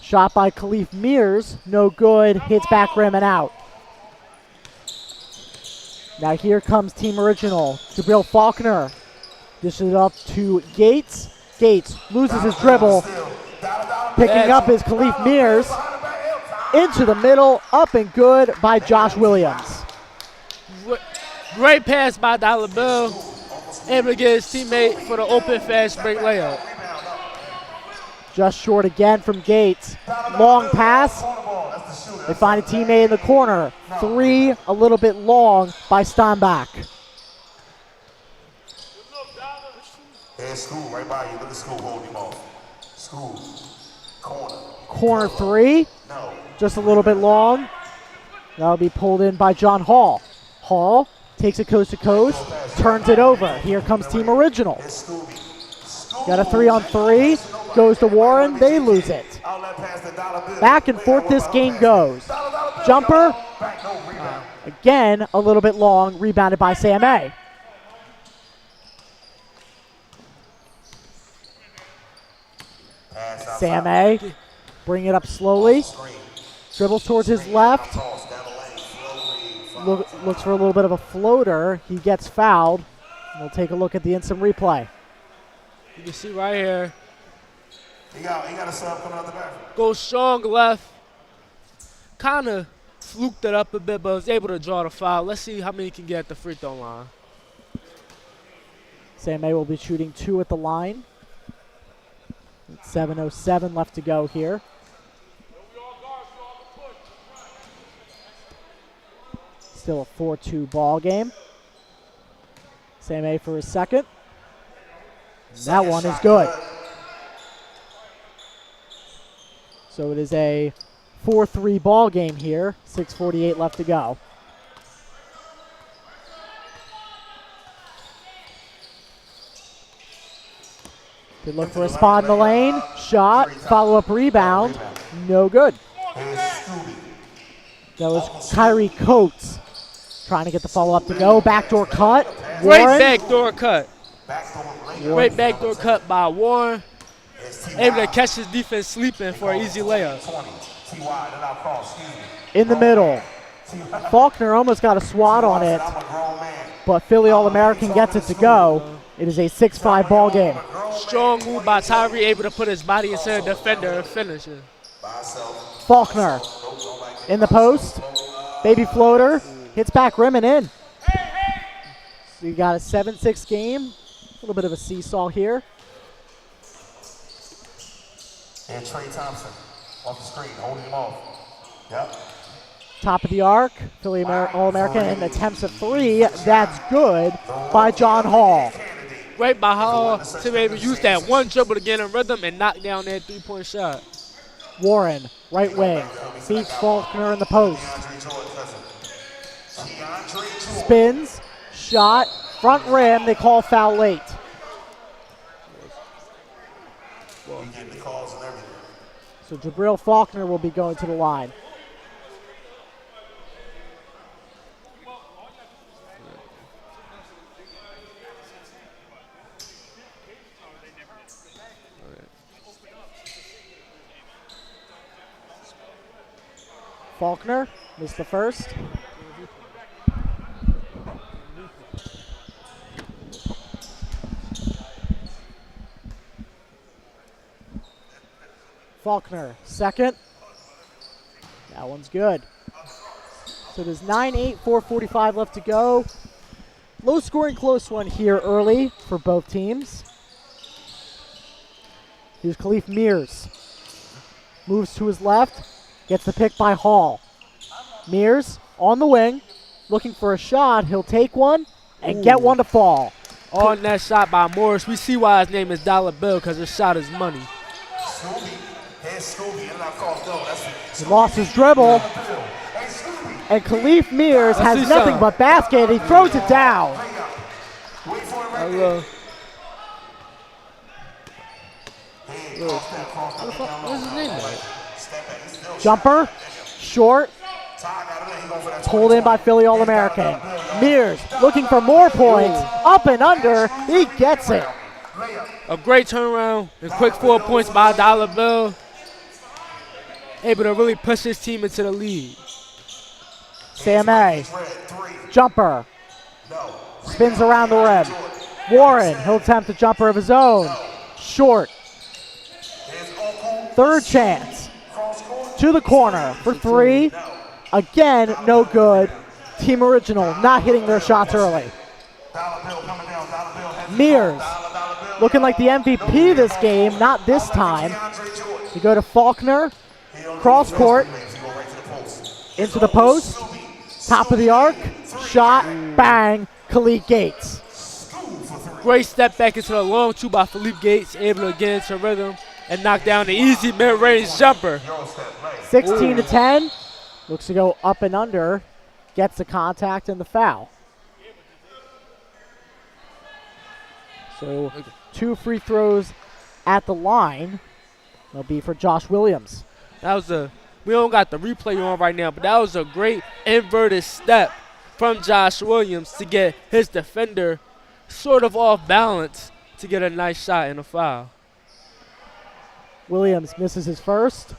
Shot by Khalif Mears, no good, hits back rim and out. Now here comes Team Original. Jabril Faulkner dishes it up to Gates. Gates loses his dribble. Picking up is Khalif Mears. Into the middle, up and good by Josh Williams.
Great pass by Dollar Bill. Able to get his teammate for the open fast break layup.
Just short again from Gates. Long pass. They find a teammate in the corner. 3, a little bit long by Steinbach.
Here's School right by you. Look at School holding him off. School. Corner.
Corner 3.
No.
Just a little bit long. That'll be pulled in by John Hall. Hall takes it coast to coast, turns it over. Here comes Team Original. Got a 3-on-3. Goes to Warren. They lose it. Back and forth this game goes. Jumper. Again, a little bit long. Rebounded by Sam A. Sam A. Bring it up slowly. Dribbles towards his left. Looks for a little bit of a floater. He gets fouled. We'll take a look at the instant replay.
You can see right here.
He got a sub coming out the bathroom.
Goes strong left. Kind of fluked it up a bit, but was able to draw the foul. Let's see how many he can get at the free throw line.
Sam A will be shooting 2 at the line. 7:07 left to go here. Still a 4-2 ball game. Sam A for his second. That one is good. So it is a 4-3 ball game here. 6:48 left to go. Good look for a spot in the lane. Shot, follow-up rebound. No good. That was Kyrie Coates trying to get the follow-up to go. Backdoor cut.
Great
Warren.
backdoor cut. Great backdoor cut by Warren. Able to catch his defense sleeping for an easy layup.
In the middle. Faulkner almost got a swat on it, but Philly All-American gets it to go. It is a 6-5 ball game.
Strong move by Tyree, able to put his body inside a defender and finish it.
Faulkner in the post. Baby floater. Hits back rim and in. So you got a 7-6 game. A little bit of a seesaw here.
And Trey Thompson off the screen, holding him off. Yep.
Top of the arc. Philly All-American and attempts a 3. That's good by John Hall.
Great by Hall to be able to use that one dribble to get in rhythm and knock down that 3-point shot.
Warren, right wing. Beats Faulkner in the post. Spins. Shot. Front rim. They call foul late. So Jabril Faulkner will be going to the line. Faulkner missed the first. Faulkner, second. That one's good. So there's 9-8, 4:45 left to go. Low scoring, close one here early for both teams. Here's Khalif Mears. Moves to his left, gets the pick by Hall. Mears on the wing, looking for a shot. He'll take one and get one to fall.
On that shot by Morris, we see why his name is Dollar Bill, because his shot is money.
He lost his dribble. And Khalif Mears has nothing but basket. He throws it down.
What's his name?
Jumper, short. Pulled in by Philly All-American. Mears looking for more points. Up and under. He gets it.
A great turnaround and quick 4 points by Dollar Bill. Able to really push his team into the lead.
Sam A. Jumper. Spins around the rim. Warren, he'll attempt a jumper of his own. Short. Third chance. To the corner for three. Again, no good. Team Original not hitting their shots early. Mears looking like the MVP this game, not this time. We go to Faulkner. Cross court. Into the post. Top of the arc. Shot. Bang. Khalid Gates.
Great step back into the long two by Philippe Gates, able to get into rhythm and knock down the easy mid-range jumper.
16 to 10. Looks to go up and under. Gets the contact and the foul. So 2 free throws at the line. They'll be for Josh Williams.
That was we don't got the replay on right now, but that was a great inverted step from Josh Williams to get his defender sort of off balance to get a nice shot and a foul.
Williams misses his first.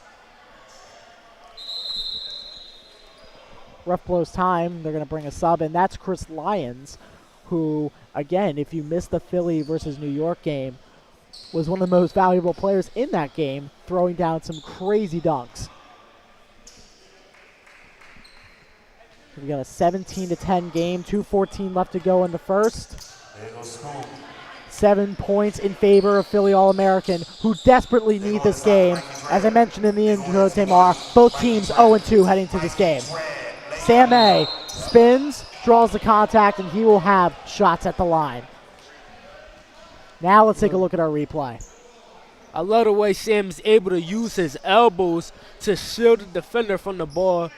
Ref blows time. They're going to bring a sub in. That's Chris Lyons, who, again, if you missed the Philly versus New York game, was one of the most valuable players in that game, throwing down some crazy dunks. We got a 17 to 10 game, 2:14 left to go in the first. 7 points in favor of Philly All-American, who desperately need this game. As I mentioned in the intro, Tamar, both teams 0-2 heading to this game. Sam A spins, draws the contact, and he will have shots at the line. Now let's take a look at our replay.
I love the way Sam is able to use his elbows to shield the defender from the ball,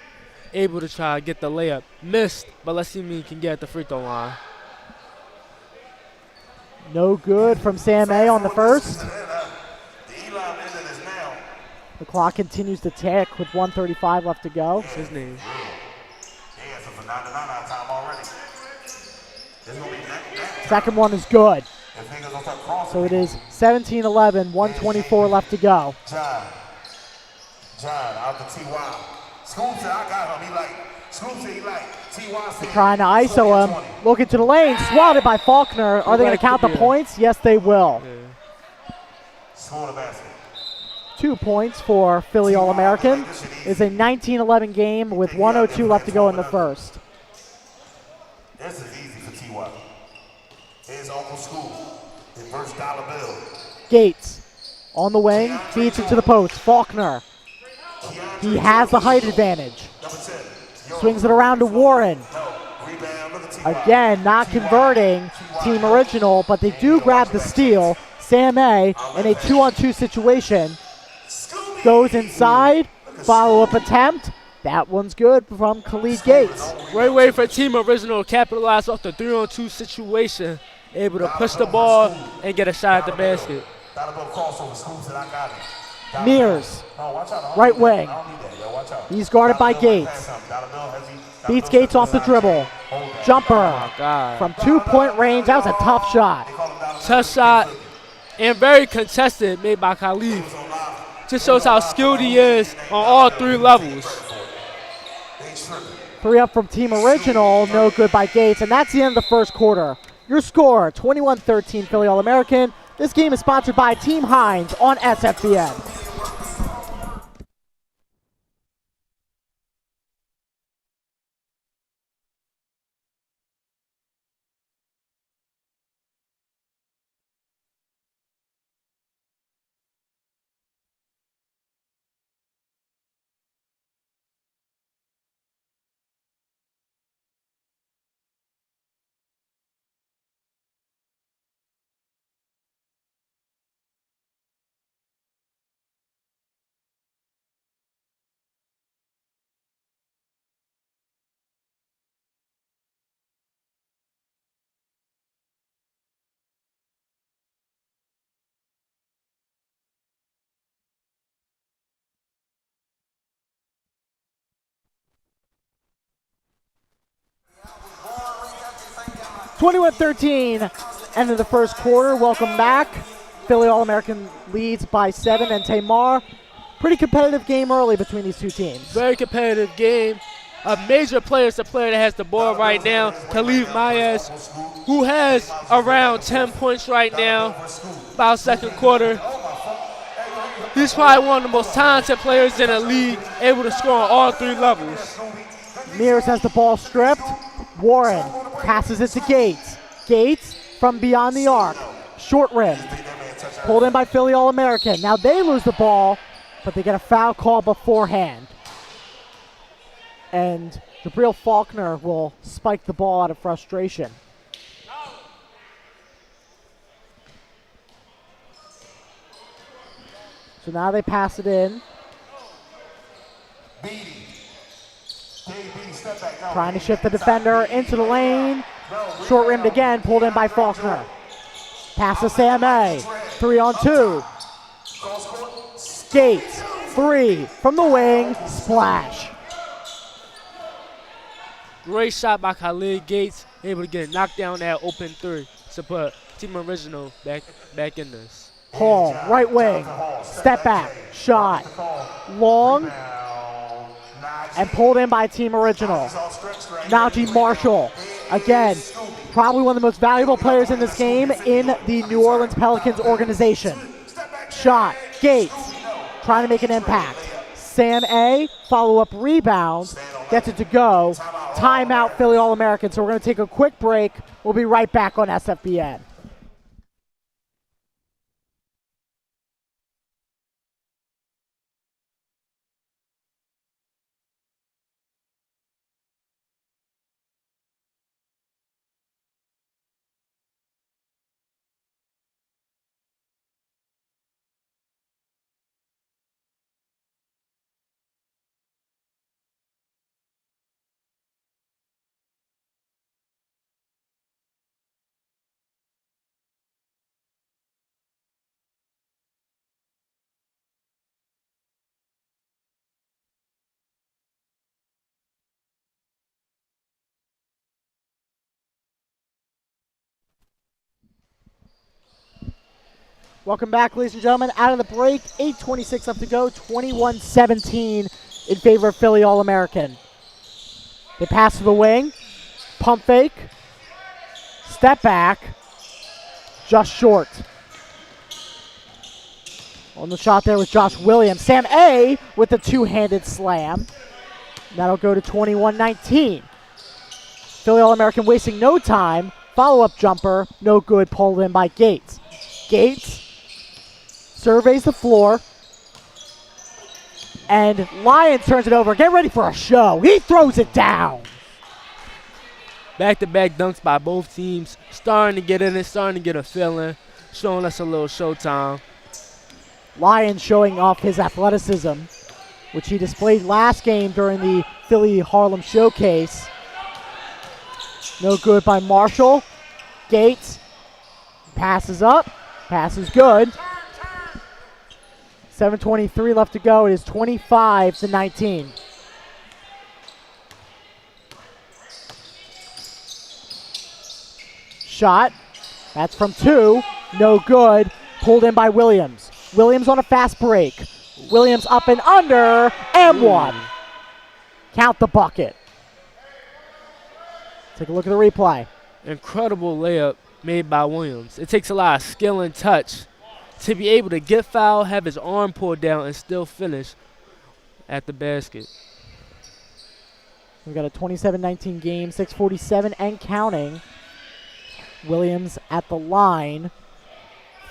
able to try to get the layup. Missed, but let's see if he can get at the free throw line.
No good from Sam A on the first. The clock continues to tick with 1:35 left to go.
What's his name?
Second one is good. So it is 17-11, 1:24 left to go.
John out to T.Y. Scoop said, I got him. He like, Scoop said he like, T.Y. said.
Trying to ISO him. Looking to the lane. Swatted by Faulkner. Are they going to count the points? Yes, they will.
Score the basket.
2 points for Philly All-American. It's a 19-11 game with 1:02 left to go in the first.
This is easy for T.Y. Here's Uncle Scoop. His first dollar bill.
Gates on the wing. Feeds it to the post. Faulkner. He has the height advantage. Swings it around to Warren. Again, not converting Team Original, but they do grab the steal. Sam A in a 2-on-2 situation. Goes inside. Follow-up attempt. That one's good from Khalid Gates.
Great way for Team Original to capitalize off the 3-on-2 situation. Able to push the ball and get a shot at the basket.
Mears, right wing. He's guarded by Gates. Beats Gates off the dribble. Jumper from 2-point range. That was a tough shot.
Tough shot and very contested, made by Khalid. Just shows how skilled he is on all 3 levels.
3 up from Team Original. No good by Gates. And that's the end of the first quarter. Your score, 21-13 Philly All-American. This game is sponsored by Team Hines on SFBN. 21-13, end of the first quarter. Welcome back. Philly All-American leads by 7, and Tamar, pretty competitive game early between these two teams.
Very competitive game. A major player is the player that has the ball right now, Khalif Mayes, who has around 10 points right now, about second quarter. He's probably one of the most talented players in the league, able to score on all 3 levels.
Mears has the ball stripped. Warren passes it to Gates. Gates from beyond the arc. Short rim. Pulled in by Philly All-American. Now they lose the ball, but they get a foul call beforehand. And Jabril Faulkner will spike the ball out of frustration. So now they pass it in. Trying to shift the defender into the lane. Short rimmed again, pulled in by Faulkner. Pass to Sam A. 3-on-2. Gates, 3 from the wing, splash.
Great shot by Khalid Gates, able to get knocked down that open 3 to put Team Original back in this.
Hall, right wing, step back, shot, long, and pulled in by Team Original. Najee Marshall, again, probably one of the most valuable players in this game in the New Orleans Pelicans organization. Shot, Gates, trying to make an impact. Sam A, follow-up rebound, gets it to go. Timeout, Philly All-American. So we're going to take a quick break. We'll be right back on SFBN. Welcome back, ladies and gentlemen. Out of the break, 8:26 left to go, 21-17 in favor of Philly All-American. They pass to the wing, pump fake, step back, just short. On the shot there was Josh Williams. Sam A with the two-handed slam. That'll go to 21-19. Philly All-American wasting no time. Follow-up jumper, no good, pulled in by Gates. Gates surveys the floor, and Lyons turns it over. Get ready for a show. He throws it down.
Back-to-back dunks by both teams. Starting to get in it, starting to get a feeling, showing us a little showtime.
Lyons showing off his athleticism, which he displayed last game during the Philly Harlem Showcase. No good by Marshall. Gates passes up. Pass is good. 7:23 left to go. It is 25-19. Shot. That's from 2. No good. Pulled in by Williams. Williams on a fast break. Williams up and under. And 1. Count the bucket. Take a look at the replay.
Incredible layup made by Williams. It takes a lot of skill and touch to be able to get fouled, have his arm pulled down, and still finish at the basket.
We've got a 27-19 game, 6:47 and counting. Williams at the line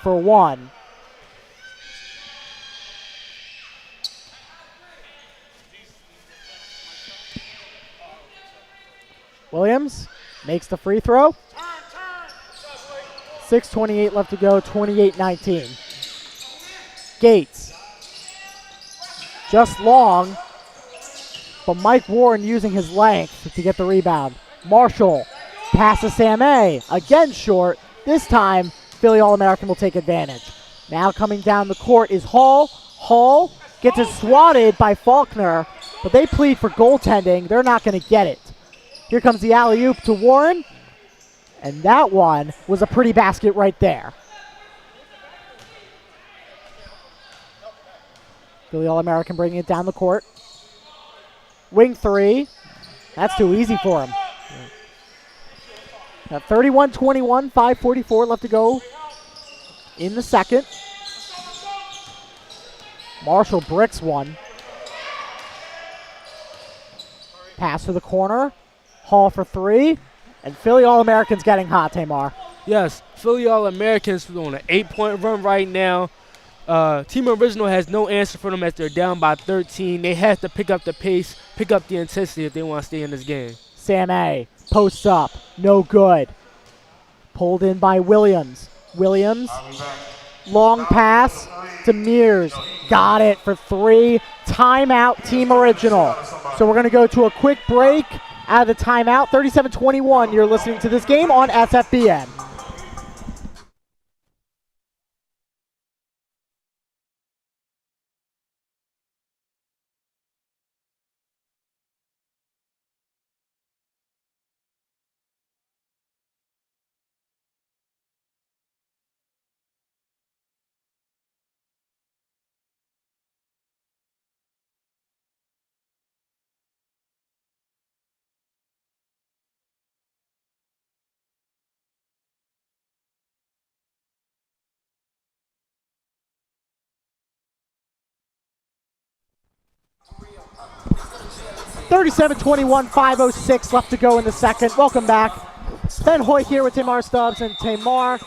for 1. Williams makes the free throw. 6:28 left to go, 28-19. Gates. Just long, but Mike Warren using his length to get the rebound. Marshall, pass to Sam A. Again short. This time, Philly All-American will take advantage. Now coming down the court is Hall. Hall gets it swatted by Faulkner, but they plead for goaltending. They're not going to get it. Here comes the alley-oop to Warren. And that one was a pretty basket right there. Philly All-American bringing it down the court. Wing three. That's too easy for him. Now 31-21, 5:44 left to go in the second. Marshall bricks one. Pass to the corner. Hall for three. And Philly All-Americans getting hot, Tamar.
Yes, Philly All-Americans on an 8-point run right now. Team Original has no answer for them as they're down by 13. They have to pick up the pace, pick up the intensity if they want to stay in this game.
Sam A. posts up. No good. Pulled in by Williams. Williams. Long pass to Mears. Got it for three. Timeout, Team Original. So we're going to go to a quick break. Out of the timeout, 37-21. You're listening to this game on SFBN. (37-21), 5:06 left to go in the second. Welcome back. Ben Hoyt here with Tamar Stubbs. And Tamar,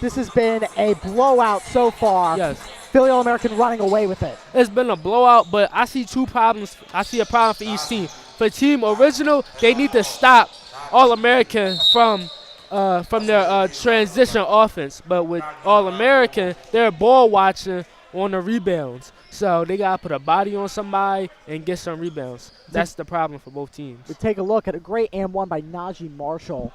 this has been a blowout so far.
Yes.
Philly All-American running away with it.
It's been a blowout, but I see two problems. I see a problem for each team. For Team Original, they need to stop All-American from their transition offense. But with All-American, they're ball watching on the rebounds. So they got to put a body on somebody and get some rebounds. That's the problem for both teams.
We take a look at a great and one by Najee Marshall.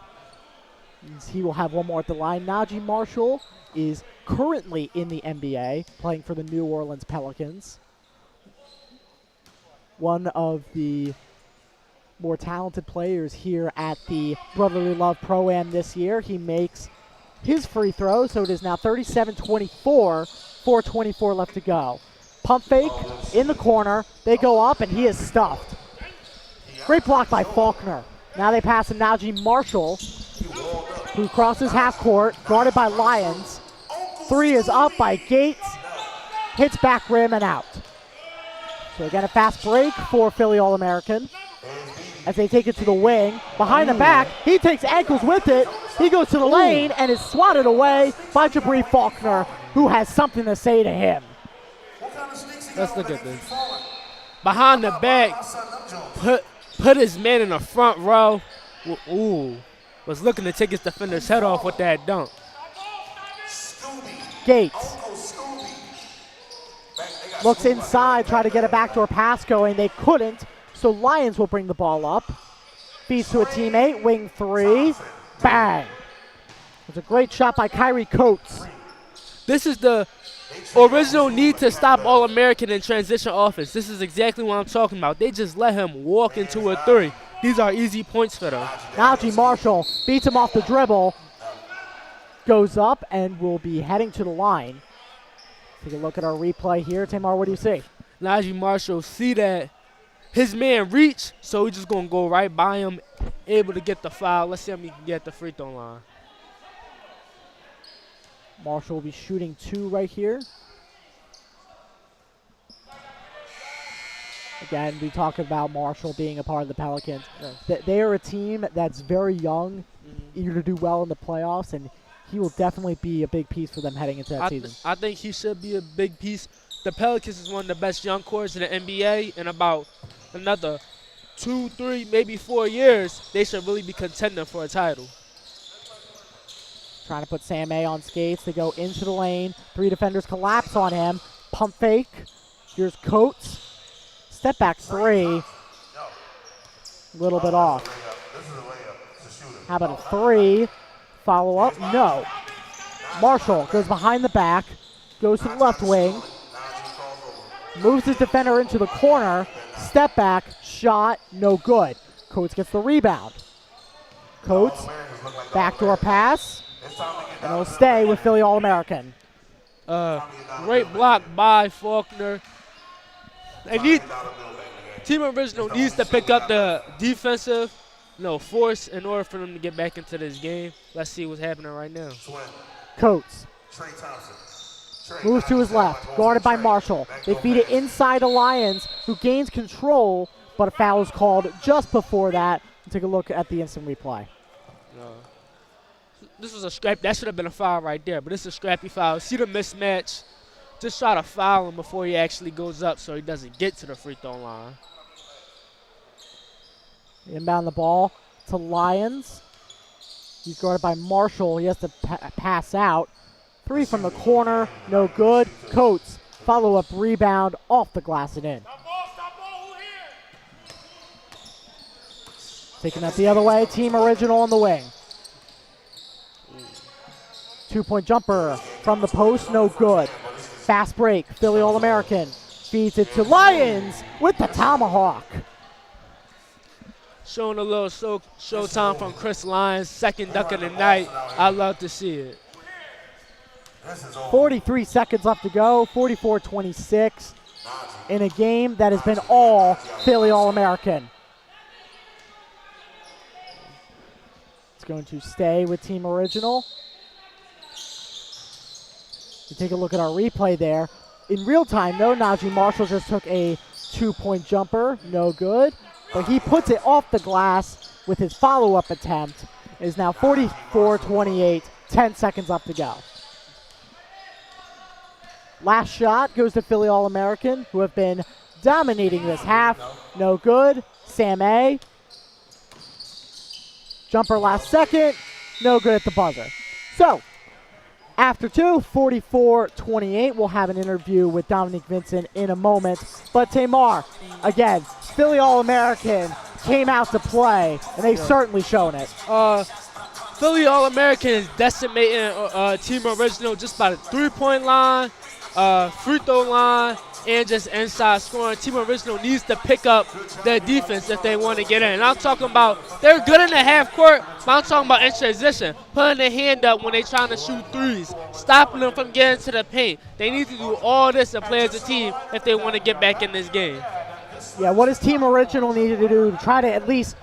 He will have one more at the line. Najee Marshall is currently in the NBA, playing for the New Orleans Pelicans. One of the more talented players here at the Brotherly Love Pro-Am this year. He makes his free throw, so it is now 37-24, 4:24 left to go. Pump fake in the corner. They go up, and he is stuffed. Great block by Faulkner. Now they pass to Najee Marshall, who crosses half court, guarded by Lyons. Three is up by Gates. Hits back rim and out. So again, a fast break for Philly All-American as they take it to the wing. Behind the back, he takes ankles with it. He goes to the lane and is swatted away by Jabri Faulkner, who has something to say to him.
Let's look at this. Behind the back, put his man in the front row. Ooh, was looking to take his defender's head off with that dunk.
Gates looks inside, try to get a backdoor pass going. They couldn't, so Lyons will bring the ball up. Feeds to a teammate, wing three. Bang. It's a great shot by Kyrie Coates.
This is the Original need to stop All-American in transition offense. This is exactly what I'm talking about. They just let him walk into a three. These are easy points for them.
Najee Marshall beats him off the dribble. Goes up and will be heading to the line. Take a look at our replay here. Tamar, what do you see?
Najee Marshall see that his man reached, so he's just going to go right by him, able to get the foul. Let's see if he can get the free throw line.
Marshall will be shooting two right here. Again, we talk about Marshall being a part of the Pelicans.
Yes.
They are a team that's very young, eager to do well in the playoffs, and he will definitely be a big piece for them heading into that season.
I think he should be a big piece. The Pelicans is one of the best young cores in the NBA. In about another 2, 3, maybe 4 years, they should really be contending for a title.
Trying to put Sam A on skates. They go into the lane. Three defenders collapse on him. Pump fake. Here's Coates. Step back three. A little bit off. How about a three? Follow up? No. Marshall goes behind the back. Goes to the left wing. Moves his defender into the corner. Step back. Shot. No good. Coates gets the rebound. Coates, backdoor pass, and it'll stay with Philly All-American.
Great block by Faulkner. Team Original needs to pick up the defensive force in order for them to get back into this game. Let's see what's happening right now.
Coates moves to his left, guarded by Marshall. They feed it inside the Lions, who gains control, but a foul is called just before that. Take a look at the instant replay.
This was a scrap. That should have been a foul right there, but this is a scrappy foul. See the mismatch? Just try to foul him before he actually goes up so he doesn't get to the free throw line.
Inbound the ball to Lions. He's guarded by Marshall. He has to pass out. 3 from the corner, no good. Coates, follow-up rebound off the glass and in. Taking that the other way, Team Original on the wing. 2-point jumper from the post, no good. Fast break, Philly All-American feeds it to Lions with the tomahawk.
Showing a little showtime from Chris Lyons, second dunk of the night. I love to see it.
43 seconds left to go, 44-26 in a game that has been all Philly All-American. It's going to stay with Team Original. You take a look at our replay there. In real time, though, Najee Marshall just took a 2-point jumper, no good. But he puts it off the glass with his follow-up attempt. It is now 44-28, 10 seconds left to go. Last shot goes to Philly All-American, who have been dominating this half. No good. Sam A. Jumper last second, no good at the buzzer. So, after 44-28, we'll have an interview with Dominique Vincent in a moment. But Tamar, again, Philly All-American came out to play, and they've certainly shown it.
Philly All-American is decimating Team Original just by the 3-point line, free throw line, and just inside scoring. Team Original needs to pick up their defense if they want to get in. And I'm talking about they're good in the half court, but I'm talking about in transition, putting their hand up when they're trying to shoot threes, stopping them from getting to the paint. They need to do all this and play as a team if they want to get back in this game.
Yeah, what does Team Original need to do to try to at least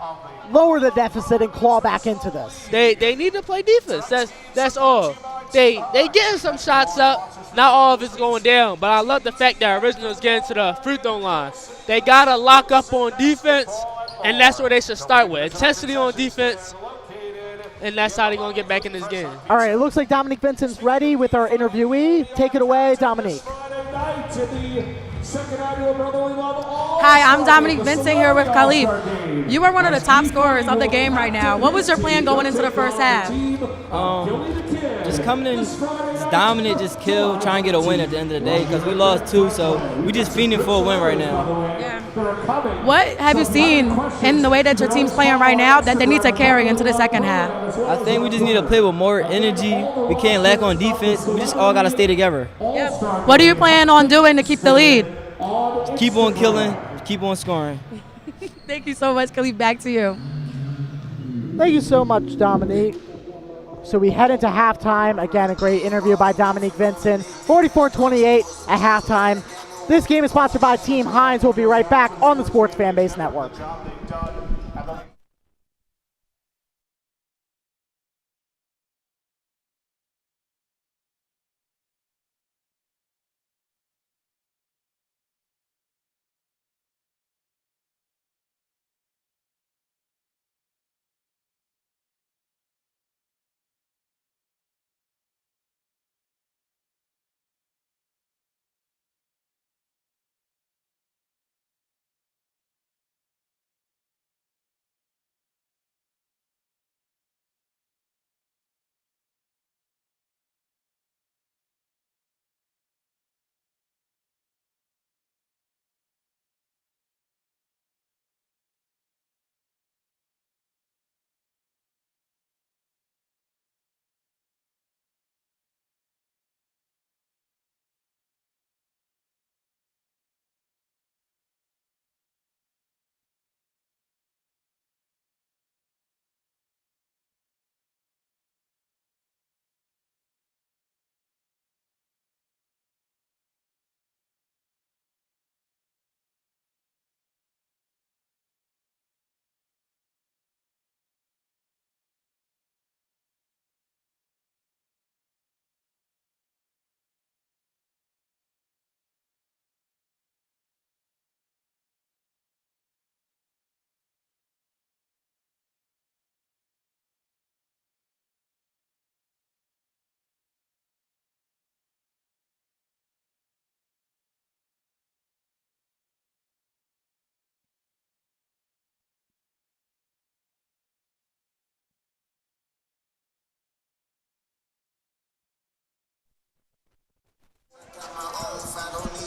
lower the deficit and claw back into this?
They need to play defense. That's all. They getting some shots up. Not all of it's going down, but I love the fact that Original is getting to the free throw line. They got to lock up on defense, and that's where they should start with. Intensity on defense, and that's how they're going to get back in this game.
All right, it looks like Dominique Vincent's ready with our interviewee. Take it away, Dominique.
Hi, I'm Dominique Vincent here with Khalif. You are one of the top scorers of the game right now. What was your plan going into the first half?
Just coming in, just dominant, just kill, try and get a win at the end of the day because we lost 2, so we just fiending for a win right now.
Yeah. What have you seen in the way that your team's playing right now that they need to carry into the second half?
I think we just need to play with more energy. We can't lack on defense. We just all got to stay together.
Yep. What do you plan on doing to keep the lead?
Keep on killing, keep on scoring.
Thank you so much, Khalif. Back to you.
Thank you so much, Dominique. So we head into halftime. Again, a great interview by Dominique Vincent. 44-28 at halftime. This game is sponsored by Team Heinz. We'll be right back on the Sports Fanbase Network.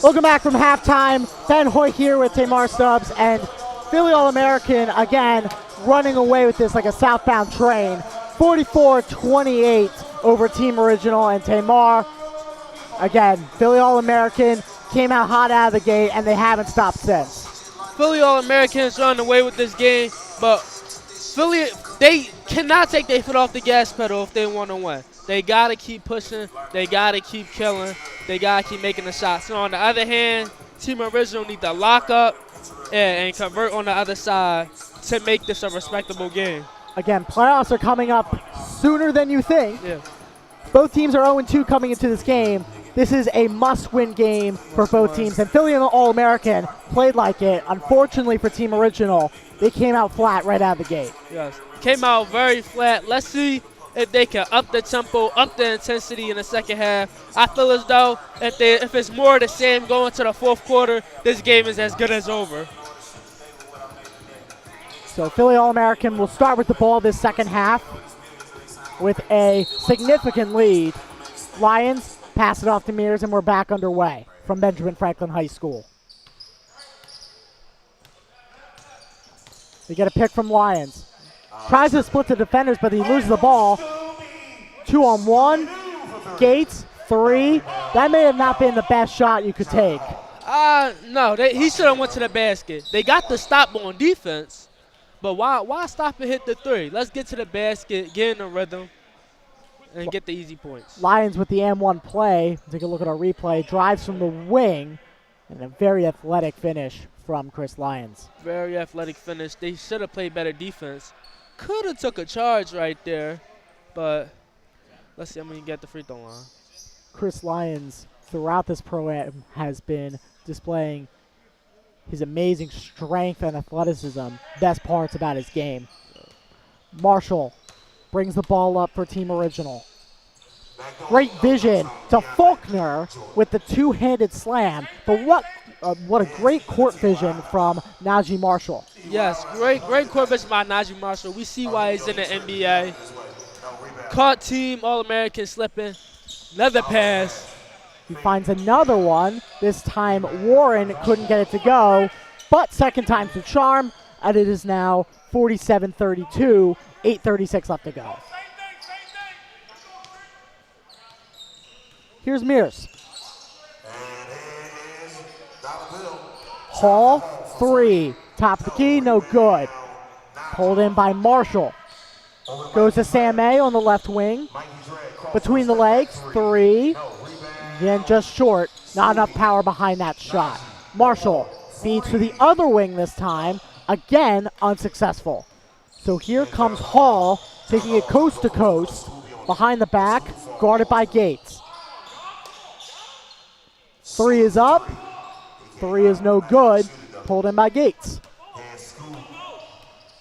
Welcome back from halftime. Ben Hoyt here with Tamar Stubbs and Philly All-American again running away with this like a southbound train. 44-28 over Team Original, and Tamar, again, Philly All-American came out hot out of the gate and they haven't stopped since.
Philly All-Americans running away with this game, but Philly, they cannot take their foot off the gas pedal if they want to win. They got to keep pushing. They got to keep killing. They got to keep making the shots. So on the other hand, Team Original need to lock up and convert on the other side to make this a respectable game.
Again, playoffs are coming up sooner than you think.
Yeah.
Both teams are 0-2 coming into this game. This is a must-win game for both teams. And Philly All-American played like it. Unfortunately for Team Original, they came out flat right out of the gate.
Yes, came out very flat. Let's see if they can up the tempo, up the intensity in the second half. I feel as though if it's more of the same going to the fourth quarter, this game is as good as over.
So Philly All-American will start with the ball this second half with a significant lead. Lions pass it off to Mears, and we're back underway from Benjamin Franklin High School. They get a pick from Lions. Tries to split the defenders, but he loses the ball. 2-on-1. Gates, 3. That may have not been the best shot you could take.
No, he should have went to the basket. They got the stop on defense, but why stop and hit the 3? Let's get to the basket, get in the rhythm, and get the easy points.
Lions with the M1 play. Take a look at our replay. Drives from the wing, and a very athletic finish from Chris Lyons.
Very athletic finish. They should have played better defense. Could have took a charge right there, but let's see how many get the free throw line.
Chris Lyons, throughout this program, has been displaying his amazing strength and athleticism, best parts about his game. Marshall brings the ball up for Team Original. Great vision to Faulkner with the two-handed slam, but what a great court vision from Najee Marshall.
Yes, great court vision by Najee Marshall. We see why he's in the NBA. Caught Team All-American slipping. Another pass.
He finds another one. This time Warren couldn't get it to go, but second time's the charm, and it is now 47-32, 8:36 left to go. Here's Mears. Hall, 3. Top of the key, no good. Pulled in by Marshall. Goes to Sam A on the left wing. Between the legs, 3. Then just short. Not enough power behind that shot. Marshall feeds to the other wing this time. Again, unsuccessful. So here comes Hall, taking it coast to coast. Behind the back, guarded by Gates. 3 is up. 3 is no good. Pulled in by Gates.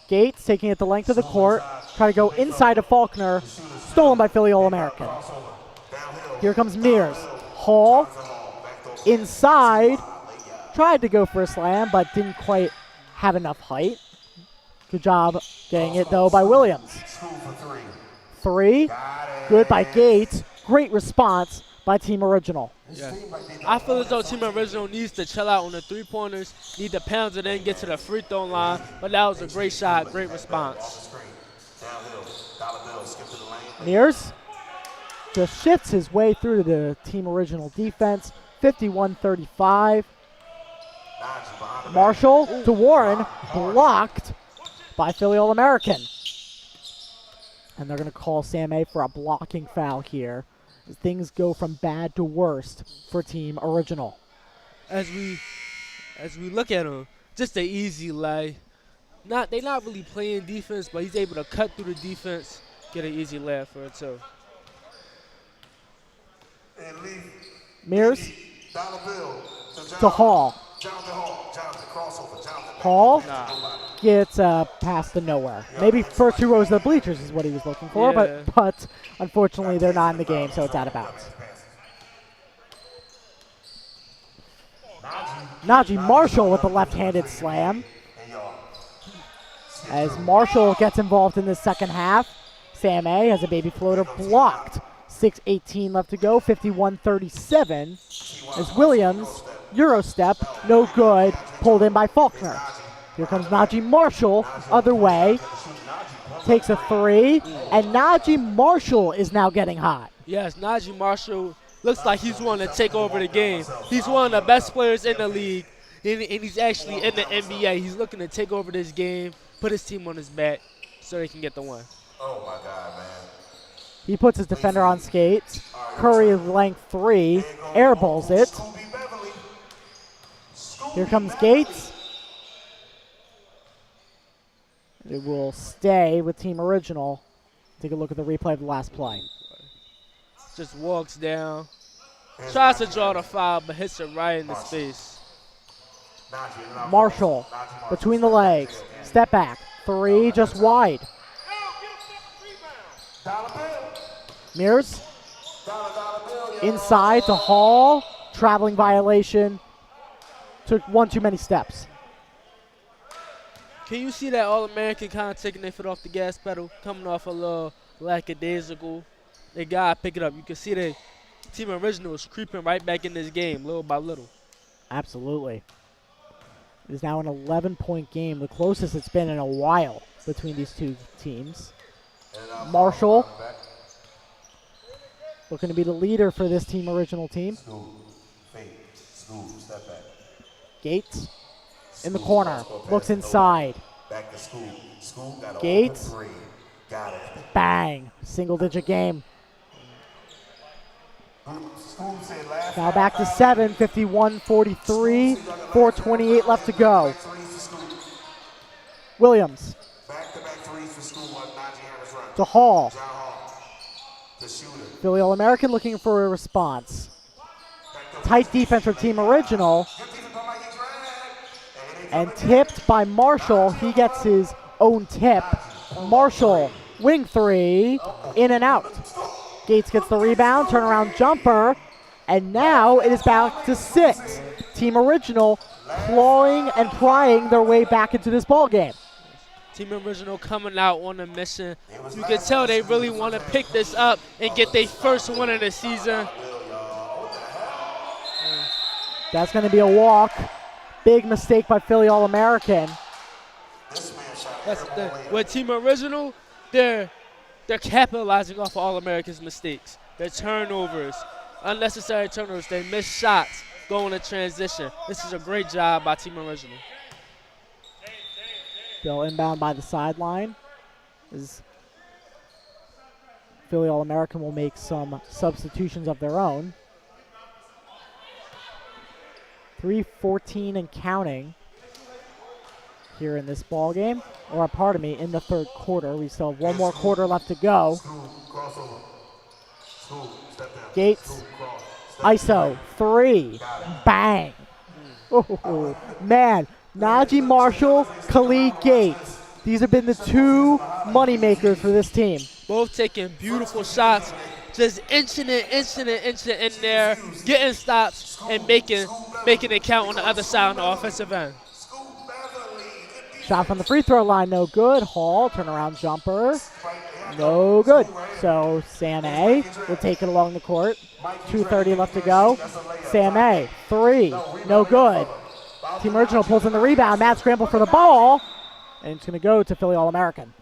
Gates taking it the length of the court. Try to go inside of Faulkner. Stolen by Philly All-American. Here comes Mears. Hall inside. Tried to go for a slam, but didn't quite have enough height. Good job getting it, though, by Williams. 3. Good by Gates. Great response by Team Original.
Yeah. I feel as though Team Original needs to chill out on the three-pointers, need to pound it in, get to the free throw line, but that was a great shot, great response.
Mears just shifts his way through the Team Original defense, 51-35. Marshall to Warren, blocked by Philly All-American. And they're going to call Sam A for a blocking foul here. Things go from bad to worst for Team Original.
As we look at him, just an easy lay. They're not really playing defense, but he's able to cut through the defense, get an easy lay for it too.
Mears to Hall. Hall gets past the nowhere. Maybe first 2 rows of the bleachers is what he was looking for,
Yeah.
but unfortunately they're not in the game, so it's out of bounds. Najee Marshall with the left-handed slam. As Marshall gets involved in the second half, Sam A has a baby floater blocked. 6:18 left to go, 51-37, as Williams Euro step, no good, pulled in by Faulkner. Here comes Najee Marshall, other way, takes a three, and Najee Marshall is now getting hot.
Yes, Najee Marshall looks like he's wanting to take over the game. He's one of the best players in the league, and he's actually in the NBA. He's looking to take over this game, put his team on his back so they can get the win.
Oh my God, man.
He puts his defender on skates. Curry length three, airballs it. Here comes Gates. It will stay with Team Original. Take a look at the replay of the last play.
Just walks down, tries to draw the foul, but hits it right in the space.
Marshall, between the legs, step back, three, just wide. Mears, inside to Hall, traveling violation, took one too many steps.
Can you see that All-American kind of taking their foot off the gas pedal, coming off a little lackadaisical? They got to pick it up. You can see the Team Original is creeping right back in this game, little by little.
Absolutely. It is now an 11-point game, the closest it's been in a while between these two teams. Marshall looking to be the leader for this Team Original team. Gates in the corner, looks inside. Gates, bang, single-digit game. Now back to 7, 51-43, 4:28 left to go. Williams to Hall. Philly All-American looking for a response. Tight defense for Team Original. And tipped by Marshall. He gets his own tip. Marshall, wing three, in and out. Gates gets the rebound, turnaround jumper, and now it is back to 6. Team Original clawing and prying their way back into this ball game.
Team Original coming out on a mission. You can tell they really want to pick this up and get their first win of the season.
That's going to be a walk. Big mistake by Philly All-American.
With Team Original, they're capitalizing off of All-American's mistakes. Their turnovers, unnecessary turnovers. They miss shots going to transition. This is a great job by Team Original.
Bill inbound by the sideline. Philly All-American will make some substitutions of their own. 3:14 and counting here in this ball game, or pardon me, in the third quarter. We still have one more quarter left to go. Gates, ISO, three, bang. Oh, man, Najee Marshall, Khalid Gates. These have been the two money makers for this team.
Both taking beautiful shots, just inching in there, getting stops, and making it count on the other side on the offensive end.
Shot from the free throw line, no good. Hall, turnaround jumper, no good. So Sam A will take it along the court. 2:30 left to go. Sam A, three, no good. Team Original pulls in the rebound. Matt scramble for the ball, and it's going to go to Philly All-American.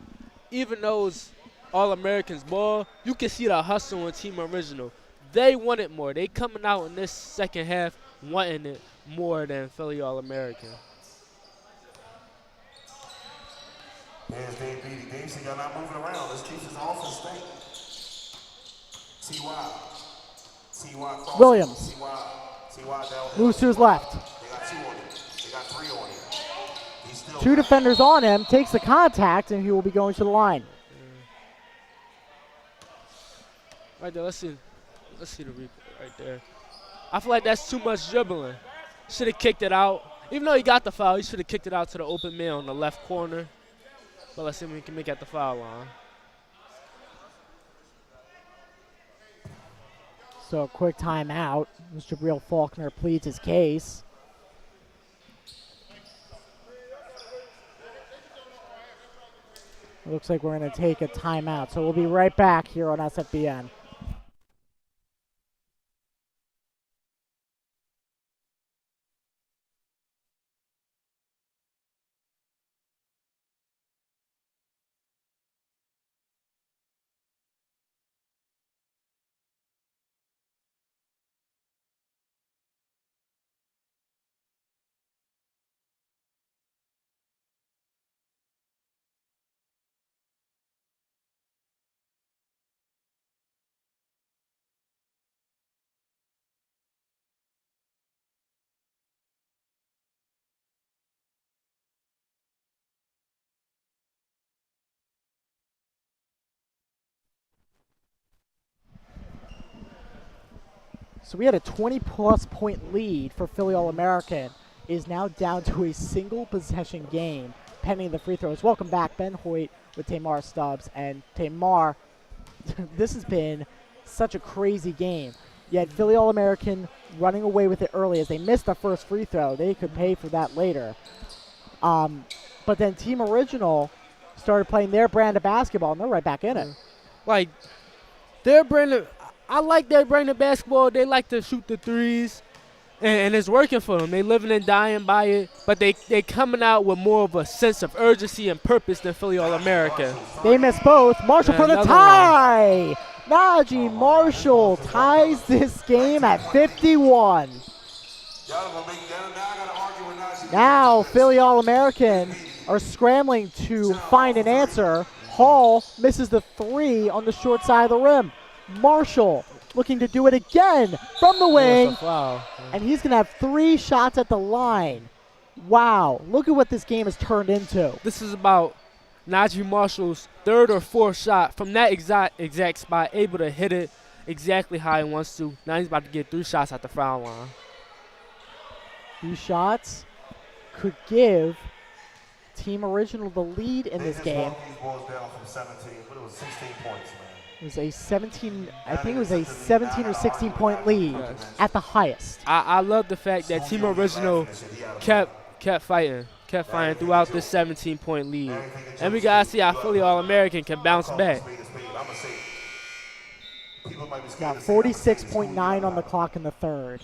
Even those All-Americans ball, you can see the hustle in Team Original. They want it more. They coming out in this second half wanting it more than Philly All-American.
There's Dave Beatty. Dave said y'all not moving around. Let's keep this offense thing. T.Y.
Williams
T.Y.
moves to his left.
They got 2 on him. They got 3 on him. He's still
2 defenders on him, takes the contact, and he will be going to the line.
Right there, let's see the replay right there. I feel like that's too much dribbling. Should have kicked it out. Even though he got the foul, he should have kicked it out to the open man on the left corner. But let's see if we can make it at the foul line.
So a quick timeout. Mr. Jabril Faulkner pleads his case. It looks like we're going to take a timeout. So we'll be right back here on SFBN. So we had a 20-plus point lead for Philly All-American. Is now down to a single possession game pending the free throws. Welcome back, Ben Hoyt with Tamar Stubbs. And Tamar, this has been such a crazy game. You had Philly All-American running away with it early as they missed the first free throw. They could pay for that later. But then Team Original started playing their brand of basketball, and they're right back in it.
Like, their brand of, I like their brand of basketball. They like to shoot the threes, and it's working for them. They living and dying by it, but they coming out with more of a sense of urgency and purpose than Philly All-American.
They missed both. Marshall for the tie. Najee Marshall ties this game at 51. Now Philly All-American are scrambling to find an answer. Hall misses the three on the short side of the rim. Marshall looking to do it again from the wing. And he's going to have 3 shots at the line. Wow, look at what this game has turned into.
This is about Najee Marshall's 3rd or 4th shot from that exact spot, able to hit it exactly how he wants to. Now he's about to get 3 shots at the foul line.
These shots could give Team Original the lead in this game. It was a 17, I think it was a 17 or 16 point lead at the highest.
I love the fact that Team Original kept fighting throughout this 17-point lead. And we got to see how Philly All-American can bounce back.
Got 46.9 on the clock in the third.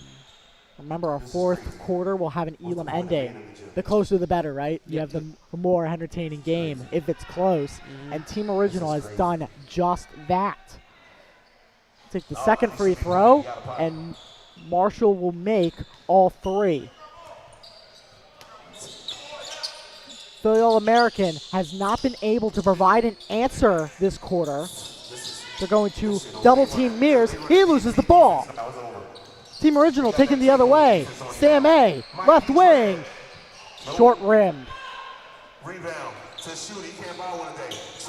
Remember, our fourth quarter will have an Elam ending. The closer the better, right? You have the more entertaining game if it's close. And Team Original has done just that. Take the second free throw, and Marshall will make all 3. Philly All-American has not been able to provide an answer this quarter. They're going to double team Mears. He loses the ball. Team Original taking the other way. Sam A, left wing. Short rimmed.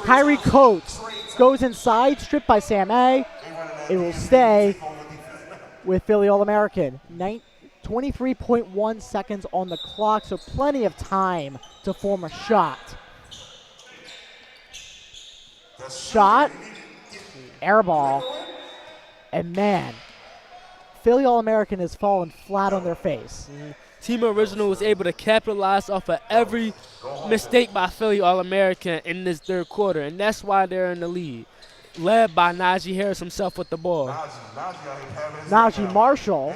Kyrie Coates goes inside, stripped by Sam A. It will stay with Philly All-American. 23.1 seconds on the clock, so plenty of time to form a shot. Shot, air ball, and man, Philly All-American has fallen flat on their face.
Team Original was able to capitalize off of every mistake by Philly All-American in this third quarter, and that's why they're in the lead. Led by Najee Harris himself with the ball.
Najee Marshall.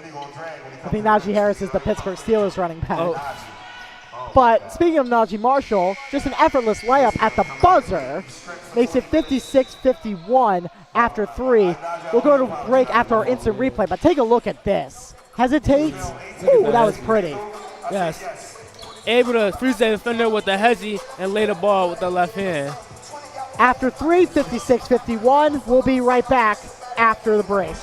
I think Najee Harris is the Pittsburgh Steelers running back. But speaking of Najee Marshall, just an effortless layup at the buzzer makes it 56-51 after 3. We'll go to break after our instant replay, but take a look at this. Hesitates. Ooh, that was pretty.
Yes. Able to freeze the defender with the hezzy and lay the ball with the left hand.
After 3, 56-51. We'll be right back after the break.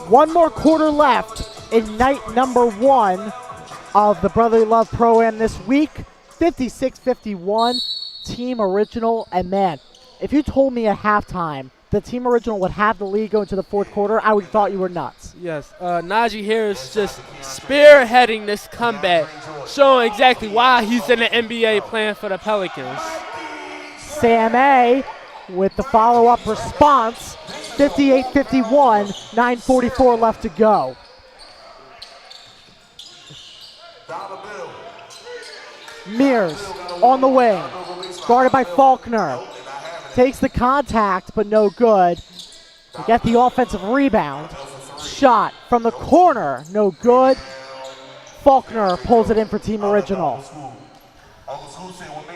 One more quarter left in night number 1 of the Brotherly Love Pro-Am this week. 56-51, Team Original. And man, if you told me at halftime the Team Original would have the lead going to the fourth quarter, I would have thought you were nuts.
Yes, Najee Harris just spearheading this comeback, showing exactly why he's in the NBA playing for the Pelicans.
Sam A with the follow-up response. 58-51, 9:44 left to go. Mears on the wing, guarded by Faulkner. Takes the contact, but no good. We get the offensive rebound. Shot from the corner, no good. Faulkner pulls it in for Team Original.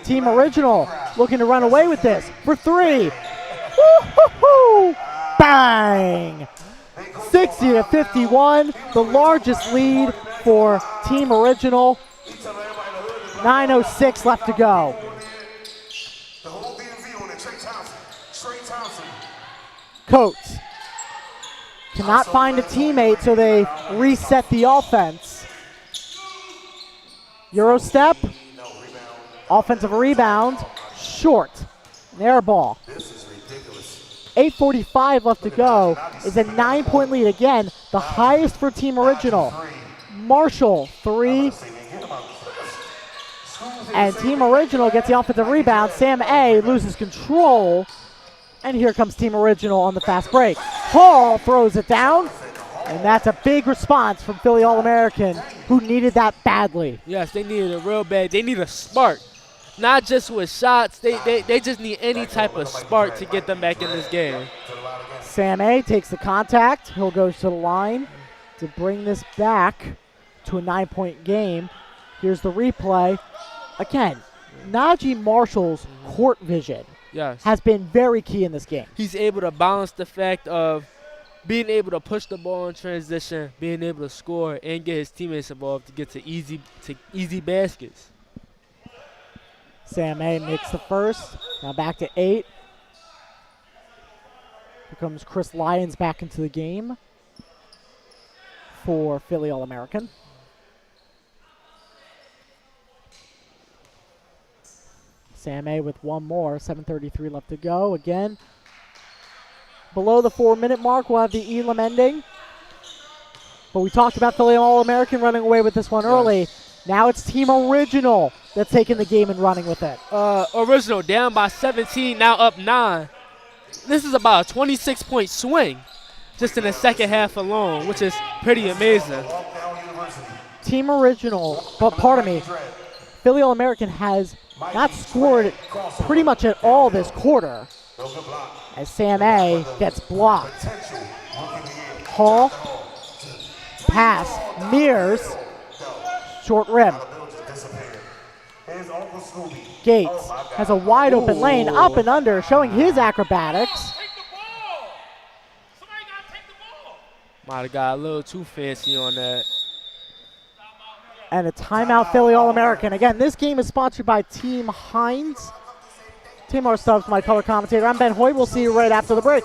Team Original looking to run away with this for 3. Woo-hoo-hoo! Bang! 60-51, the largest lead for Team Original. 9:06 left to go. Coates cannot find a teammate, so they reset the offense. Euro step, offensive rebound, short, an air ball. 8:45 left to go. Is a 9-point lead again, the highest for Team Original. Marshall, 3. And Team Original gets the offensive rebound. Sam A loses control. And here comes Team Original on the fast break. Hall throws it down. And that's a big response from Philly All-American, who needed that badly.
Yes, they needed it real bad. They need a spark. Not just with shots. They just need any type of spark to get them back in this game.
Sam A takes the contact. He'll go to the line to bring this back to a 9-point game. Here's the replay. Again, Najee Marshall's court vision has been very key in this game.
He's able to balance the fact of being able to push the ball in transition, being able to score, and get his teammates involved to get to easy baskets.
Sam A makes the first. Now back to 8. Here comes Chris Lyons back into the game for Philly All-American. Sam A with one more. 7:33 left to go. Again, below the 4-minute mark, we'll have the Elam ending. But we talked about Philly All-American running away with this one early. Now it's Team Original that's taking the game and running with it.
Original down by 17, now up 9. This is about a 26-point swing just in the second half alone, which is pretty amazing.
Team Original, but pardon me, Philly All-American has not scored pretty much at all this quarter as Sam A gets blocked. Hall, pass, Mears, short rim. Gates has a wide open lane, up and under, showing his acrobatics.
Might have got a little too fancy on that.
And a timeout, Philly All-American. Again, this game is sponsored by Team Hines. Tamar Stubbs, my color commentator. I'm Ben Hoy. We'll see you right after the break.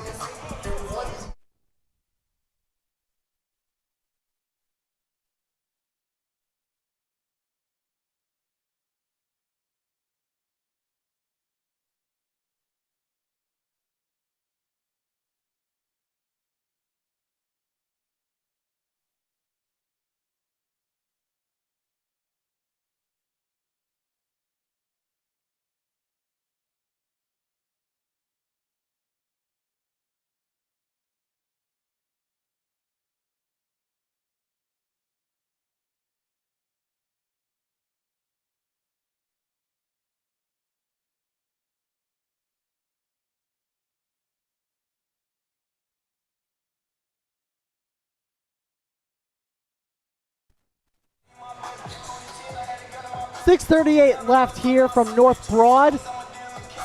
.38 left here from North Broad.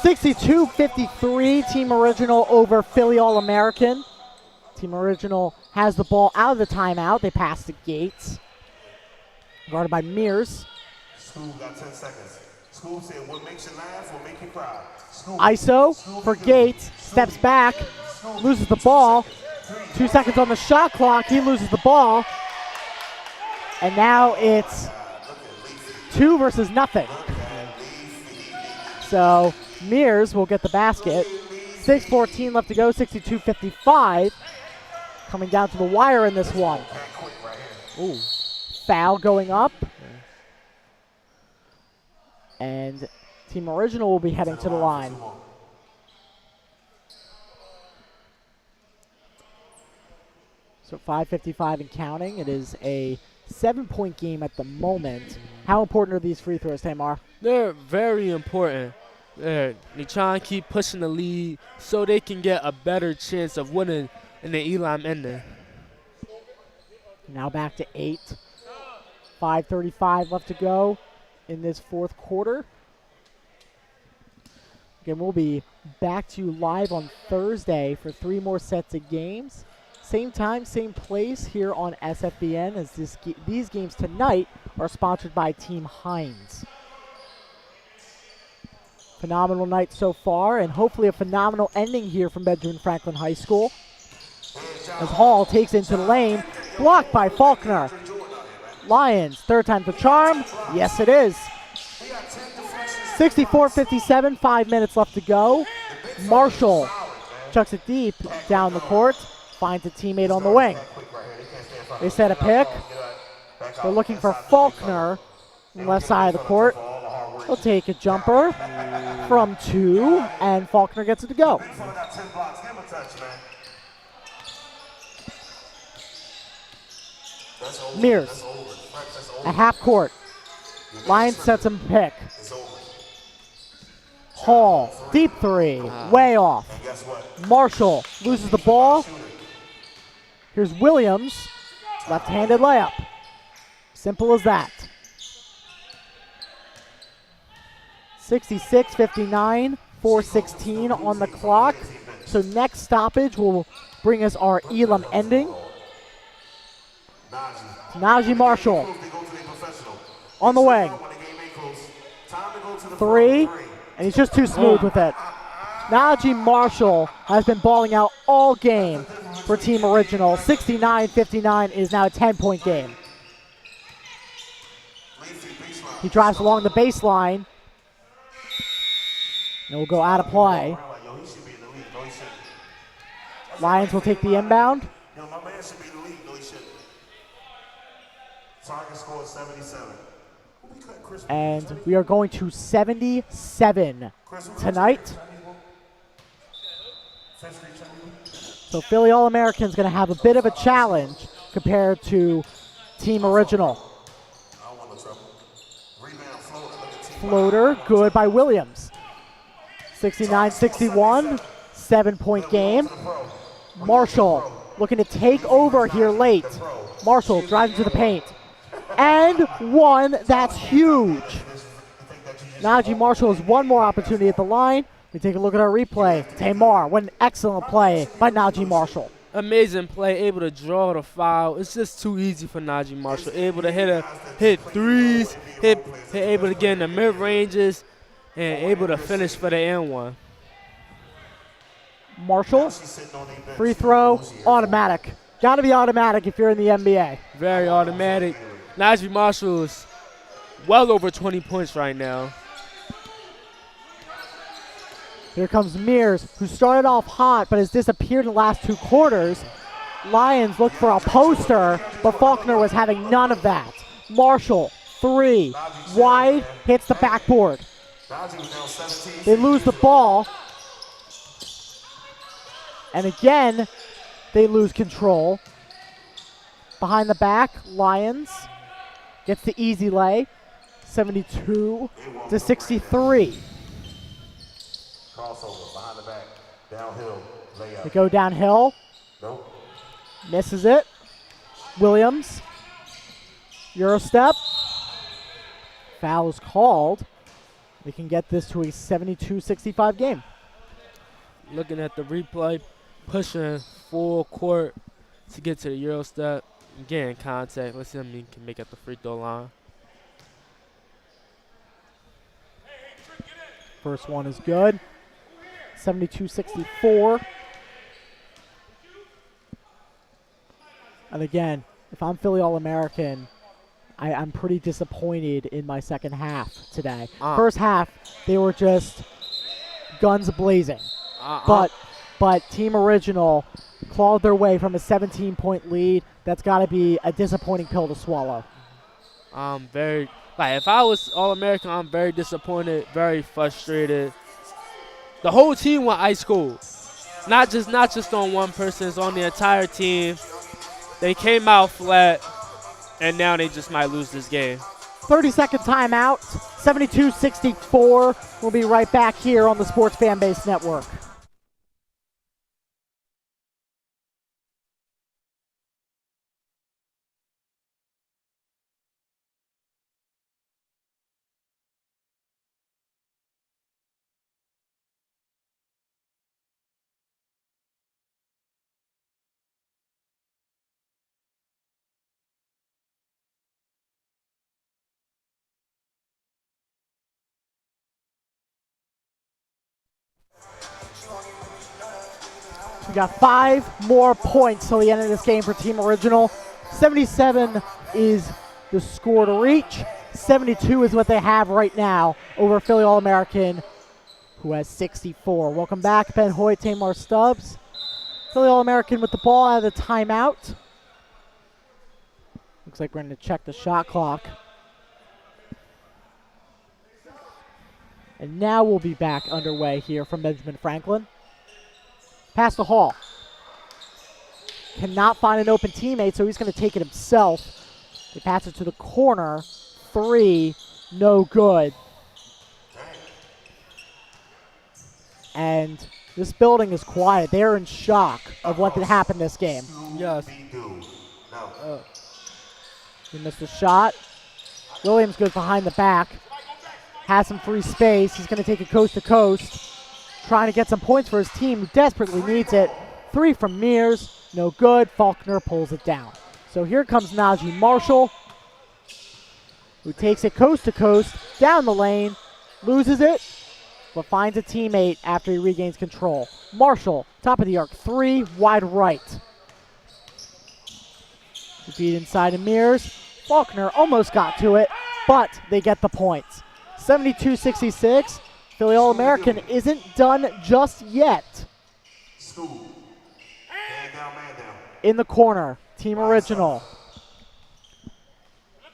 62-53, Team Original over Philly All-American. Team Original has the ball out of the timeout. They pass to Gates. Guarded by Mears.
School got 10 seconds. School said, what makes you laugh will make you cry.
ISO for Gates. Steps back. Loses the ball. 2 seconds on the shot clock. He loses the ball. And now it's 2 versus nothing. So Mears will get the basket. 6:14 left to go, 62-55. Coming down to the wire in this one. Ooh. Foul going up. And Team Original will be heading to the line. So 5:55 and counting. It is a 7-point game at the moment. How important are these free throws, Tamar?
They're very important. They try and keep pushing the lead so they can get a better chance of winning in the Elam ending.
Now back to 8. 5:35 left to go in this fourth quarter. Again, we'll be back to you live on Thursday for 3 more sets of games. Same time, same place here on SFBN, as these games tonight are sponsored by Team Heinz. Phenomenal night so far, and hopefully a phenomenal ending here from Benjamin Franklin High School. As Hall takes into the lane, blocked by Faulkner. Lions, third time's the charm. Yes, it is. 64-57, 5 minutes left to go. Marshall chucks it deep down the court, finds a teammate on the wing. They set a pick. They're looking for Faulkner on the left side of the court. He'll take a jumper from 2, and Faulkner gets it to go. Mears at half court. Lions sets him pick. Hall, deep 3, way off. Marshall loses the ball. Here's Williams, left-handed layup. Simple as that. 66-59, 4:16 on the clock. So next stoppage will bring us our Elam ending. Najee Marshall on the wing. 3, and he's just too smooth with it. Najee Marshall has been balling out all game for Team Original. 69-59 is now a 10-point game. He drives along the baseline. And will go out of play. Lions will take the inbound. And we are going to 77 tonight. So Philly All-American is going to have a bit of a challenge compared to Team Original. Floater, good by Williams. 69-61, 7-point game. Marshall looking to take over here late. Marshall drives into the paint. And 1, that's huge. Najee Marshall has one more opportunity at the line. We take a look at our replay. Tamar, what an excellent play by Najee Marshall.
Amazing play, able to draw the foul. It's just too easy for Najee Marshall. Able to hit threes, able to get in the mid-ranges, and able to finish for the end one.
Marshall, free throw, automatic. Got to be automatic if you're in the NBA.
Very automatic. Najee Marshall is well over 20 points right now.
Here comes Mears, who started off hot but has disappeared in the last 2 quarters. Lions look for a poster, but Faulkner was having none of that. Marshall, 3, wide, hits the backboard. They lose the ball. And again, they lose control. Behind the back, Lions gets the easy lay, 72-63.
Crossover behind the back, downhill, layup.
They go downhill.
Nope.
Misses it. Williams. Euro step. Foul is called. They can get this to a 72-65 game.
Looking at the replay, pushing full court to get to the Euro step. Getting contact. Let's see if he can make it the free throw line.
First one is good. 72-64. And again, if I'm Philly All-American, I'm pretty disappointed in my second half today. First half, they were just guns blazing. But Team Original clawed their way from a 17-point lead. That's got to be a disappointing pill to swallow.
If I was All-American, I'm very disappointed, very frustrated. The whole team went ice cold. Not just on one person, it's on the entire team. They came out flat, and now they just might lose this game.
30-second timeout, 72-64. We'll be right back here on the Sports Fan Base Network. We got 5 more points till the end of this game for Team Original. 77 is the score to reach. 72 is what they have right now over Philly All-American, who has 64. Welcome back, Ben Hoyt, Tamar Stubbs. Philly All-American with the ball out of the timeout. Looks like we're going to check the shot clock. And now we'll be back underway here from Benjamin Franklin. Pass to Hall. Cannot find an open teammate, so he's going to take it himself. They pass it to the corner. 3, no good. And this building is quiet. They're in shock of what happened this game.
Yes.
He missed a shot. Williams goes behind the back. Has some free space. He's going to take it coast to coast. Trying to get some points for his team, who desperately needs it. 3 from Mears. No good. Faulkner pulls it down. So here comes Najee Marshall, who takes it coast to coast, down the lane, loses it, but finds a teammate after he regains control. Marshall, top of the arc, 3, wide right. The feed inside of Mears. Faulkner almost got to it, but they get the points. 72-66. Philly All-American isn't done just yet. In the corner, Team Original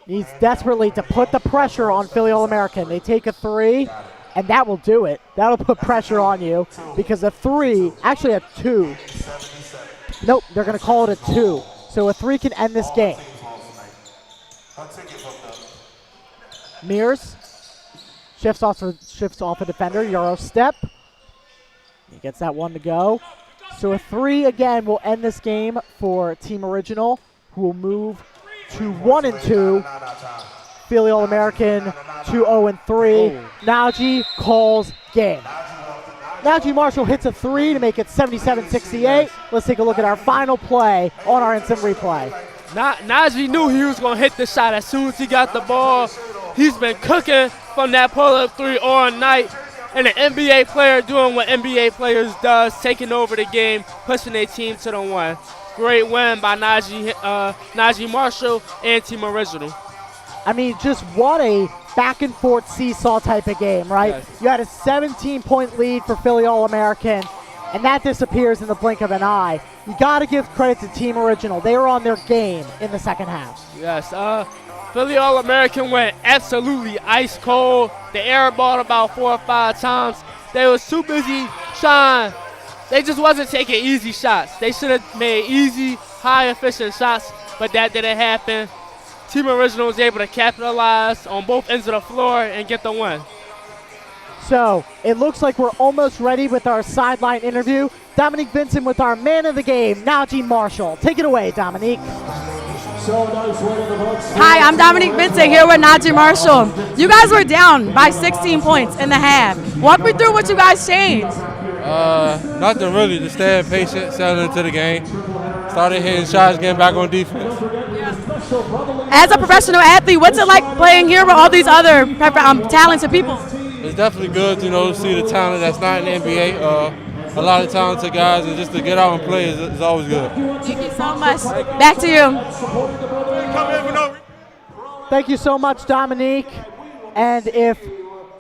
needs desperately to put the pressure on Philly All-American. They take a 3, and that will do it. That'll put pressure on you because a 3, actually a 2. Nope, they're going to call it a 2. So a 3 can end this game. Mears shifts off a defender. Euro step. He gets that 1 to go. So a 3 again will end this game for Team Original, who will move to 1-2. Philly All-American 2-0-3. Najee calls game. Najee Marshall hits a 3 to make it 77-68. Let's take a look at our final play on our instant replay.
Najee knew he was going to hit the shot as soon as he got the ball. He's been cooking from that pull-up 3 all night. And an NBA player doing what NBA players does, taking over the game, pushing their team to the 1. Great win by Najee Marshall and Team Original.
I mean, just what a back-and-forth seesaw type of game, right? Yes. You had a 17-point lead for Philly All-American, and that disappears in the blink of an eye. You got to give credit to Team Original. They were on their game in the second half.
Yes, Philly All-American went absolutely ice cold. They airballed about 4 or 5 times. They was too busy trying. They just wasn't taking easy shots. They should have made easy, high-efficient shots, but that didn't happen. Team Original was able to capitalize on both ends of the floor and get the win.
So it looks like we're almost ready with our sideline interview. Dominique Vincent with our man of the game, Najee Marshall. Take it away, Dominique.
Hi, I'm Dominique Vincent here with Najee Marshall. You guys were down by 16 points in the half. Walk me through what you guys changed.
Nothing really, just staying patient, settling into the game. Started hitting shots, getting back on defense.
As a professional athlete, what's it like playing here with all these other talented people?
It's definitely good to see the talent that's not in the NBA. A lot of talented guys, and just to get out and play is always good.
Thank you so much. Back to you.
Thank you so much, Dominique. And if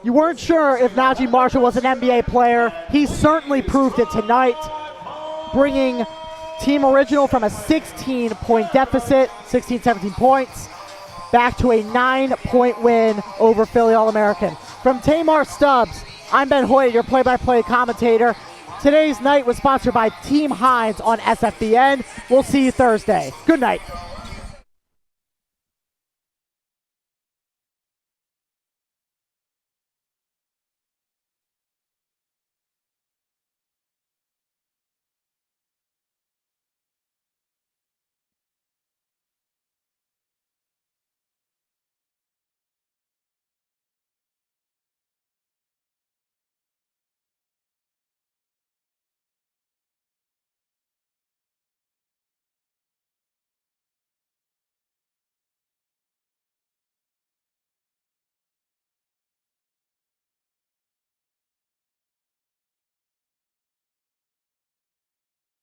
you weren't sure if Najee Marshall was an NBA player, he certainly proved it tonight, bringing Team Original from a 16-point deficit, 17 points, back to a 9-point win over Philly All-American. From Tamar Stubbs, I'm Ben Hoyt, your play-by-play commentator. Today's night was sponsored by Team Hines on SFBN. We'll see you Thursday. Good night.